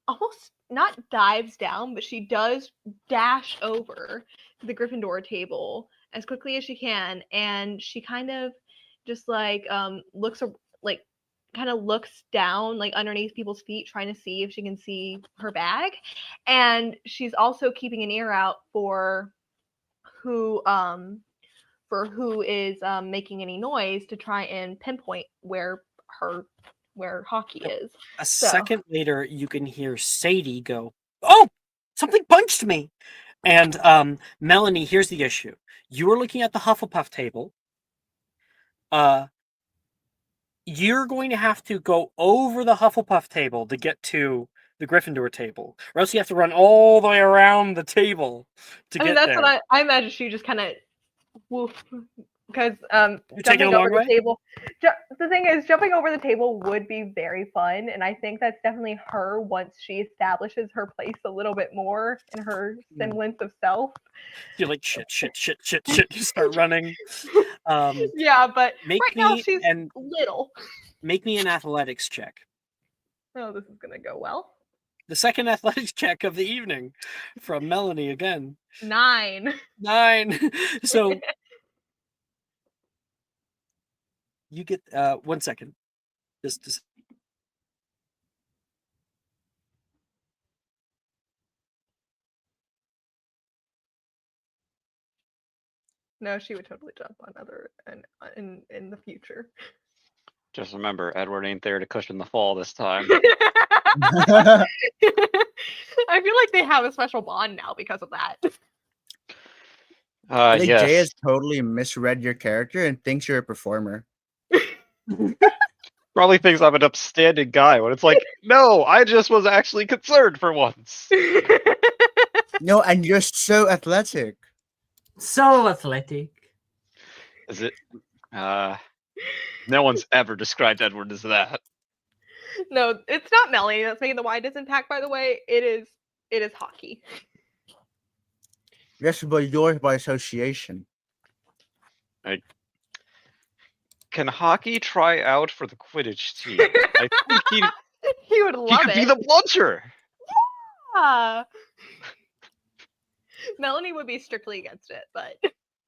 almost not dives down, but she does dash over to the Gryffindor table as quickly as she can, and she kind of just like looks like kind of looks down like underneath people's feet, trying to see if she can see her bag, and she's also keeping an ear out for who is making any noise to try and pinpoint where Hockey is. A second later, you can hear Sadie go, "Oh, something punched me!" And Melanie, here's the issue. You were looking at the Hufflepuff table. You're going to have to go over the Hufflepuff table to get to the Gryffindor table, or else you have to run all the way around the table to get that's there. what I imagine. She just kind of woof, because jumping over the table. The thing is, jumping over the table would be very fun, and I think that's definitely her once she establishes her place a little bit more in her semblance of self. You're like shit. You start running. Yeah, but right now she's little. Make me an athletics check. Oh, this is gonna go well. The second athletics check of the evening from Melanie again. 9. So you get 1 second. Just No, she would totally jump on other in the future. Just remember, Edward ain't there to cushion the fall this time. I feel like they have a special bond now because of that. I think Jay Yes. has totally misread your character and thinks you're a performer. Probably thinks I'm an upstanding guy when it's like, no, I just was actually concerned for once. No, and you're so athletic. So athletic. Is it? No one's ever described Edward as that. No, it's not Melanie that's making the widest impact, by the way. It is Hockey. Yes, but yours by association. Can Hockey try out for the Quidditch team? I think he would love he could be the bluncher. Yeah. Melanie would be strictly against it, but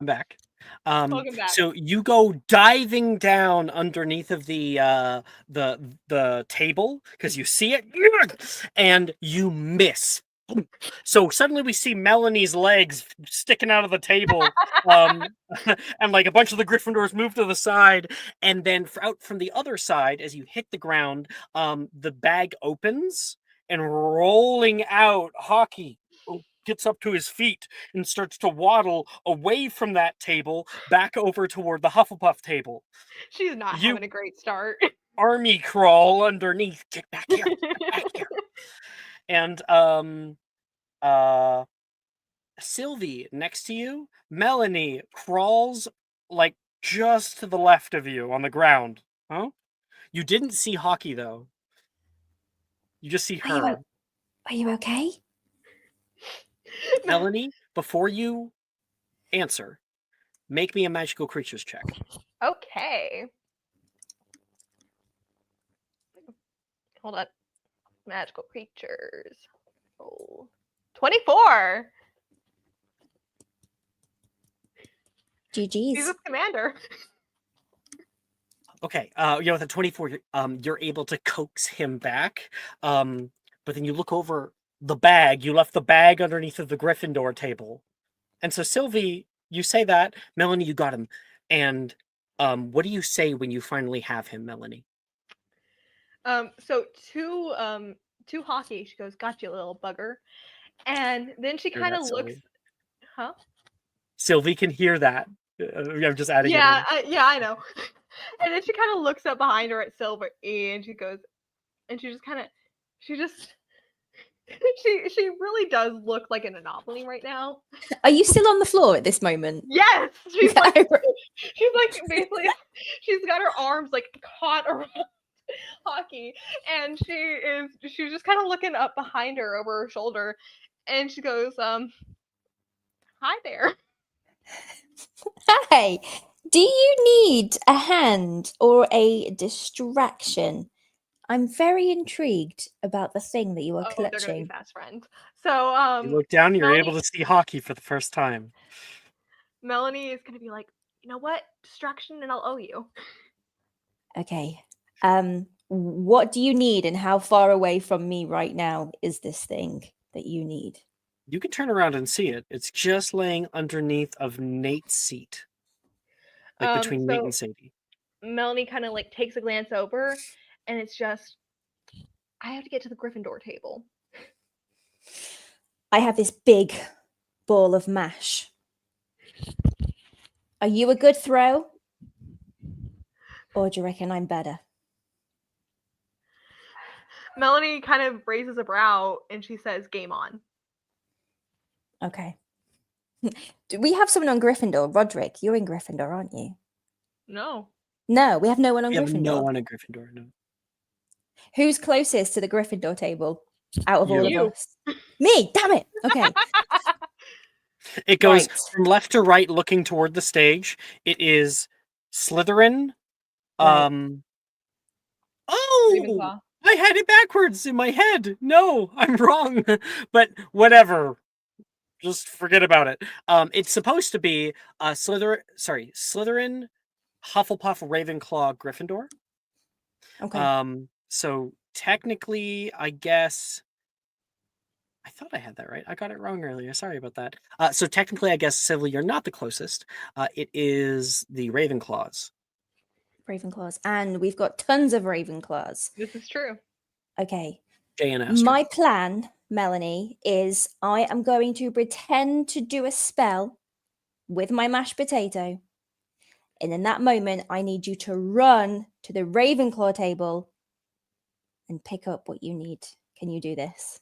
I'm back. welcome back. So you go diving down underneath of the table because you see it, and you miss. So suddenly we see Melanie's legs sticking out of the table, and like a bunch of the Gryffindors move to the side, and then out from the other side, as you hit the ground, the bag opens, and rolling out, Hockey gets up to his feet and starts to waddle away from that table back over toward the Hufflepuff table. She's not having a great start. Army crawl underneath. Get back here. Get back here. And Sylvie next to you, Melanie crawls like just to the left of you on the ground. Huh? You didn't see Hockey though. You just see her. Are you okay? Melanie, before you answer, make me a magical creatures check. Okay. Hold up. Magical creatures. Oh. 24. GG's. Jesus Commander. Okay, with a 24, you're able to coax him back. But then you look over the bag. You left the bag underneath of the Gryffindor table. And so, Sylvie, you say that. Melanie, you got him. And what do you say when you finally have him, Melanie? So to Hockey, she goes, "Got you, little bugger." And then she kind of looks, huh? Sylvie can hear that. I'm just adding it in. Yeah, I know. And then she kind of looks up behind her at Silver, and she goes, and she really does look like an anomaly right now. Are you still on the floor at this moment? Yes, she's like basically, she's got her arms like caught around Hockey, and she's just kind of looking up behind her over her shoulder, and she goes, "Hi there." Hey, do you need a hand or a distraction? I'm very intrigued about the thing that you are They're gonna be clutching. fast friends. So you look down, you're Melanie, able to see Hockey for the first time. Melanie is gonna be like, you know what? Distraction, and I'll owe you. Okay. What do you need, and how far away from me right now is this thing that you need? You can turn around and see it. It's just laying underneath of Nate's seat. Like between Nate So and Sadie. Melanie kind of like takes a glance over, and it's just, I have to get to the Gryffindor table. I have this big ball of mash. Are you a good throw? Or do you reckon I'm better? Melanie kind of raises a brow and she says, "Game on." Okay. Do we have someone on Gryffindor? Roderick, you're in Gryffindor, aren't you? No. No, we have no one on We have Gryffindor. no one at Gryffindor, no. Who's closest to the Gryffindor table out of all You. of us? Me, damn it. Okay. It goes Right. from left to right looking toward the stage. It is Slytherin. Right. Oh! Ravenclaw. I had it backwards in my head. No, I'm wrong. But whatever. Just forget about it. It's supposed to be Slytherin, Hufflepuff, Ravenclaw, Gryffindor. Okay. So technically, I guess I thought I had that right. I got it wrong earlier. Sorry about that. So technically, I guess Sylvie, you're not the closest. It is the Ravenclaws. Ravenclaws. And we've got tons of Ravenclaws. This is true. Okay. Jay and Astor. My plan, Melanie, is I am going to pretend to do a spell with my mashed potato. And in that moment, I need you to run to the Ravenclaw table and pick up what you need. Can you do this?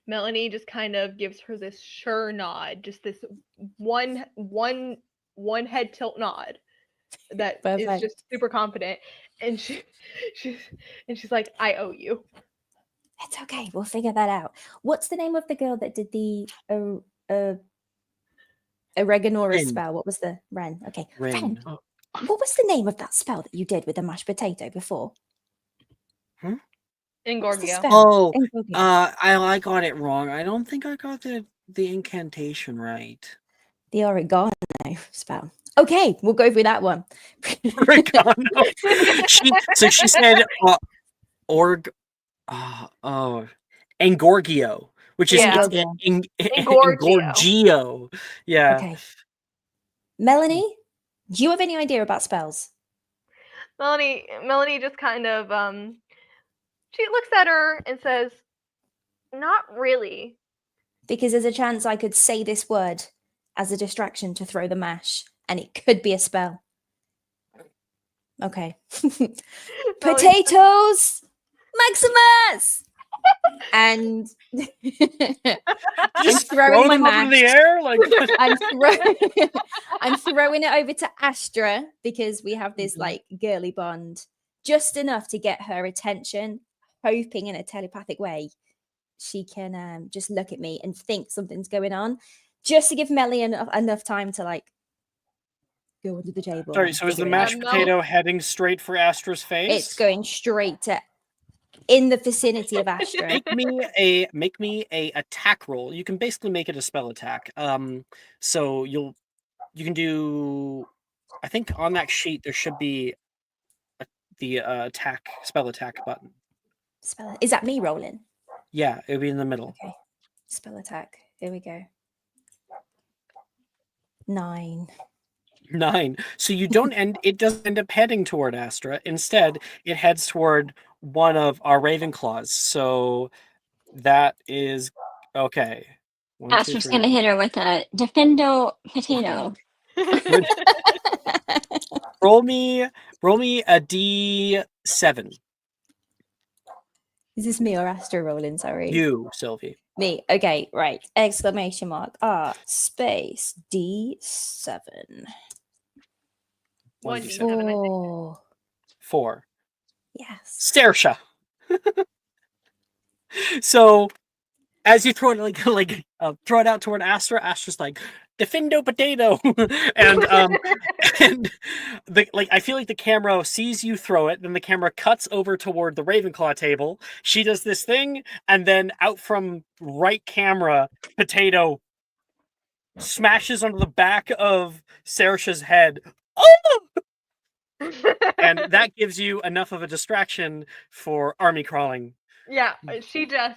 Melanie just kind of gives her this sure nod, just this one head tilt nod that is Perfect. just super confident, and she's like, "I owe you." It's okay. We'll figure that out. What's the name of the girl that did the Oreganoris Ren. spell? What was the Ren? Okay, Ren. Ren. What was the name of that spell that you did with the mashed potato before? What's the Ingorgio. spell? Oh, Ingorgio. I got it wrong. I don't think I got the incantation right. The oregano spell. Okay, we'll go through that one. Oregano. She said Engorgio, which is Yeah. Engorgio. Yeah. Okay. Melanie, do you have any idea about spells? Melanie just kind of she looks at her and says, "Not really." Because there's a chance I could say this word as a distraction to throw the mash, and it could be a spell. Okay. Potatoes, Maximus, and Just throwing my them up in the mash. air like I'm throwing it over to Astra because we have this like girly bond, just enough to get her attention, hoping in a telepathic way she can just look at me and think something's going on, just to give Melly enough time to like go under the table. Sorry, and so is the figure it out. mashed potato heading straight for Astra's face? It's going straight to in the vicinity of Astra. Make me a attack roll. You can basically make it a spell attack. So you can do. I think on that sheet there should be the spell attack button. Is that me rolling? Yeah, it would be in the middle. Okay, spell attack. Here we go. 9. So you don't it doesn't end up heading toward Astra. Instead, it heads toward one of our Ravenclaws. So that is okay. Astra's gonna hit her with a Defendo potato. roll me a D7. Is this me or Astra rolling? Sorry. You, Sylvie. Me. Okay, right. Exclamation mark. Space D7. 1d7, I think. 4. Yes. Stersha. So as you throw it throw it out toward Astra, Astra's like Defendo potato, and I feel like the camera sees you throw it, then the camera cuts over toward the Ravenclaw table. She does this thing, and then out from right camera, potato smashes onto the back of Saoirse's head. Oh! And that gives you enough of a distraction for army crawling. Yeah, she goes.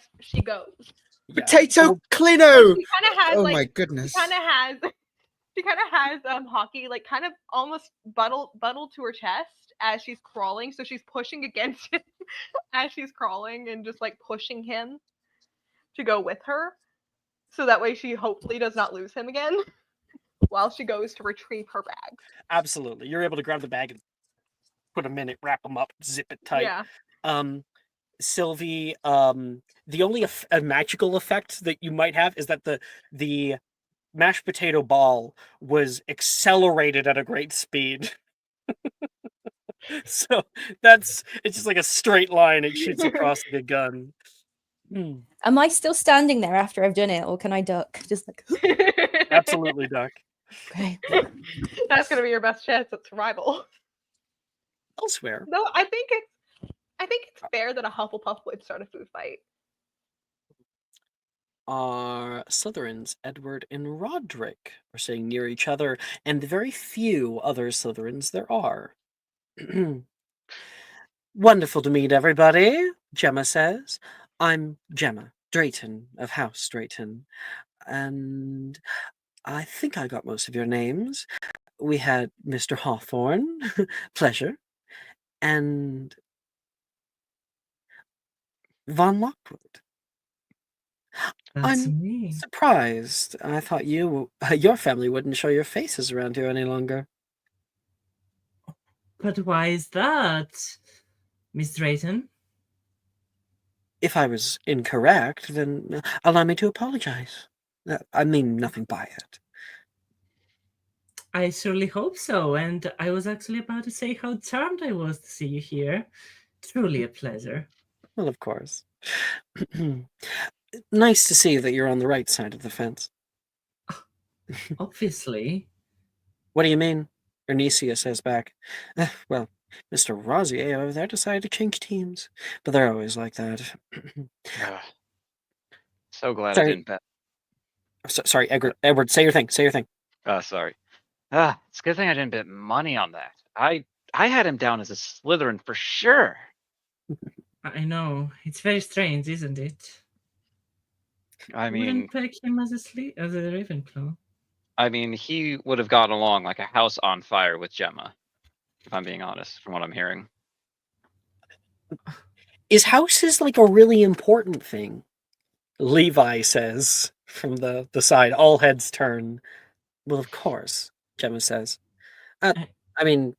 Yeah. Potato Clino! She kind of has Oh like my goodness. she kind of has hockey like kind of almost bundled to her chest as she's crawling, so she's pushing against him as she's crawling and just like pushing him to go with her, so that way she hopefully does not lose him again while she goes to retrieve her bags. Absolutely. You're able to grab the bag and put them in it, wrap them up, zip it tight. Yeah. Sylvie, the only magical effect that you might have is that the mashed potato ball was accelerated at a great speed. So it's just like a straight line. It shoots across like a gun. Am I still standing there after I've done it, or can I duck? Just like Absolutely, Duck. okay. That's gonna be your best chance at survival. Elsewhere, No, I think it's fair that a Hufflepuff would start a food fight. our Slytherins, Edward and Roderick, are sitting near each other, and the very few other Slytherins there are. Wonderful to meet everybody, Gemma says. I'm Gemma Drayton of House Drayton, and I think I got most of your names. We had Mr. Hawthorne, pleasure, and Von Lockwood. That's I'm me. surprised. I thought your family wouldn't show your faces around here any longer. But why is that, Miss Drayton? If I was incorrect, then allow me to apologize. I mean nothing by it. I surely hope so, and I was actually about to say how charmed I was to see you here. Truly a pleasure. Well, of course. Nice to see that you're on the right side of the fence. Obviously. What do you mean? Ernisia says back. Well, Mr. Rosier over there decided to change teams, but they're always like that. So glad Sorry. I didn't bet. Sorry, Edward, say your thing. Say your thing. Sorry. It's a good thing I didn't bet money on that. I had him down as a Slytherin for sure. I know. It's very strange, isn't it? I mean, wouldn't pick him as a Ravenclaw. I mean, he would have gotten along like a house on fire with Gemma, if I'm being honest, from what I'm hearing. Is houses like a really important thing? Levi says from the side. All heads turn. Well, of course, Gemma says. I mean,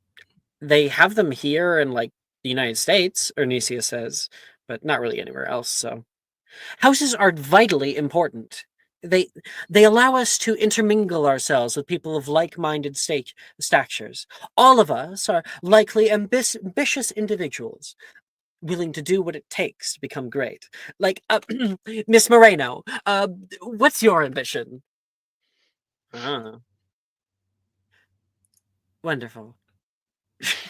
they have them here in like the United States, Ernisia says, but not really anywhere else. So, houses are vitally important. They allow us to intermingle ourselves with people of like-minded statures. All of us are likely ambitious individuals, willing to do what it takes to become great. Like, Miss Moreno, what's your ambition? Wonderful.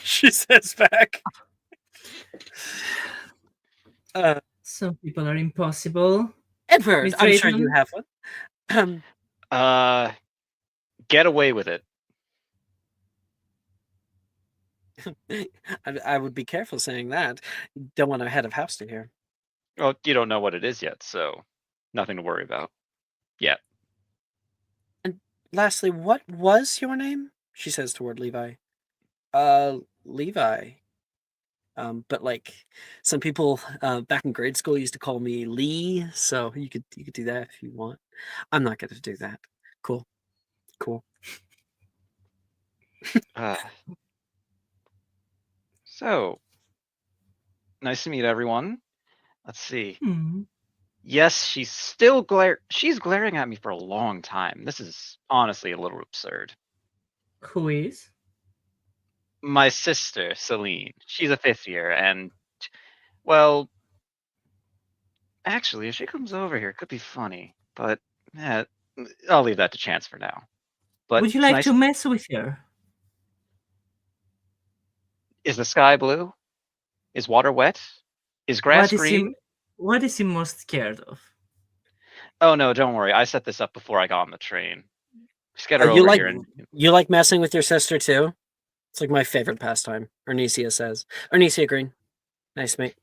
She says back. Some people are impossible. Edward, I'm sure you have one. Get away with it. I would be careful saying that. Don't want a head of house to hear. Well, you don't know what it is yet, so nothing to worry about. Yet. And lastly, what was your name? She says toward Levi. Levi. But like some people back in grade school used to call me Lee, so you could do that if you want. I'm not gonna do that. Cool. So nice to meet everyone. Let's see. Hmm. Yes, she's glaring at me for a long time. This is honestly a little absurd. Who is? My sister, Celine. She's a 5th year, and well, actually, if she comes over here, it could be funny. But I'll leave that to chance for now. But would you like to mess with her? Is the sky blue? Is water wet? Is grass green? What is he most scared of? Oh no, don't worry. I set this up before I got on the train. Just get her You over like here and you like messing with your sister too? It's like my favorite pastime. Arnesia says. Arnesia Green. Nice to meet.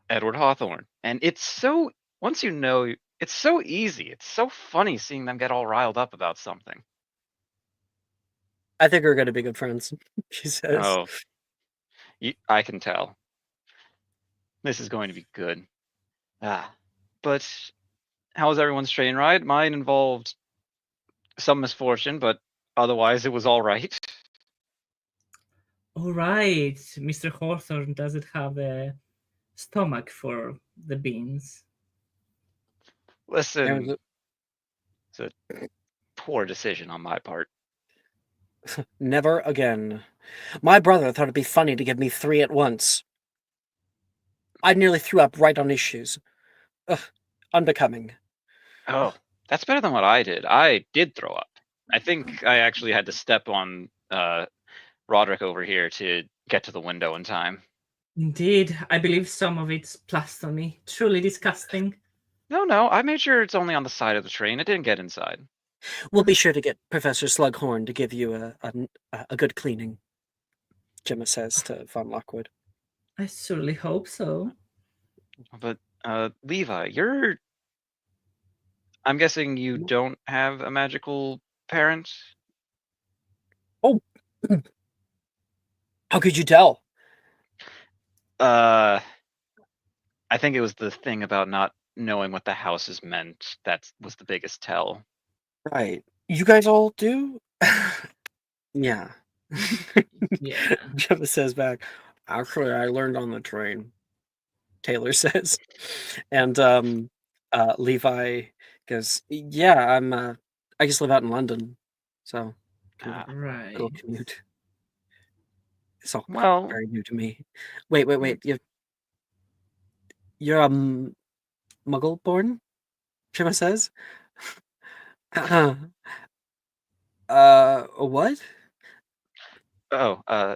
Edward Hawthorne. And it's so once you know, it's so easy. It's so funny seeing them get all riled up about something. I think we're gonna be good friends. She says. Oh, I can tell. This is going to be good. But how was everyone's train ride? Mine involved some misfortune, but otherwise it was all right. All right, Mr. Hawthorne doesn't have a stomach for the beans. Listen, it's a poor decision on my part. Never again. My brother thought it'd be funny to give me 3 at once. I nearly threw up right on his shoes. Ugh, unbecoming. Oh, that's better than what I did. I did throw up. I think I actually had to step on Roderick over here to get to the window in time. Indeed, I believe some of it's blasphemy. Truly disgusting. No, I made sure it's only on the side of the train. It didn't get inside. We'll be sure to get Professor Slughorn to give you a good cleaning, Gemma says to Von Lockwood. I surely hope so. But Levi, I'm guessing you don't have a magical parent? Oh, how could you tell? I think it was the thing about not knowing what the houses meant that was the biggest tell. Right. You guys all do? Yeah. Yeah. Gemma says back, actually, I learned on the train, Taylor says. And Levi goes, yeah, I just live out in London, so Right. little commute. It's all Well, very new to me. Wait. You're Muggle born? Gemma says. What? Oh,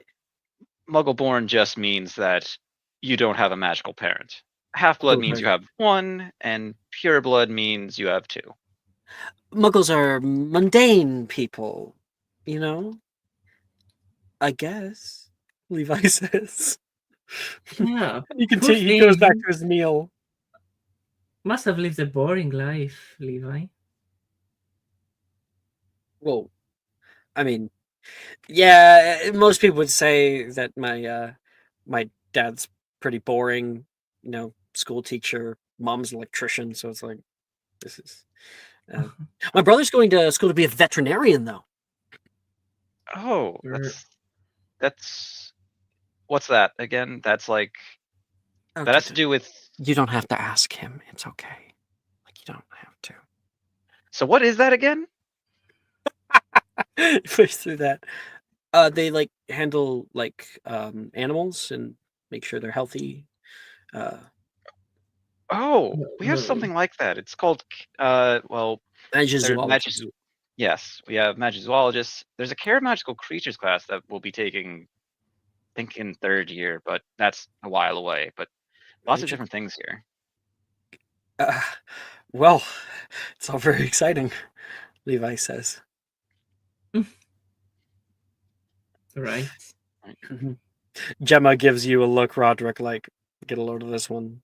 Muggle-born just means that you don't have a magical parent. Half-blood means right. you have one, and pure-blood means you have two. Muggles are mundane people, you know? I guess, Levi says. Yeah. He goes back to his meal. Must have lived a boring life, Levi. Well, I mean, yeah, most people would say that my dad's pretty boring, school teacher, mom's an electrician, so it's like this is my brother's going to school to be a veterinarian though. Oh, that's what's that again? That's like that has to do with. You don't have to ask him. It's okay. Like, you don't have to. So what is that again? Push through that. They like handle like animals and make sure they're healthy. Oh, we have something like that. It's called Magizoologists. Yes, we have magizoologists. There's a care of magical creatures class that we'll be taking, I think, in 3rd year, but that's a while away. But lots of different things here. Well, it's all very exciting, Levi says. Right. Gemma gives you a look, Roderick, like, get a load of this one.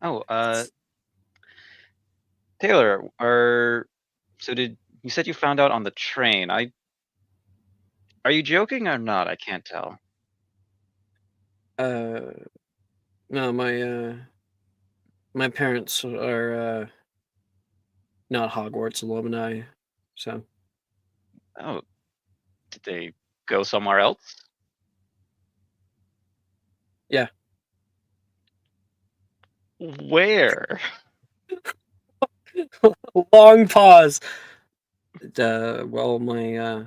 Oh, Taylor, you said you found out on the train? Are you joking or not? I can't tell. No, my parents are not Hogwarts alumni, so. Oh, did they go somewhere else? Yeah. Where? Long pause. Well, my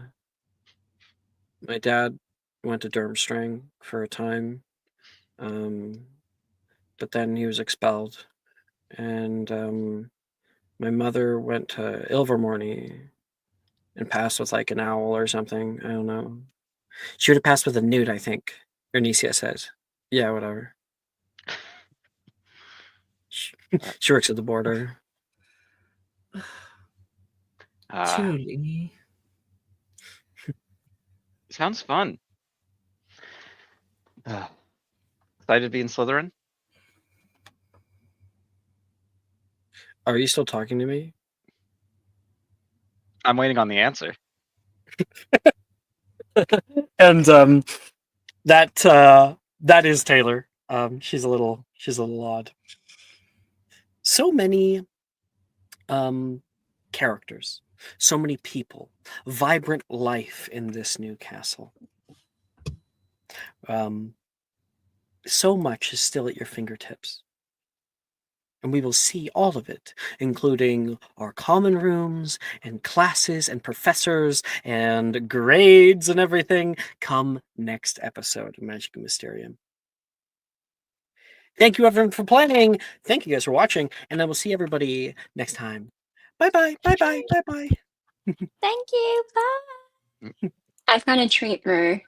dad went to Durmstrang for a time, but then he was expelled, and my mother went to Ilvermorny and passed with like an owl or something. I don't know. She would have passed with a newt, I think. Ernesia says. Yeah, whatever. She works at the border. Truly. Sounds fun. Excited to be in Slytherin? Are you still talking to me? I'm waiting on the answer. And that is Taylor. She's a little odd. So many characters, so many people, vibrant life in this new castle. So much is still at your fingertips. And we will see all of it, including our common rooms and classes and professors and grades and everything, come next episode of Magic and Mysterium. Thank you, everyone, for playing. Thank you guys for watching, and I will see everybody next time. Bye-bye, bye-bye, bye-bye. Thank you. Bye. I've got a treat for